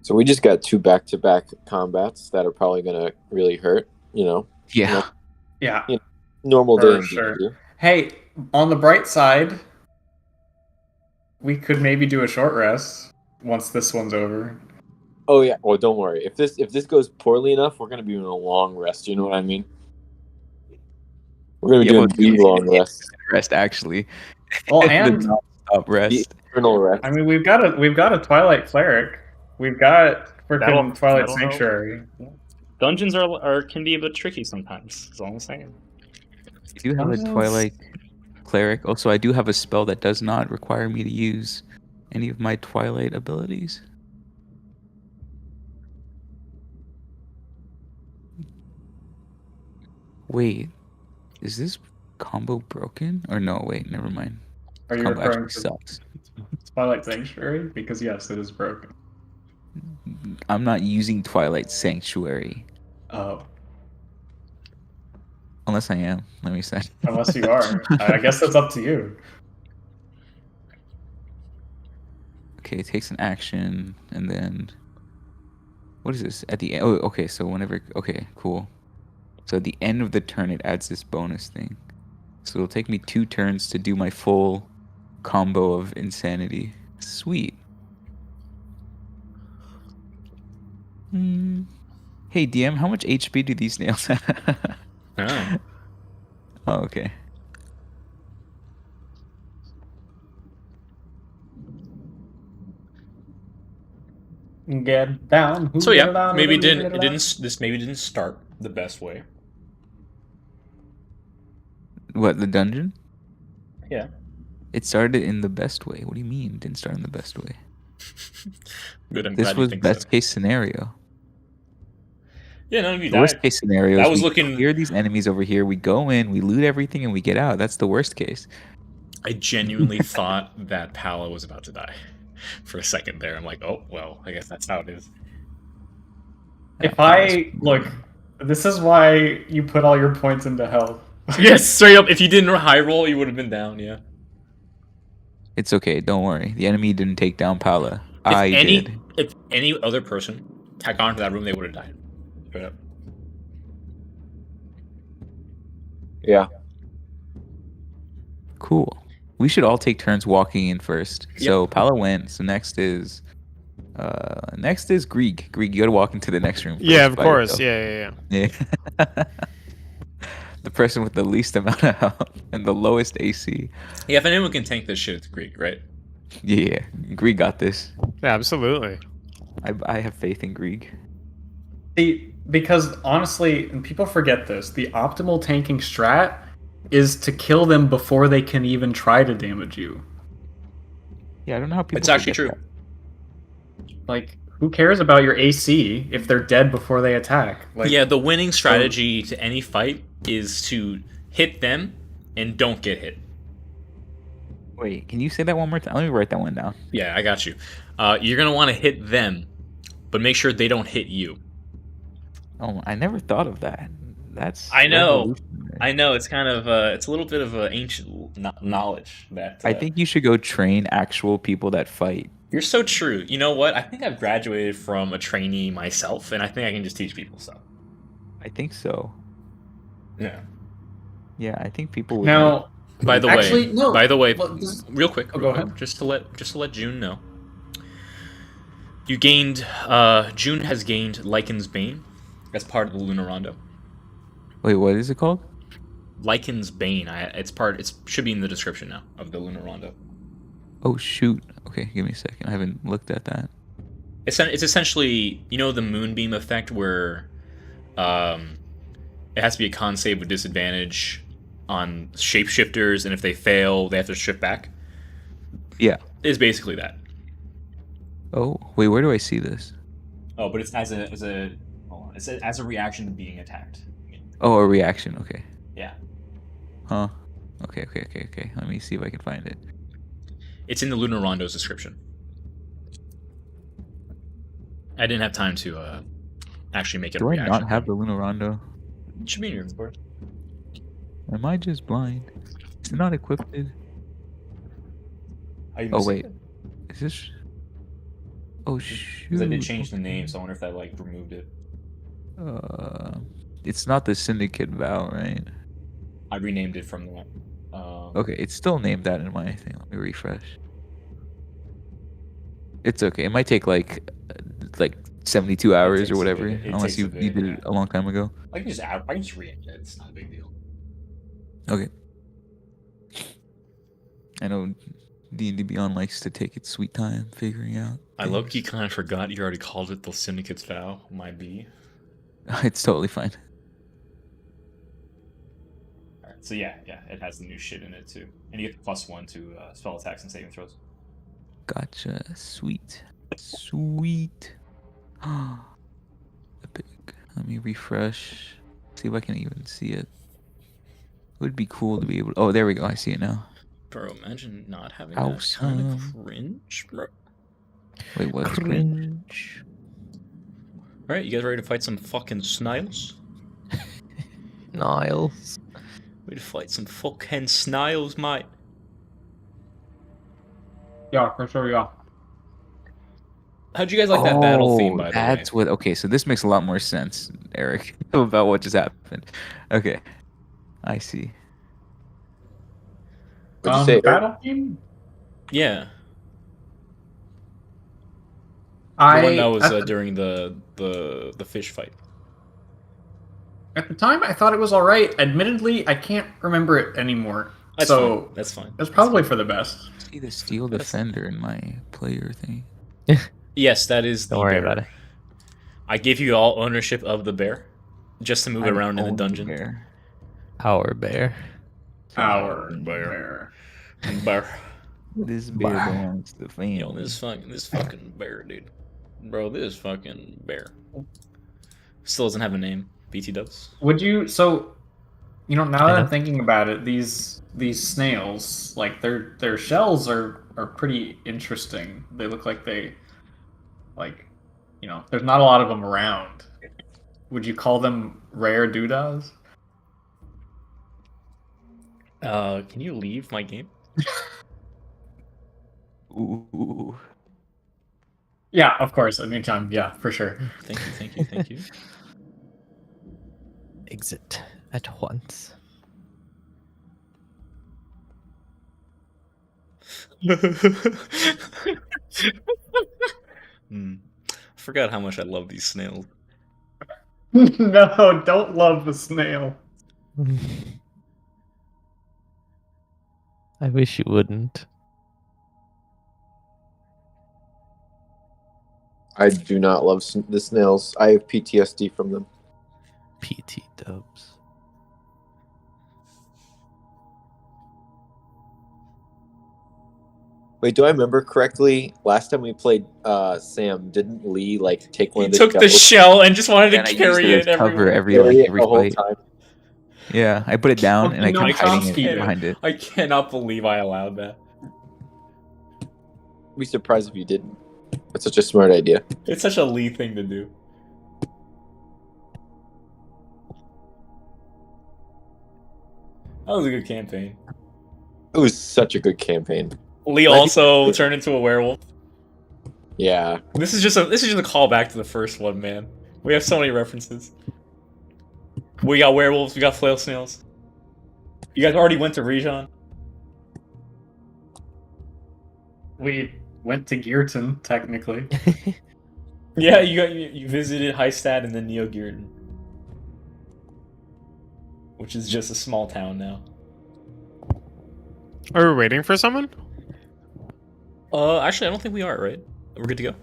So we just got 2 back-to-back combats that are probably going to really hurt, Yeah. Yeah. Normal For day in sure. D&D. Hey, on the bright side, we could maybe do a short rest once this one's over. Oh yeah. Well, don't worry. If this goes poorly enough, we're gonna be in a long rest. You know what I mean? We're gonna be Yeah, well, doing the long rest, rest actually. Well, The and non-stop the rest. eternal rest. I mean, we've got a Twilight Cleric. We've got freaking Twilight that'll help. Sanctuary. Dungeons are can be a bit tricky sometimes. That's all I'm saying. I do have a Dungeons- Twilight Cleric. Also, I do have a spell that does not require me to use any of my Twilight abilities. Wait, is this combo broken? Or no, wait, never mind. Are you Combo referring actually to sucks. Twilight Sanctuary? Because yes, it is broken. I'm not using Twilight Sanctuary. Oh, Unless I am. Let me say. unless you are, I guess that's up to you. Okay, it takes an action, and then what is this at the end? Oh, okay. So whenever, okay, cool. So at the end of the turn, it adds this bonus thing. So it'll take me 2 turns to do my full combo of insanity. Sweet. Hey DM, how much HP do these nails have? Oh. Oh, okay. Get down. So yeah, maybe this maybe didn't start the best way. What, the dungeon? Yeah. It started in the best way. What do you mean it didn't start in the best way? Good. I'm This glad you was think best so. case scenario. Yeah, none of you The worst died. case scenario That is was we looking- clear these enemies over here, we go in, we loot everything, and we get out. That's the worst case. I genuinely thought that Pala was about to die for a second there. I'm like, oh well, I guess that's how it is. If I look, this is why you put all your points into health. Yes, straight up. If you didn't high roll, you would have been down. Yeah. It's okay, don't worry. The enemy didn't take down Paula. I did. If any other person had gone into that room, they would have died. Straight up. Yeah. Cool. We should all take turns walking in first. Yep. So Paula went. So next is Grieg. Grieg, you gotta walk into the next room. Yeah, first of by course. yourself. Yeah. Yeah. The person with the least amount of health and the lowest AC. Yeah, if anyone can tank this shit, it's Greek, right? Yeah, Grieg got this. Yeah, absolutely. I have faith in Grieg. See, because honestly, and people forget this, the optimal tanking strat is to kill them before they can even try to damage you. Yeah, I don't know how people. It's actually forget true. that. Like, who cares about your AC if they're dead before they attack? Like, Yeah, the winning strategy to any fight is to hit them and don't get hit. Wait, can you say that one more time? Let me write that one down. Yeah, I got you. You're gonna want to hit them, but make sure they don't hit you. Oh, I never thought of that. That's. I know. revolutionary. I know it's kind of it's a little bit of ancient knowledge that I think you should go train actual people that fight. you're so true. You know what? I think I've graduated from a trainee myself, and I think I can just teach people stuff. I think so. Yeah. Yeah, I think people would. now, By the Actually, way, no. by the way, Well, this- real quick, Oh, real go quick, ahead. just to let June know. You gained June has gained Lycan's Bane as part of the Lunar Rondo. Wait, what is it called? Lycan's Bane. It should be in the description now of the Lunar Rondo. Oh shoot. Okay, give me a second. I haven't looked at that. It's essentially, you know, the moonbeam effect where it has to be a con save with disadvantage on shapeshifters, and if they fail, they have to shift back. Yeah. It's basically that. Oh wait, where do I see this? Oh, but it's as a hold on. It's as a reaction to being attacked. Oh, a reaction. Okay. Yeah. Huh. Okay. Let me see if I can find it. It's in the Lunar Rondo's description. I didn't have time to actually make it Do a I reaction. not have the Lunar Rondo? It should be in your report. Am I just blind? Is it not equipped? Oh wait, is this? Oh shoot! Because I did change the name, so I wonder if that like removed it. It's not the Syndicate Vow, right? I renamed it from the. Okay, it's still named that in my thing. Let me refresh. It's okay. It might take like 72 hours takes or a whatever, bit. It unless takes a you bit, did yeah. it a long time ago. I can just re-enter it. It's not a big deal. Okay. I know D&D Beyond likes to take its sweet time figuring out. I things. low-key kind of forgot you already called it the Syndicate's Vow. Might be. It's totally fine. Alright, so yeah, it has the new shit in it too. And you get the +1 to spell attacks and saving throws. Gotcha. Sweet. Sweet. Epic. Let me refresh. See if I can even see it. It would be cool to be able to... Oh, there we go. I see it now. Bro, imagine not having Awesome. that kind of cringe, bro. Wait, what's cringe? Cringe. Alright, you guys ready to fight some fucking snails? Niles. Ready to fight some fucking snails, mate? Yeah, for sure, yeah. How'd you guys like that battle theme, by the way? That's what... Okay, so this makes a lot more sense, Eric, about what just happened. Okay. I see. What'd you say, Eric? Battle theme? Yeah. The one that was at the- during the fish fight. At the time, I thought it was all right. Admittedly, I can't remember it anymore. That's so fine. That's fine. it's probably for the best. See the steel defender in my player thing. Yes, that is the Don't worry bear. about it. I gave you all ownership of the bear, just to move it around in the dungeon. Bear. Our bear. Our Bear. bear. Bear. This bear belongs to the family. Yo, this fucking bear, dude. Bro, this fucking bear. Still doesn't have a name. BT does. Would you? So, you know, now I that know. I'm thinking about it, these snails, like their shells are pretty interesting. They look like they, like, you know, there's not a lot of them around. Would you call them rare doodahs? Can you leave my game? Ooh. Yeah, of course. Anytime. Yeah, for sure. Thank you. Exit at once. I forgot how much I love these snails. No, don't love the snail. I wish you wouldn't. I do not love the snails. I have PTSD from them. PT dubs. Wait, do I remember correctly? Last time we played Sam, didn't Lee like take one He of the took the shells? shell and just wanted And to I used carry it it as cover everywhere. every The whole fight. time. Yeah, I put it down and I Fucking kept hiding Chomsky it did. behind it. I cannot believe I allowed that. I'd be surprised if you didn't. That's such a smart idea. It's such a Lee thing to do. That was a good campaign. It was such a good campaign. Lee also turned into a werewolf. Yeah. This is just a callback to the first one, man. We have so many references. We got werewolves, we got flail snails. You guys already went to Rejon? We went to Gearton, technically. Yeah, you visited Heistad and then Neo Gearton. Which is just a small town now. Are we waiting for someone? Actually I don't think we are, right? We're good to go?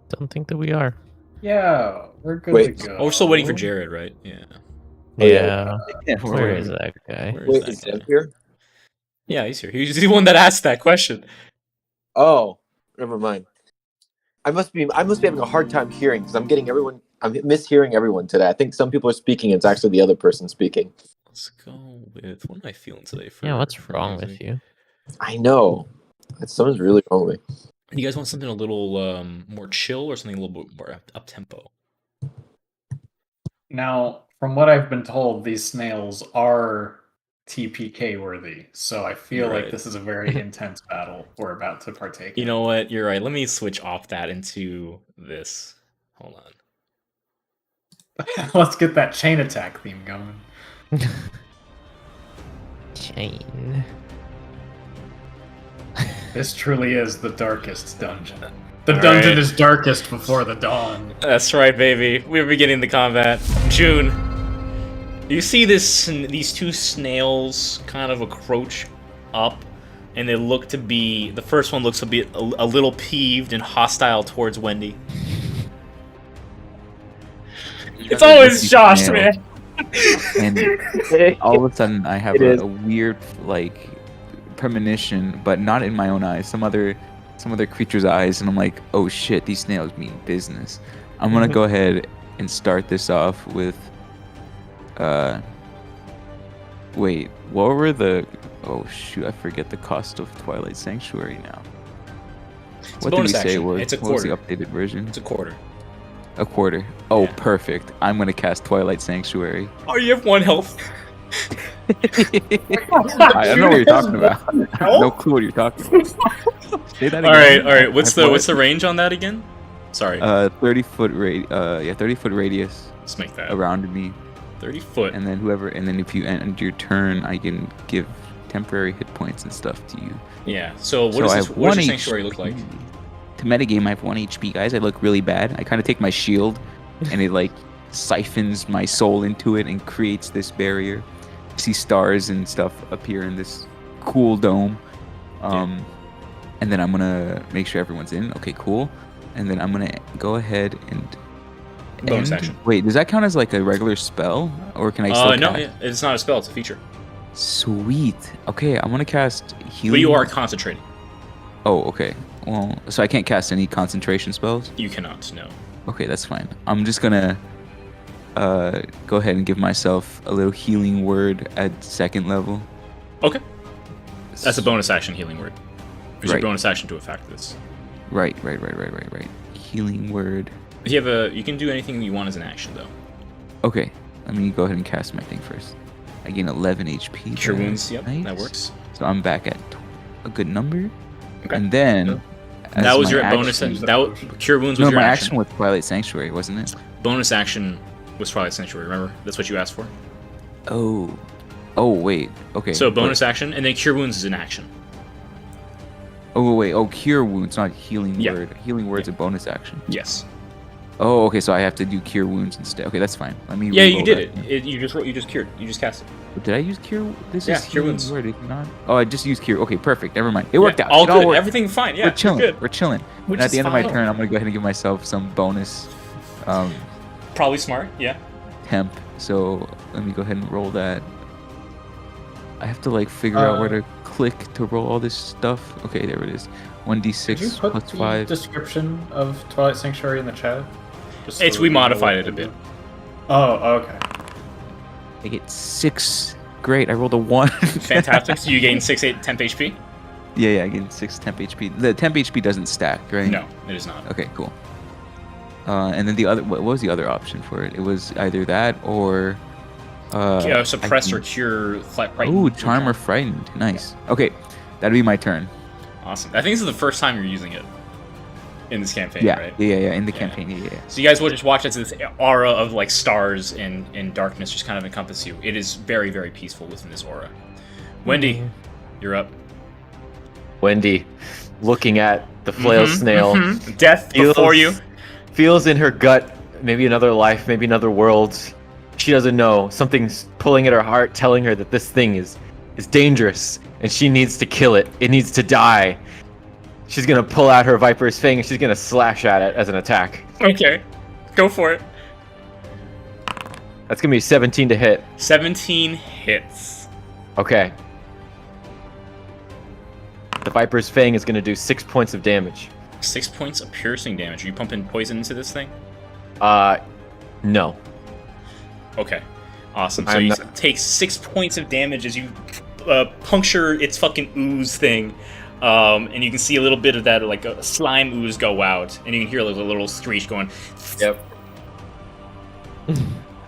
Don't think that we are. Yeah, we're good Wait. to go. Oh, we're still waiting for Jared, right? Yeah. Oh, yeah. Yeah. Yeah, Where is that guy? Where is Wait, that is guy? Sam here? Yeah, he's here. He's the one that asked that question. Oh, never mind. I must be having a hard time hearing because I'm mishearing everyone today. I think some people are speaking, it's actually the other person speaking. Let's go with what am I feeling today for Yeah, what's for wrong music? with you? I know. Something's really wrong with me. You guys want something a little more chill or something a little bit more up tempo? Now, from what I've been told, these snails are TPK worthy, so I feel You're like right. this is a very intense battle we're about to partake You in. know what? You're right. Let me switch off that into this. Hold on. Let's get that chain attack theme going. Chain. This truly is the darkest dungeon. The All dungeon right. is darkest before the dawn. That's right, baby. We're beginning the combat. June, you see these two snails kind of approach up, and they look to be. The first one looks to be a little peeved and hostile towards Wendy. It's always Josh, man. And all of a sudden, I have a weird like premonition, but not in my own eyes. Some other creature's eyes, and I'm like, oh shit, these snails mean business. I'm gonna go ahead and start this off with wait, what were the oh shoot, I forget the cost of Twilight Sanctuary now. What did we say it was? It's a what was the quarter. updated version? It's a quarter. A quarter. Oh, Yeah. perfect. I'm gonna cast Twilight Sanctuary. Oh, you have 1 health. I don't know what you're talking about. I have no clue what you're talking about. Say that All again. right. What's I the range on that again? Sorry. 30-foot 30-foot radius Let's make that around me, 30 foot. and then if you end your turn, I can give temporary hit points and stuff to you. Yeah. So So I have what does one your sanctuary look HP. like? To metagame, I have 1 HP, guys. I look really bad. I kind of take my shield, and it like siphons my soul into it and creates this barrier. You see stars and stuff appear in this cool dome. And then I'm gonna make sure everyone's in. Okay, cool. And then I'm gonna go ahead and Bonus end. action. Wait, does that count as like a regular spell, or can I still No, cast? it's not a spell. It's a feature. Sweet. Okay, I'm gonna cast healing. But you are concentrating. Oh, okay. Well, so I can't cast any concentration spells. You cannot. No. Okay, that's fine. I'm just gonna go ahead and give myself a little healing word at 2nd level. Okay. That's a bonus action healing word. Use your Right. bonus action to affect this. Right. Healing word. You can do anything you want as an action though. Okay, let me go ahead and cast my thing first. I gain 11 HP. Cure there. wounds. Yep, Nice. that works. So I'm back at a good number. Okay. And then as That was my your action, bonus. Cure wounds was No, your my action. action was Twilight Sanctuary, wasn't it? Bonus action was Twilight Sanctuary. Remember, that's what you asked for. Oh, wait. Okay. So bonus wait. action, and then cure wounds is an action. Oh wait. Oh, cure wounds, not healing Yeah. word. Healing word's a bonus action. Yes. Oh, okay. So I have to do cure wounds instead. Okay, that's fine. Let me. Yeah, you re-roll did that. it. You just cured. You just cast it. Did I use cure? This Yeah, is cure healing wounds. word. Did not. Oh, I just used cure. Okay, perfect. Never mind. It worked out. All It all good. worked. Everything fine. Yeah, We're chilling. Good. We're chilling. Which And at is the end of my fine. turn, I'm gonna go ahead and give myself some bonus Probably smart. Yeah. temp. So let me go ahead and roll that. I have to like figure out where to click to roll all this stuff. Okay, there it is. Did you 1d6 put plus the 5. description of Twilight Sanctuary in the chat? Just so We know modified what it a to bit. do. Oh, okay. I get 6. Great. I rolled a 1. Fantastic. So you gain 6, 8, temp HP. Yeah, I get 6 temp HP. The temp HP doesn't stack, right? No, it is not. Okay, cool. And then the other, what was the other option for it? It was either that or Suppress or cure. Oh, charm or frightened. Nice. Okay, that'd be my turn. Awesome. I think this is the first time you're using it in this campaign, Yeah, right? yeah. In the Yeah. campaign, yeah. So you guys will just watch as this aura of like stars and darkness just kind of encompass you. It is very, very peaceful within this aura. Wendy, you're up. Wendy, looking at the flail snail, Death before you. feels in her gut maybe another life, maybe another world. She doesn't know. Something's pulling at her heart, telling her that this thing is dangerous and she needs to kill it. It needs to die. She's gonna pull out her Viper's Fang and she's gonna slash at it as an attack. Okay, go for it. That's gonna be 17 to hit. 17 hits. Okay. The Viper's Fang is gonna do 6 points of damage. 6 points of piercing damage. Are you pumping poison into this thing? No. Okay, awesome. So I'm you not- take 6 points of damage as you puncture its fucking ooze thing, and you can see a little bit of that like a slime ooze go out, and you can hear like a little screech going. Yep. Is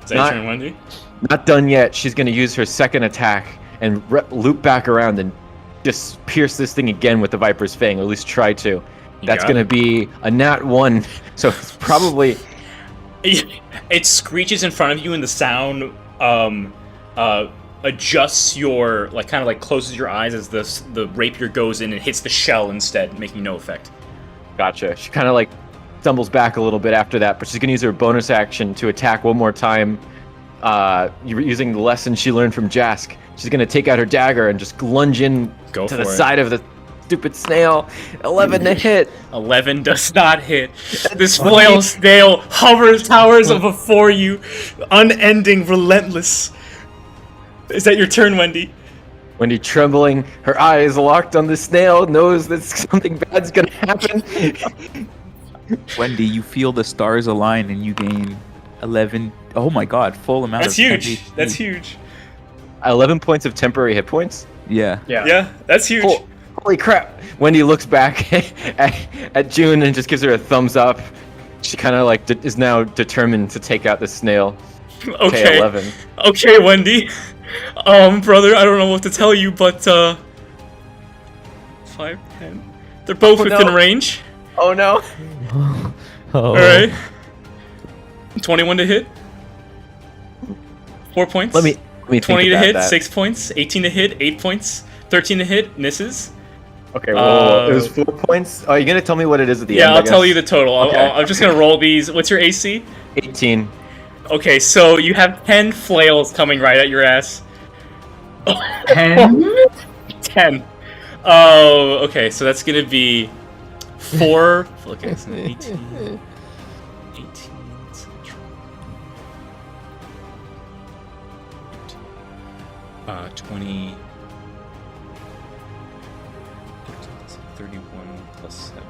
that your turn, Wendy? Not done yet. She's gonna use her second attack and loop back around and just pierce this thing again with the Viper's Fang, or at least try to. That's got gonna it. be a nat 1, so it's probably... It screeches in front of you, and the sound adjusts your kind of closes your eyes as the rapier goes in and hits the shell instead, making no effect. Gotcha. She kind of like stumbles back a little bit after that, but she's gonna use her bonus action to attack one more time. Using the lesson she learned from Jask. She's gonna take out her dagger and just lunge in Go to for the it. side of the stupid snail. 11 to hit. 11 does not hit. This flail snail towers before you, unending, relentless. Is that your turn, Wendy? Wendy, trembling, her eyes locked on the snail, knows that something bad's gonna happen. Wendy, you feel the stars align and you gain 11. Oh my god, full amount That's of 10 huge. HP. That's huge. 11 points of temporary hit points. Yeah. Yeah, that's huge. Holy crap! Wendy looks back at June and just gives her a thumbs up. She kind of like is now determined to take out the snail. Okay. 11. Okay, Wendy. Brother, I don't know what to tell you, but 5, 10. They're both within range. Oh no! Oh. Alright. 21 to hit. 4 points. Let me 20 think to about hit, that. 6 points. 18 to hit, 8 points. 13 to hit, misses. Okay, well, it was 4 points. Oh, you're gonna tell me what it is at the end? Yeah, I'll tell you the total. Okay. I'm just gonna roll these. What's your AC? 18. Okay, so you have 10 flails coming right at your ass. 10? 10. Oh, okay, so that's gonna be 4. Okay, so 18. 20. 31 plus 7.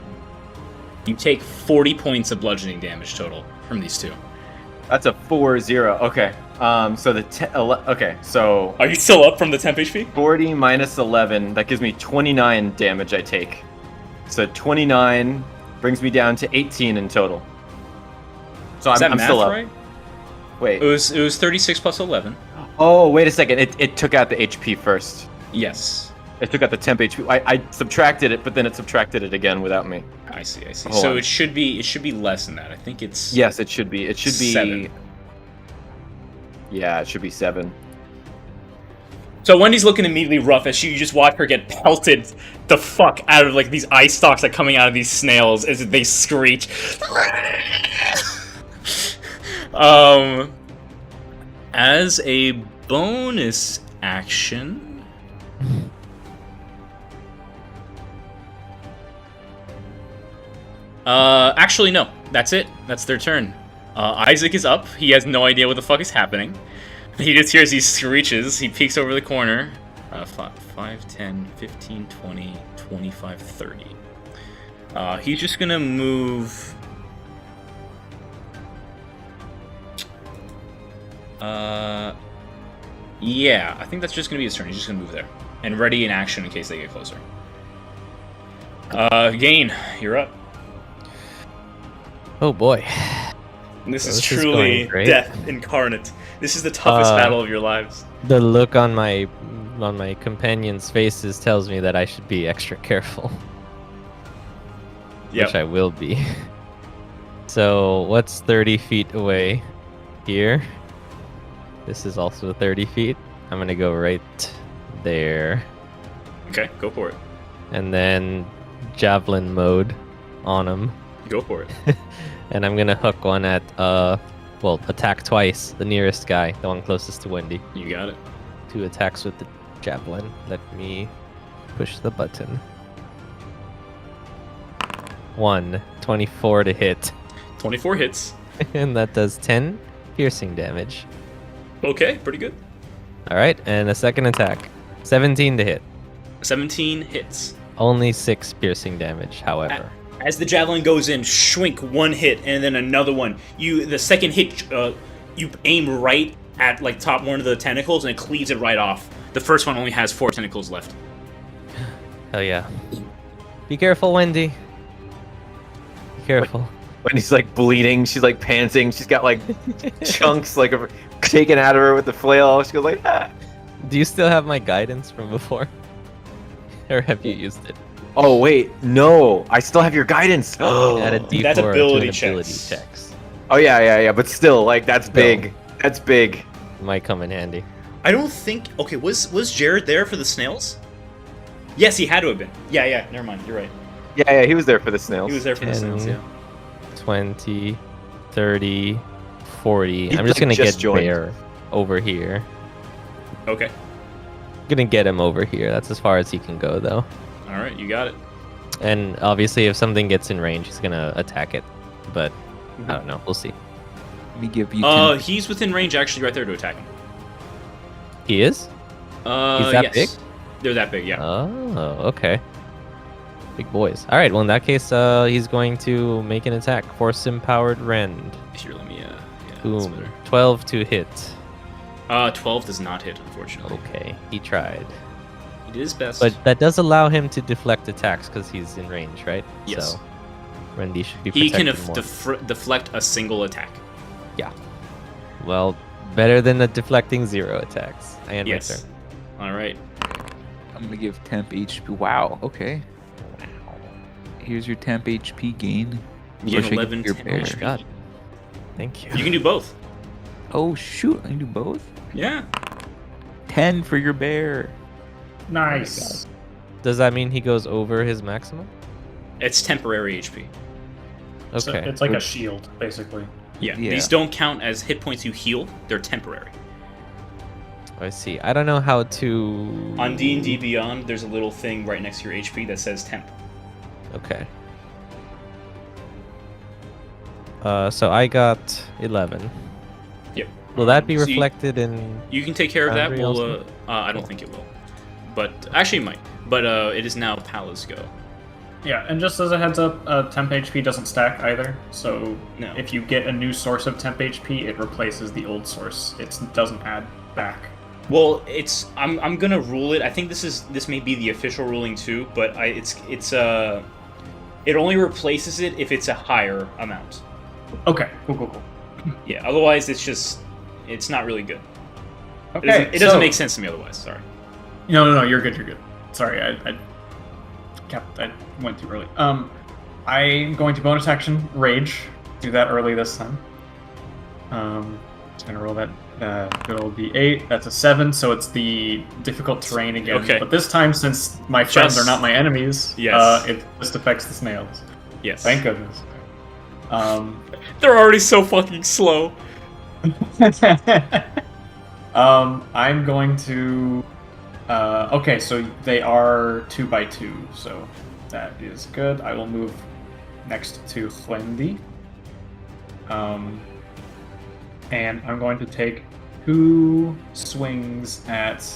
You take 40 points of bludgeoning damage total from these two. That's a 4-0. Okay. So the okay. So Are you still up from the temp HP? 40 minus 11. That gives me 29 damage I take. So 29 brings me down to 18 in total. So Is that I'm math still up. right? Wait. It was 36 plus 11. Oh, wait a second. It took out the HP first. Yes. It took out the temp HP. I subtracted it, but then it subtracted it again without me. I see. Hold So on. it should be less than that. I think it's Yes, it should be. It should be 7. Yeah, it should be 7. So Wendy's looking immediately rough as you just watch her get pelted the fuck out of like these ice stalks that are coming out of these snails as they screech. As a bonus action, actually no, that's it. That's their turn. Isaac is up. He has no idea what the fuck is happening. He just hears these screeches. He peeks over the corner. 5, 10, 15, 20, 25, 30. He's just gonna move... yeah, I think that's just gonna be his turn. He's just gonna move there. And ready in action in case they get closer. Gain, you're up. Oh boy. This is This is truly going great. death incarnate. This is the toughest battle of your lives. The look on my companions' faces tells me that I should be extra careful. Yep. Which I will be. So what's 30 feet away here? This is also 30 feet. I'm gonna go right there. Okay, go for it. And then javelin mode on him. Go for it. And I'm gonna hook one at well, attack twice the nearest guy, the one closest to Wendy. You got it. 2 attacks with the javelin. Let me push the button. 24 to hit. 24 hits. And that does 10 piercing damage. Okay, pretty good. Alright, and a second attack. 17 to hit. 17 hits. Only 6 piercing damage, however. As the javelin goes in, shwink, one hit, and then another one. The second hit, you aim right at like top one of the tentacles, and it cleaves it right off. The first one only has 4 tentacles left. Hell yeah. Be careful, Wendy. Be careful. Wendy's like bleeding. She's like panting. She's got like chunks like taken out of her with the flail. She goes like, ah. Do you still have my guidance from before? Or have you used it? Oh wait, no. I still have your guidance. Add a D4 That's to ability ability checks. checks. Oh yeah. But still, like that's big. That's big. Might come in handy. I don't think... Okay, was Jared there for the snails? Yes, he had to have been. Yeah, never mind. You're right. Yeah, he was there for the snails. He was there for the 10. snails, yeah. 20, 30, 40. He, I'm just like, gonna just get joined. Bear over here. Okay. Gonna get him over here. That's as far as he can go, though. All right, you got it. And obviously, if something gets in range, he's gonna attack it. But I don't know. We'll see. Let me give you 10. He's within range actually right there to attack him. He is? He's that big? They're that big, yeah. Oh, okay. Big boys. All right. Well, in that case, he's going to make an attack. Force empowered rend. Here, let me, yeah, that's Boom. better. 12 to hit. 12 does not hit, unfortunately. Okay, he tried. He did his best. But that does allow him to deflect attacks because he's in range, right? Yes. So Rendy should be he protected can more. deflect a single attack. Well, better than the deflecting 0 attacks. I end my Yes. turn. All right. I'm gonna give temp HP. Wow. Okay. Here's your temp HP gain. You Or get should I 11 give your temp bear? HP. God. Thank you. You can do both. Oh shoot! I can do both. Yeah. 10 for your bear. Nice. Does that mean he goes over his maximum? It's temporary HP. So Okay. it's like a shield, basically. Yeah. Yeah. These don't count as hit points you heal. They're temporary. I see. I don't know how to. On D&D Beyond, there's a little thing right next to your HP that says temp. Okay. So I got 11. Yep. Will that be So you- reflected in? You can take care of that. Boundary We'll, also? I don't think it will. But actually it might. But it is now Pala's go. Yeah, and just as a heads up, temp HP doesn't stack either. So No. if you get a new source of temp HP, it replaces the old source. It doesn't add back. Well, it's I'm gonna rule it. I think this may be the official ruling too, but it only replaces it if it's a higher amount. Okay, cool. Yeah, otherwise it's not really good. Okay, It doesn't make sense to me otherwise. Sorry. No, you're good. Sorry, I went too early. I'm going to bonus action rage. Do that early this time. Just gonna roll that good old D8. That's a 7, so it's the difficult terrain again. Okay. But this time, since my friends are not my enemies, Yes. it just affects the snails. Yes. Thank goodness. They're already so fucking slow. I'm going to. Okay, so they are 2x2, so that is good. I will move next to Wendy. And I'm going to take 2 swings at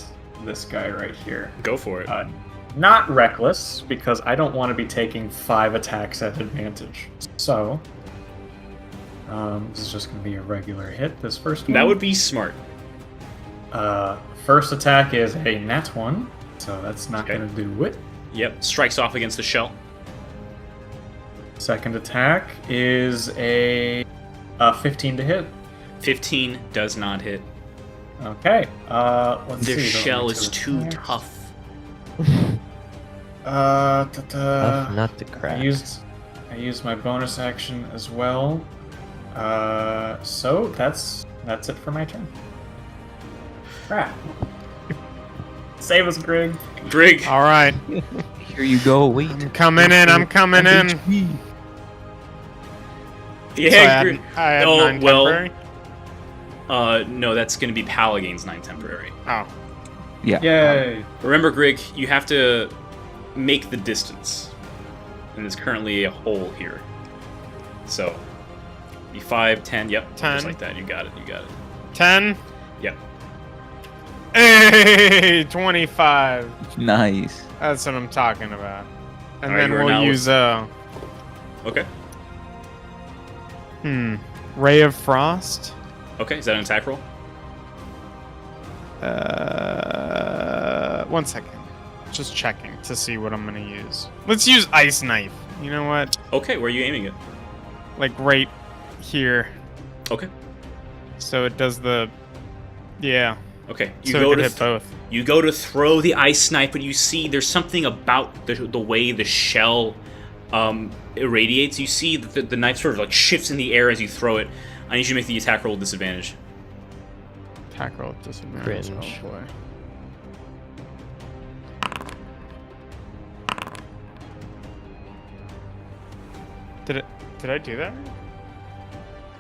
this guy right here. Go for it. Not reckless, because I don't want to be taking 5 attacks at advantage. So, this is just going to be a regular hit, this first one. That would be smart. First attack is a nat 1, so that's not Okay. going to do it. Yep. Strikes off against the shell. Second attack is a 15 to hit. 15 does not hit. Okay, let's see. Their those shell are is 2 too attacks. tough. Tough not to I crack. used my bonus action as well. So that's it for my turn. Crap. Save us, Greg. Grig. All right. Here you go. Wait. I'm coming in. I'm coming in. Yeah, So I had, Grig. I had Oh, 9 well. temporary. No, that's going to be Pal gains 9 temporary. Oh, Yeah. Yay. Remember, Grig, you have to make the distance. And there's currently a hole here. So, be 5, 10, yep. 10. Just like that. You got it. 10. Yep. Hey, 25. Nice. That's what I'm talking about. And Alright, then you are we'll now use Okay. Ray of Frost. Okay, is that an attack roll? 1 second. Just checking to see what I'm gonna use. Let's use Ice Knife. You know what? Okay, where are you aiming it? Like right here. Okay. So it does the. Yeah. Okay. You So go it to could hit both. You go to throw the ice knife, but you see there's something about the way the shell irradiates. You see that the knife sort of like shifts in the air as you throw it. I need you to make the attack roll with disadvantage. Attack roll at disadvantage. Cringe. Oh boy. Did I do that?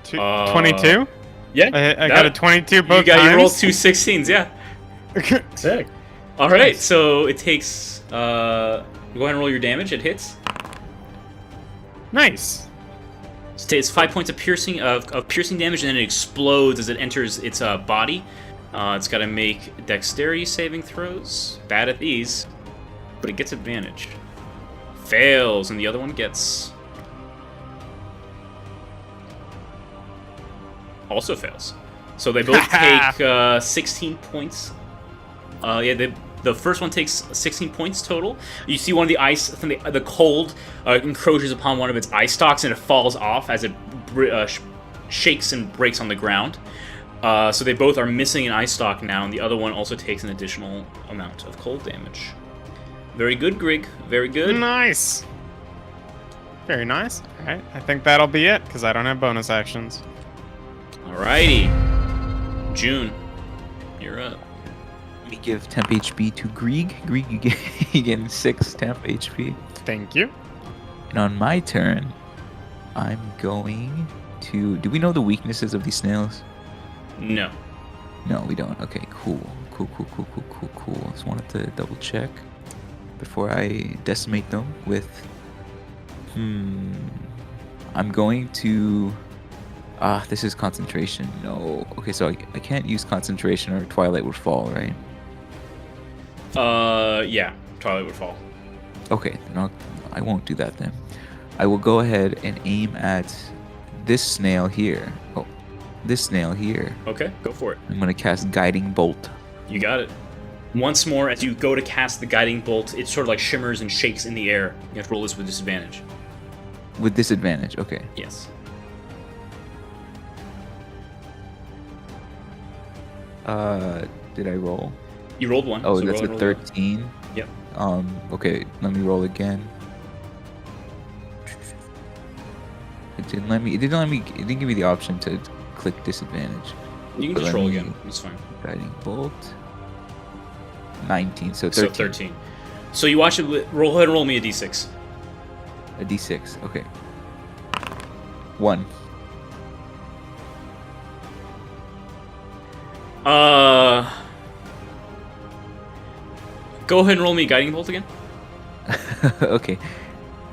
22? Uh, Yeah. I got a 22 both You times. rolled 2 16s, yeah. Sick. All right, so it takes. Go ahead and roll your damage. It hits. Nice. It's 5 points of piercing damage, and then it explodes as it enters its body. It's got to make dexterity saving throws. Bad at these, but it gets advantage. Fails, and the other one gets. Also fails. So they both take 16 points. The first one takes 16 points total. You see one of the ice from the cold encroaches upon one of its eye stalks, and it falls off as it shakes and breaks on the ground. So they both are missing an eye stalk now, and the other one also takes an additional amount of cold damage. Very good, Grig. Very good. Nice. Very nice. All right. I think that'll be it because I don't have bonus actions. Alrighty. June, you're up. Let me give temp HP to Grieg. Grieg, you get 6 temp HP. Thank you. And on my turn, I'm going to... Do we know the weaknesses of these snails? No. No, we don't. Okay, cool. Cool. Just wanted to double check before I decimate them with... I'm going to... this is concentration. No. Okay, so I can't use concentration or Twilight would fall, right? Yeah. Twilight would fall. Okay, then I won't do that then. I will go ahead and aim at this snail here. Oh, this snail here. Okay, go for it. I'm gonna cast Guiding Bolt. You got it. Once more, as you go to cast the guiding bolt, it sort of like shimmers and shakes in the air. You have to roll this with disadvantage. With disadvantage, okay. Yes. Did I roll? You rolled one. Oh, so that's roll a 13. Yep. Okay, let me roll again. It didn't let me. It didn't give me the option to click disadvantage. You can But just let roll me- again. It's fine. Guiding bolt. 19, so 13. So 13. So you watch it. Roll ahead and roll me a d6. A d6. Okay. 1. Go ahead and roll me a guiding bolt again. Okay.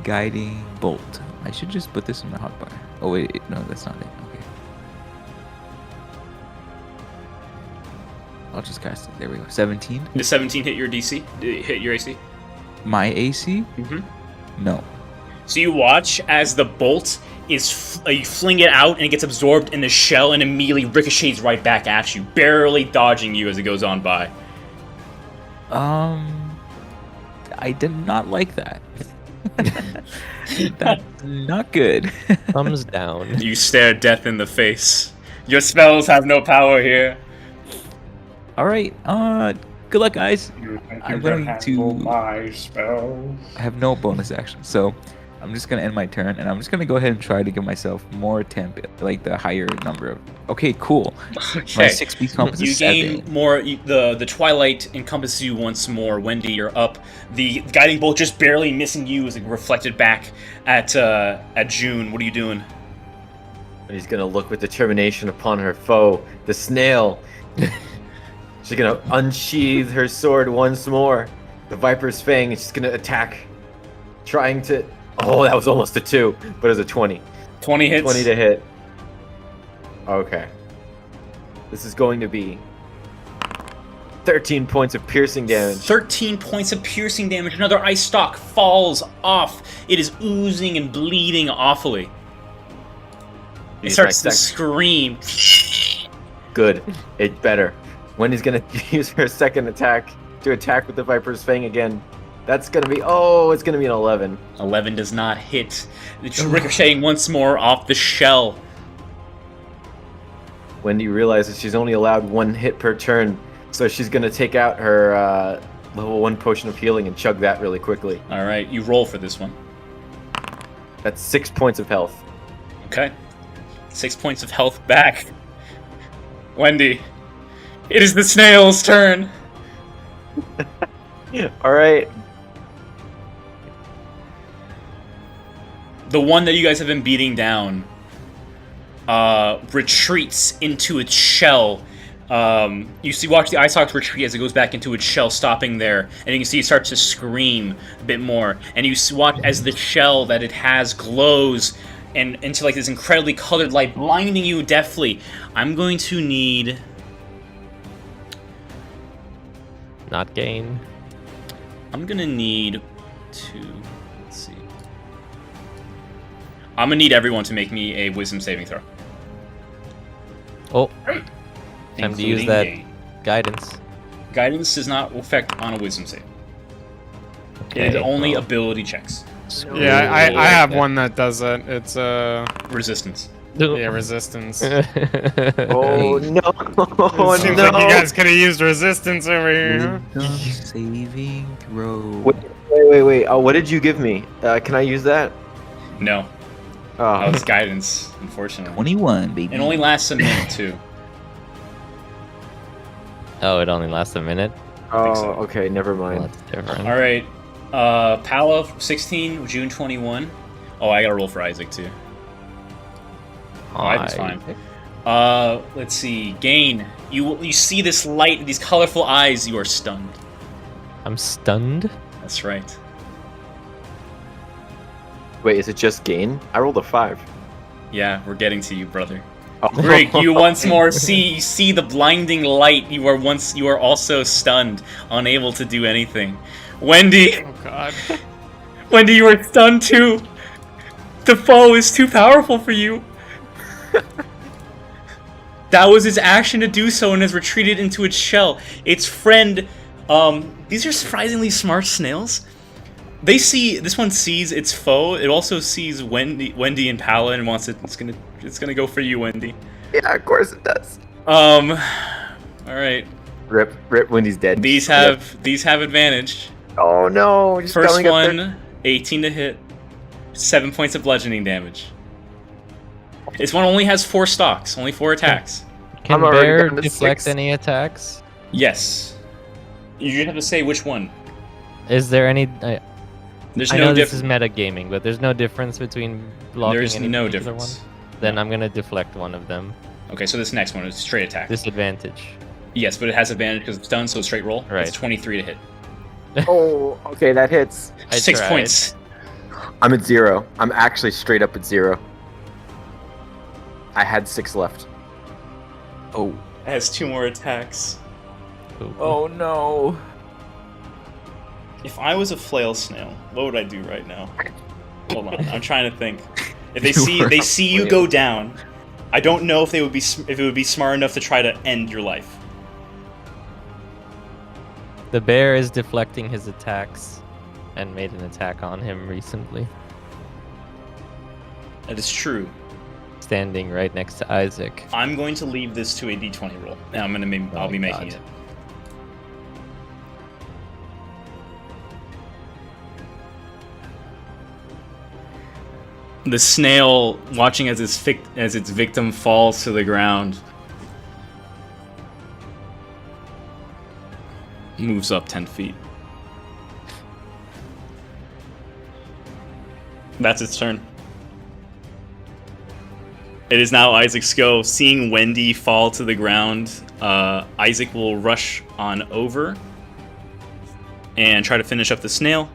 Guiding bolt. I should just put this in my hotbar. Oh wait, no, that's not it. Okay. I'll just cast it. There we go. 17. Did 17 hit your DC? Did it hit your AC? My AC? Mm-hmm. No. So you watch as the bolt is you fling it out and it gets absorbed in the shell and immediately ricochets right back at you, barely dodging you as it goes on by. I did not like that. That's not good. Thumbs down. You stare death in the face. Your spells have no power here. All right. Good luck, guys. You think I'm you going can to- handle my spells? I have no bonus action, so I'm just gonna end my turn, and I'm just gonna go ahead and try to give myself more temp, like the higher number of. Okay, cool. My Okay. 6 speed compass You is gain 7. more. The twilight encompasses you once more. Wendy, you're up. The guiding bolt just barely missing you as it reflected back at June. What are you doing? He's gonna look with determination upon her foe, the snail. She's gonna unsheathe her sword once more. The Viper's Fang, and she's gonna attack. Trying to... Oh, that was almost a 2, but it was a 20. 20 hits. 20 to hit. Okay. This is going to be 13 points of piercing damage. 13 points of piercing damage. Another ice stalk falls off. It is oozing and bleeding awfully. It Use my starts to scream. Good. It better. Wendy's gonna use her second attack to attack with the Viper's Fang again. That's gonna be... Oh, it's gonna be an 11. 11 does not hit. It's ricocheting once more off the shell. Wendy realizes she's only allowed 1 hit per turn, so she's gonna take out her level 1 potion of healing and chug that really quickly. All right, you roll for this one. That's 6 points of health. Okay. 6 points of health back. Wendy, it is the snail's turn. All right. the one that you guys have been beating down retreats into its shell. Watch the Ice Ox retreat as it goes back into its shell, stopping there, and you can see it starts to scream a bit more. And you watch as the shell that it has glows and into like this incredibly colored light, blinding you deftly. I'm going to need Not gain. I'm gonna need to. Let's see. I'm gonna need everyone to make me a wisdom saving throw. Oh, time to use including that Gain. guidance. Guidance does not affect on a wisdom save. Okay, It is only well, ability checks. Yeah, I have okay. one that does it. It's Resistance. yeah, resistance. Oh no! It seems like you guys could have used resistance over here. Wisdom saving throw. Wait. Oh, what did you give me? Can I use that? No. Oh, That was guidance, unfortunately. 21, baby. It only lasts a minute, too. Oh, it only lasts a minute. think so. Okay, never Well, mind. that's different. Alright. Pala, 16, June 21. Oh, I gotta roll for Isaac, too. Isaac's fine. Let's see. Gain. You see this light, these colorful eyes, you are stunned. I'm stunned. That's right. Wait, is it just gain? I rolled a 5. Yeah, we're getting to you, brother. Oh. Greg, you once more see the blinding light. You are also stunned, unable to do anything. Wendy, Oh god. Wendy, you are stunned too. The foe is too powerful for you. That was its action to do so and has retreated into its shell. Its friend, these are surprisingly smart snails. This one sees its foe. It also sees Wendy and Pala and wants it. It's gonna go for you, Wendy. Yeah, of course it does. All right. Rip, Wendy's dead. These have advantage. Oh no! Just First coming up one, there. 18 to hit, 7 points of bludgeoning damage. This one only has 4 stocks, only 4 attacks. Can I'm already Bear down to deflect 6. any attacks? Yes. You just have to say which one. Is there any? There's I no know this is difference. metagaming, but there's no difference between blocking There's any no particular difference. one? Then I'm gonna deflect one of them. Okay, so this next one is straight attack. Disadvantage. Yes, but it has advantage because it's done, so it's straight roll. Right. It's 23 to hit. Oh, okay, that hits. I 6 tried. points. I'm at 0. I'm actually straight up at 0. I had 6 left. Oh. It has 2 more attacks. Ooh. Oh no. If I was a flail snail, what would I do right now? Hold on, I'm trying to think. If they You see were a you go down, I don't know if it would be smart enough to try to end your life. The bear is deflecting his attacks and made an attack on him recently, That is true. standing right next to Isaac. I'm going to leave this to a d20 roll. Now I'll be making God. it. The snail, watching as its victim falls to the ground, moves up 10 feet. That's its turn. It is now Isaac's go. Seeing Wendy fall to the ground, Isaac will rush on over and try to finish up the snail.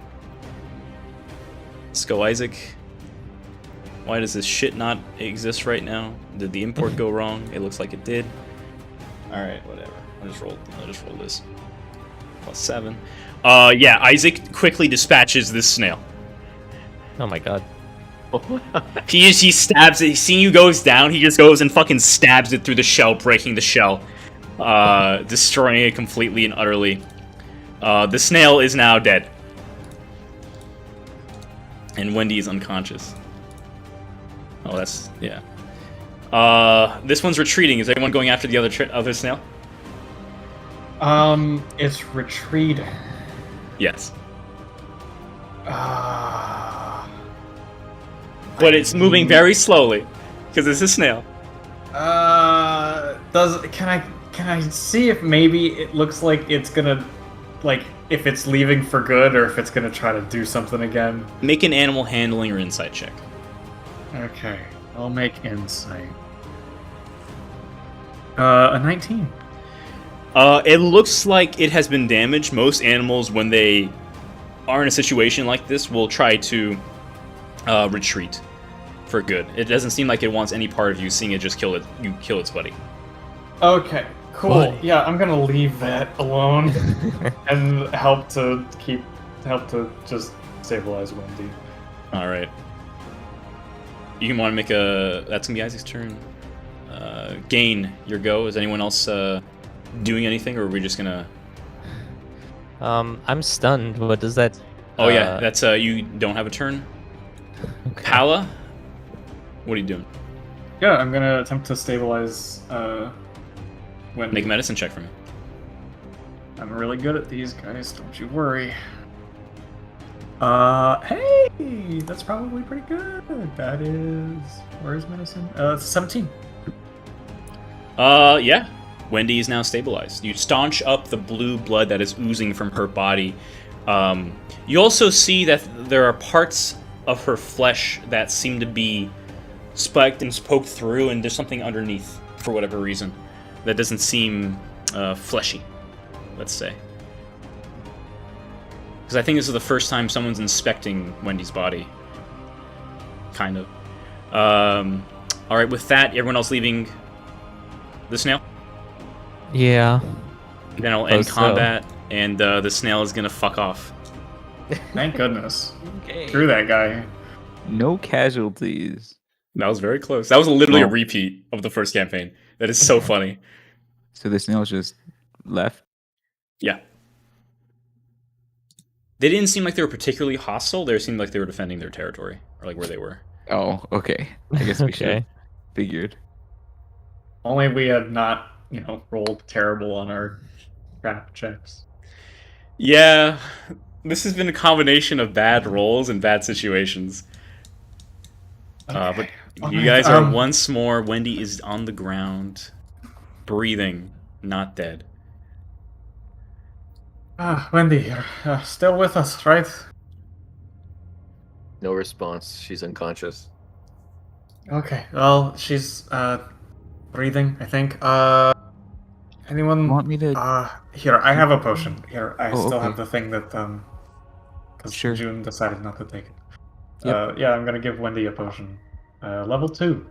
Let's go, Isaac. Why does this shit not exist right now? Did the import go wrong? It looks like it did. Alright, whatever. I'll just roll this. +7. Yeah, Isaac quickly dispatches this snail. Oh my god. He stabs it. Seeing you goes down, he just goes and fucking stabs it through the shell, breaking the shell. Destroying it completely and utterly. The snail is now dead. And Wendy is unconscious. Oh, that's... yeah. This one's retreating. Is anyone going after the other snail? It's retreating. Yes. Uh, But it's moving very slowly. Because it's a snail. Can I see if maybe it looks like it's gonna, like, if it's leaving for good or if it's gonna try to do something again? Make an animal handling or insight check. Okay, I'll make insight. A 19. It looks like it has been damaged. Most animals, when they are in a situation like this, will try to retreat for good. It doesn't seem like it wants any part of you, seeing it just kill its buddy. Okay, cool. Buddy. Yeah, I'm gonna leave that alone and help to just stabilize Wendy. All right. You can want to make a. That's gonna be Isaac's turn. Gain your go. Is anyone else doing anything, or are we just gonna? I'm stunned. What does that? Oh yeah, that's you don't have a turn. Okay. Pala, what are you doing? Yeah, I'm gonna attempt to stabilize Wendy. Make a medicine check for me. I'm really good at these guys, don't you worry. Hey, that's probably pretty good. That is, where's medicine? 17. Yeah. Wendy is now stabilized. You staunch up the blue blood that is oozing from her body. You also see that there are parts of her flesh that seem to be spiked and poked through, and there's something underneath for whatever reason that doesn't seem fleshy, let's say. Because I think this is the first time someone's inspecting Wendy's body. Kind of. Alright, with that, everyone else leaving the snail? Yeah. Then I'll end So. combat, and the snail is gonna fuck off. Thank goodness. Screw that guy. No casualties. That was very close. That was literally a Well- repeat of the first campaign. That is so funny. So the snails just left. Yeah. They didn't seem like they were particularly hostile. They seemed like they were defending their territory, or like where they were. Oh, okay. I guess we should have Okay. figured. Only we had not, rolled terrible on our trap checks. Yeah, this has been a combination of bad rolls and bad situations. But you guys are once more. Wendy is on the ground, breathing, not dead. Wendy, you're still with us, right? No response. She's unconscious. Okay. Well, she's breathing, I think. Anyone Want me to? here, I have a potion. Here, I Oh, still okay. have the thing that because Sure. June decided not to take it. Yep. Yeah, I'm gonna give Wendy a potion. Level 2.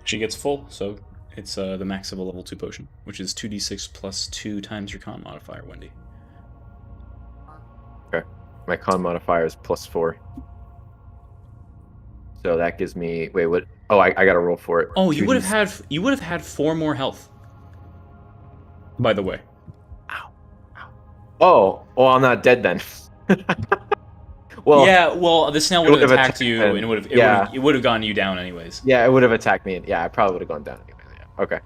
She gets full, so it's the max of a level 2 potion, which is 2d6 plus 2 times your con modifier, Wendy. My con modifier is +4. So that gives me. Wait, what? Oh, I gotta roll for it. Oh, you would 2d6. have had 4 more health. By the way. Oh, well, I'm not dead then. Well, yeah, well, the snail it would have would've attacked you, attacked and yeah. it would have gotten you down anyways. Yeah, it would have attacked me. Yeah, I probably would have gone down anyway. Yeah. Okay.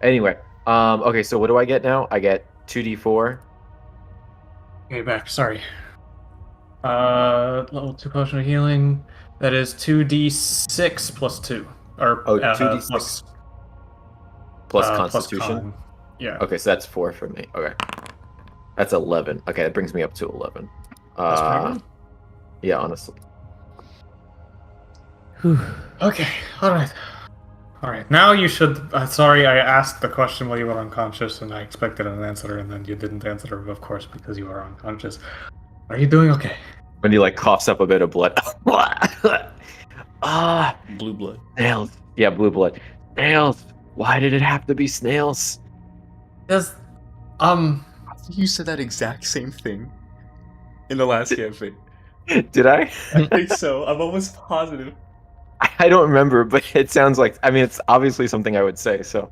Anyway, okay. So what do I get now? I get 2d4. Okay, back. Sorry. Level 2 potion of healing. That is 2d6 plus 2. Or Oh, 2d6 plus plus Constitution. con. Yeah. Okay, so that's 4 for me. Okay, that's 11. Okay, that brings me up to 11. That's pretty good. Yeah, honestly. Okay, alright. Alright, now you should. Sorry, I asked the question while you were unconscious, and I expected an answer, and then you didn't answer, of course, because you are unconscious. Are you doing okay? When he like coughs up a bit of blood. Blue blood. Snails. Yeah, blue blood. Snails. Why did it have to be snails? Yes. You said that exact same thing in the last campaign. Did I? I think so. I'm almost positive. I don't remember, but it sounds like. I mean, it's obviously something I would say. So.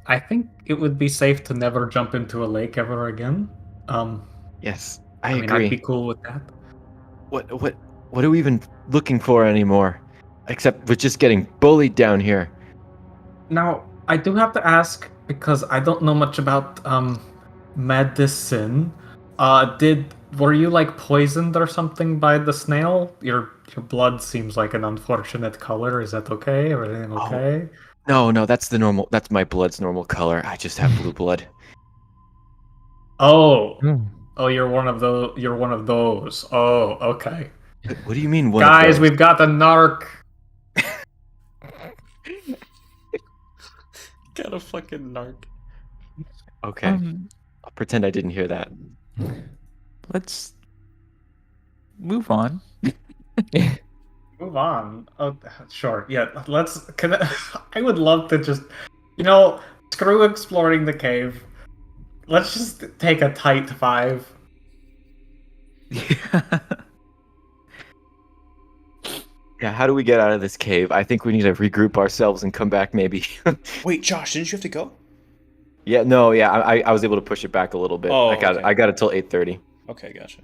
I think it would be safe to never jump into a lake ever again. Yes, I mean, agree. I'd be cool with that. What are we even looking for anymore? Except we're just getting bullied down here. Now, I do have to ask, because I don't know much about medicine. Were you like poisoned or something by the snail? Your blood seems like an unfortunate color. Is that okay? Everything okay? No, that's the normal. That's my blood's normal color. I just have blue blood. Oh, Oh, you're one of those. You're one of those. Oh, okay. What do you mean, one Guys, of those? we've got the narc. Got a fucking narc. Okay, I'll pretend I didn't hear that. Let's move on. Move on. Oh, sure. Yeah, let's. I would love to just, screw exploring the cave. Let's just take a tight 5. Yeah, how do we get out of this cave? I think we need to regroup ourselves and come back, maybe. Wait, Josh, didn't you have to go? Yeah, no, yeah, I was able to push it back a little bit. Oh, I okay. got it till 8:30. Okay, gotcha.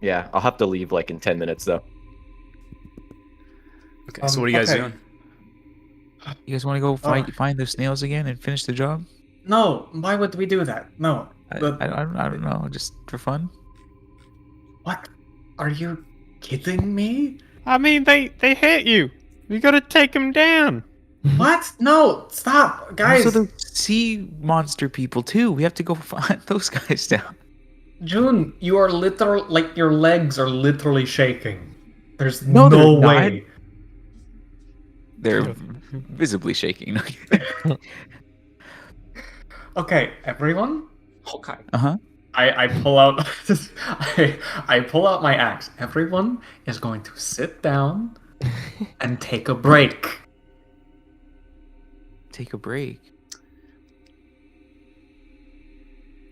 Yeah, I'll have to leave like in 10 minutes though. Okay, so what are you guys okay. doing? You guys want to go find those snails again and finish the job? No, why would we do that? No. I don't know, just for fun. What? Are you kidding me? I mean, they hit you. You gotta take them down. What? No, stop, guys. Also, the sea monster people too. We have to go find those guys down. June, you are literal, like your legs are literally shaking. There's No, no they're way. They're visibly shaking. Okay, everyone. Okay. I pull out I pull out my axe. Everyone is going to sit down and take a break. Take a break.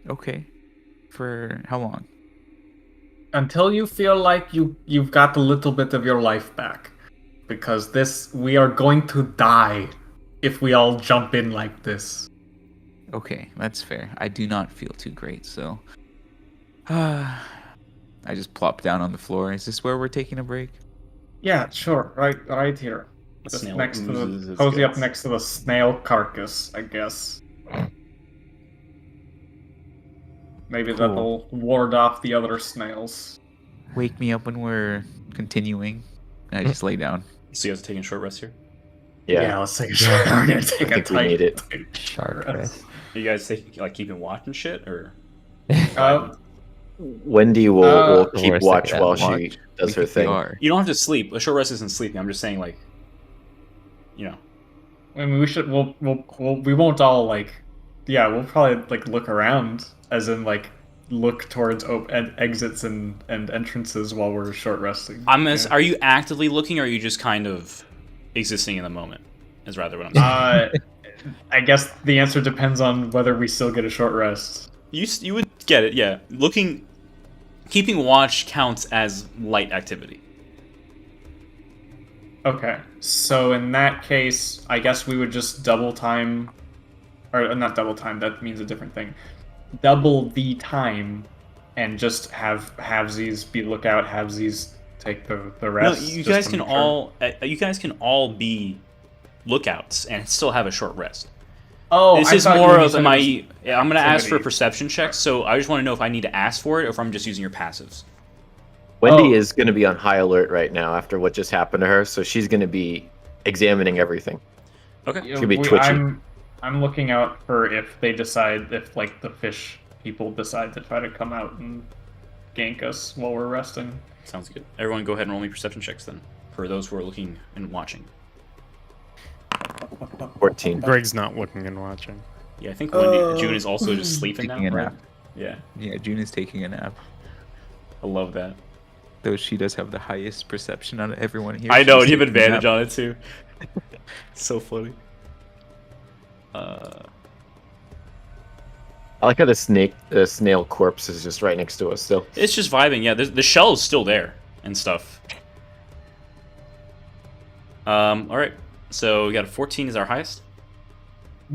Okay. For how long? Until you feel like you've got a little bit of your life back. Because we are going to die if we all jump in like this. Okay, that's fair. I do not feel too great, so I just plop down on the floor. Is this where we're taking a break? Yeah, sure. Right here. The Just snail next to oozes the its cozy up guts. next to the snail carcass, I guess. Maybe Cool. that'll ward off the other snails. Wake me up when we're continuing. And I just lay down. So you guys are taking a short rest here? Yeah, Let's take a short. We're gonna take I a think we need it. Shark rest. Are you guys taking, like, keeping watch and shit, or? Wendy will keep Or watch second while watch. she does We her thing. are. You don't have to sleep. A short rest isn't sleeping. I'm just saying, like, I mean, we won't all we'll probably look around, as in look towards exits and entrances while we're short resting. Are you actively looking, or are you just kind of existing in the moment? Is rather what I'm saying. I guess the answer depends on whether we still get a short rest. You would get it, yeah. Keeping watch counts as light activity. Okay, so in that case, I guess we would just double time, or not double time. That means a different thing. Double the time, and just have halvesies be lookout, halvesies take the No, rest. you just guys to can make sure. all be lookouts and still have a short rest. Oh, This I is thought more you of said it my. was I'm gonna ask for activity. perception checks, so I just want to know if I need to ask for it or if I'm just using your passives. Wendy Oh. is going to be on high alert right now after what just happened to her, so she's going to be examining everything. Okay. Yeah, She'll be twitchy. I'm looking out for if they decide, if the fish people decide to try to come out and gank us while we're resting. Sounds good. Everyone, go ahead and roll me perception checks then, for those who are looking and watching. 14. Greg's not looking and watching. Yeah, I think June is also just sleeping now. Taking a Right? nap. Yeah, Yeah, June is taking a nap. I love that. Though she does have the highest perception out of everyone here. I know, she's you have taking a advantage nap. on it too. So funny. I like how the snail corpse is just right next to us still. It's just vibing. Yeah, the shell is still there and stuff. All right. So we got a 14 is our highest.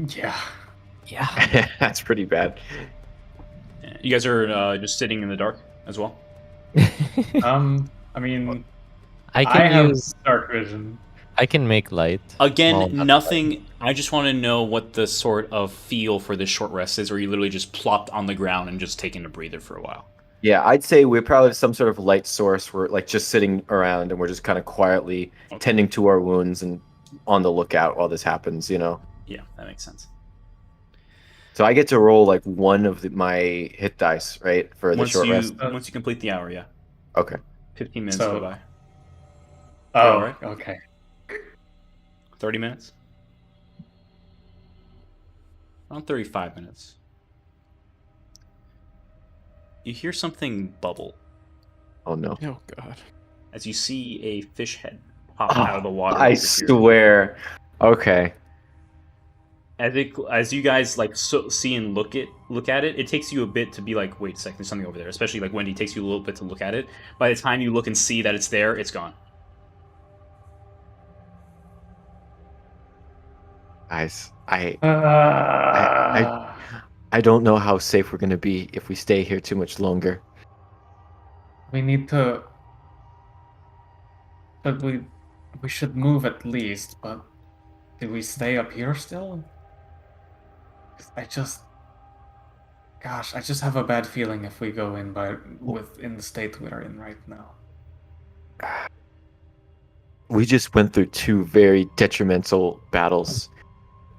Yeah. Yeah. That's pretty bad. Yeah. You guys are just sitting in the dark as well. I mean, I I can have use. dark vision. I can make light. Again, Well, not nothing. I just want to know what the sort of feel for this short rest is, or you literally just plopped on the ground and just taking a breather for a while. Yeah, I'd say we're probably some sort of light source. We're like just sitting around and we're just kind of quietly tending to our wounds and on the lookout while this happens, you know? Yeah, that makes sense. So I get to roll like one of my hit dice, right, for the Once short you rest. once you complete the hour, yeah. Okay. 15 minutes So- go by. Oh, alright? okay. 30 minutes? Around 35 minutes. You hear something bubble Oh no. Oh god. as you see a fish head pop out of the water. I over here. swear. Okay. As you guys like see and look at it, it takes you a bit to be like, wait a second, there's something over there. Especially like Wendy, it takes you a little bit to look at it. By the time you look and see that it's there, it's gone. Guys, Uh, I don't know how safe we're gonna be if we stay here too much longer. we need to. But we should move at least. But did we stay up here still? 'Cause gosh, I just have a bad feeling if we go in in the state we're in right now. We just went through two very detrimental battles,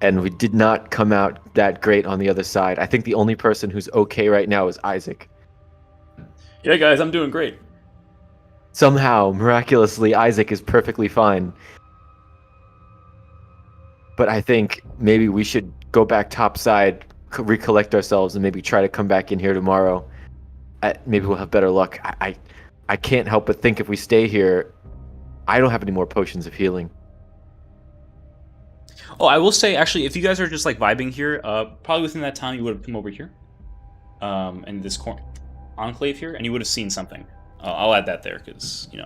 and we did not come out that great on the other side. I think the only person who's okay right now is Isaac. Yeah, guys, I'm doing great. Somehow, miraculously, Isaac is perfectly fine. But I think maybe we should go back topside, recollect ourselves, and maybe try to come back in here tomorrow. Maybe we'll have better luck. I can't help but think if we stay here, I don't have any more potions of healing. Oh, I will say, actually, if you guys are just like vibing here, probably within that time you would have come over here, and this enclave here, and you would have seen something. I'll add that there because it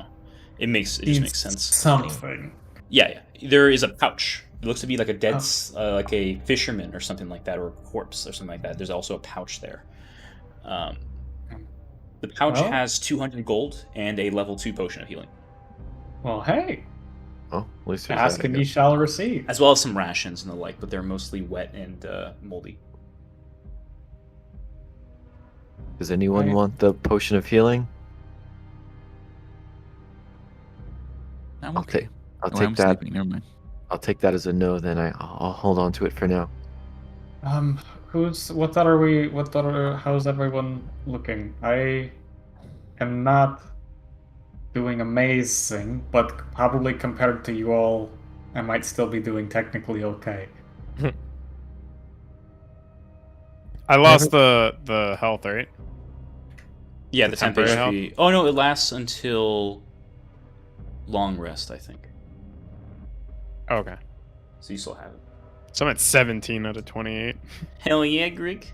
just makes sense. Something. Yeah. There is a pouch. It looks to be like a dead, like a fisherman or something like that, or a corpse or something like that. There's also a pouch there. The pouch Well? has 200 gold and a level 2 potion of healing, Well, hey, Oh, at least there's ask that, I and ye guess. shall receive. as well as some rations and the like, but they're mostly wet and moldy. Does anyone Right. want the potion of healing? I'm I'll okay. take. I'll Oh, take I'm that. sleeping. Never mind. I'll take that as a no. Then I'll hold on to it for now. How's everyone looking? I am not doing amazing, but probably compared to you all, I might still be doing technically okay. I lost the health, right? Yeah, The the temp temporary health? HP. Oh no, it lasts until long rest, I think. Okay. So you still have it. So I'm at 17 out of 28. Hell yeah, Greg.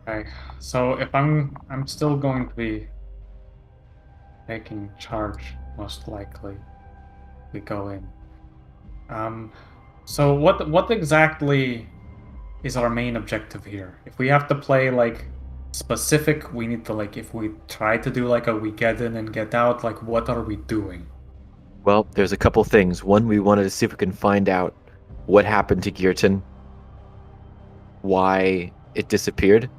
Okay, so if I'm still going to be taking charge, most likely. We go in. So what exactly is our main objective here? If we have to play like specific, we need to like if we try to do like a we get in and get out, like what are we doing? Well, there's a couple things. One, we wanted to see if we can find out what happened to Geerton, why it disappeared,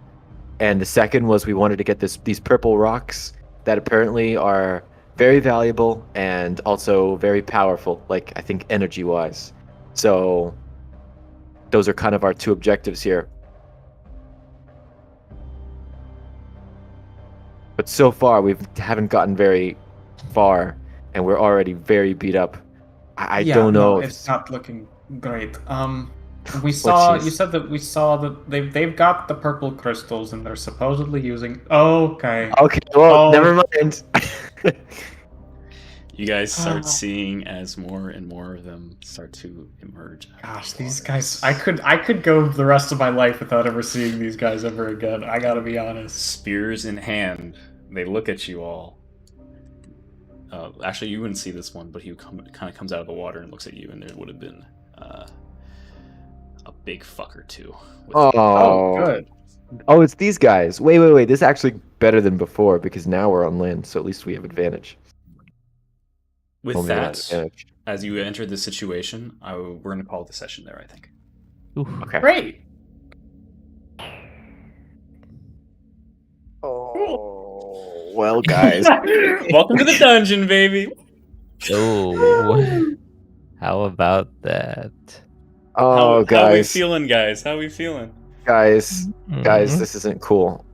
and the second was we wanted to get these purple rocks that apparently are very valuable and also very powerful, like I think energy-wise. So those are kind of our two objectives here. But so far we haven't gotten very far, and we're already very beat up. I Yeah, don't know no, if it's not looking great. We saw you said that we saw that they've got the purple crystals and they're supposedly using. Okay. Okay, well, Oh. never mind. You guys start seeing as more and more of them start to emerge. out of Gosh, the these waters. guys! I could go the rest of my life without ever seeing these guys ever again. I gotta be honest. Spears in hand, they look at you all. Actually, you wouldn't see this one, but he kind of comes out of the water and looks at you, and there would have been a big fucker too. with him. Oh, good. Oh, it's these guys. Wait. This is actually better than before because now we're on land, so at least we have advantage. With Only one that, advantage. as you enter the situation, we're going to call the session there, I think. Okay. Great. Oh, well, guys. Welcome to the dungeon, baby. Oh, how about that? Oh, How we guys, feeling, guys? How we feeling? guys, Mhm. this isn't cool.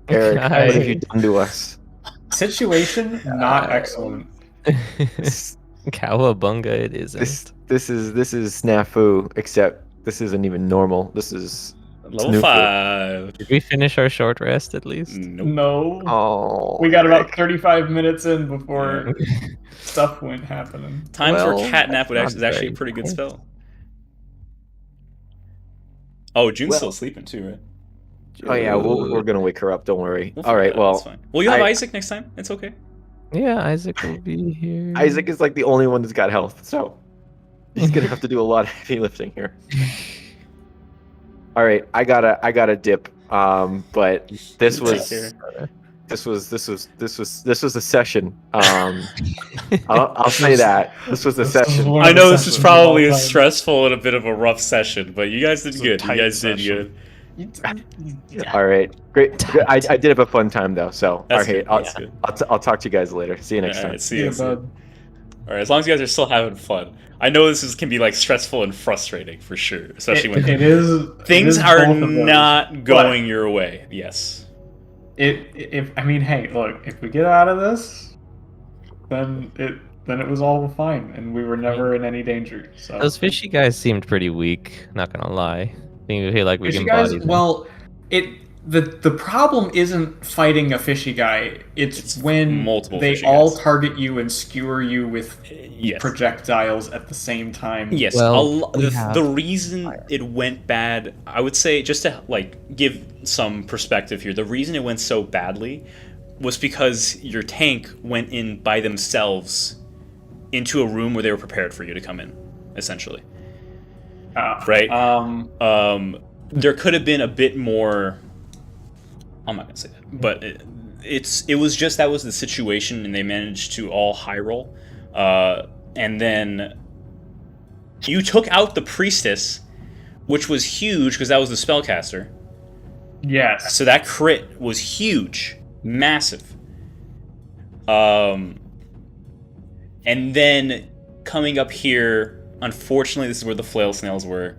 Eric, what have you done to us? Situation not excellent. This, Cowabunga it isn't. this is snafu. Except this isn't even normal. This is Level new for- 5. Did we finish our short rest at least? Nope. No. Oh, We got about Eric. 35 minutes in before Yeah. stuff went happening. Times where Well, catnap that's is actually a not pretty good very spell. Oh, June's Well- still sleeping too, right? Oh yeah, we're gonna wake her up. Don't worry. We'll All figure right. it out, Well, that's fine. Well, you have I- Isaac next time. It's okay. Yeah, Isaac will be here. Isaac is like the only one that's got health, so he's gonna have to do a lot of heavy lifting here. All right, I gotta dip. But this Take was care. this was a session. I'll say that this was a session. one I of know the this is sessions probably of all a time. stressful and a bit of a rough session, but you guys did It's a good. You tight guys did session. good. All right, great. I did have a fun time though. So That's all right, good. That's good. I'll talk to you guys later. See you next All time. right, see you. Yeah, See you. bud. All right, as long as you guys are still having fun. I know can be like stressful and frustrating for sure, especially when It is. things it is are both of those. not going your way. Yes. I mean, hey, look, if we get out of this, then it was all fine, and we were never in any danger. So Those fishy guys seemed pretty weak. Not gonna lie. I think we feel like we fishy can guys. body them. Well, the problem isn't fighting a fishy guy. It's when multiple they fishy all guys. target you and skewer you with Yes. projectiles at the same time. Yes. Well, we the have reason it went bad, I would say, just to like give some perspective here, the reason it went so badly was because your tank went in by themselves into a room where they were prepared for you to come in, essentially. Right. There could have been a bit more. I'm not gonna say that, but it was just that was the situation, and they managed to all high roll, and then you took out the priestess, which was huge because that was the spellcaster. Yes. So that crit was huge, massive. And then coming up here, unfortunately, this is where the flail snails were.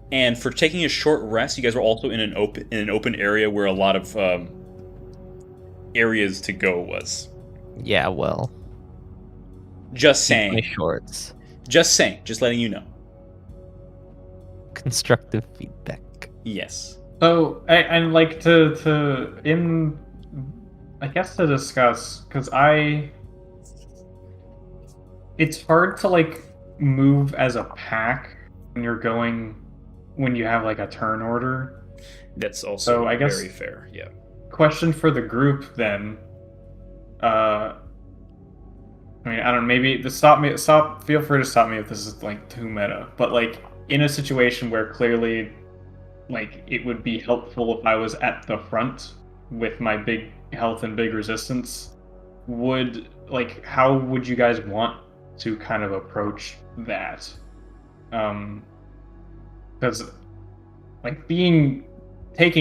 And for taking a short rest, you guys were also in an open area where a lot of areas to go was. Yeah, well. Just My saying. shorts. Just saying. Just letting you know. Constructive feedback. Yes. So, and like I guess to discuss, because it's hard to like move as a pack when you have like a turn order. That's also So I guess- very fair. Yeah. Question for the group then. I mean, I don't know, maybe feel free to stop me if this is like too meta, but like in a situation where clearly like it would be helpful if I was at the front with my big health and big resistance, how would you guys want to kind of approach that? Because like taking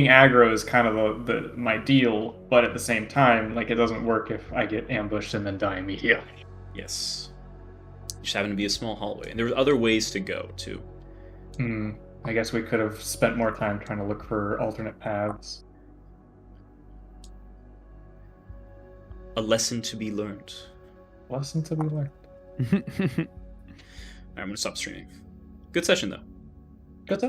aggro is kind of my deal, but at the same time, like it doesn't work if I get ambushed and then die immediately. Yes. Just happened to be a small hallway, and there were other ways to go too. I guess we could have spent more time trying to look for alternate paths. A lesson to be learned. Lesson to be learned. Alright, I'm gonna stop streaming. Good session though. Good stuff.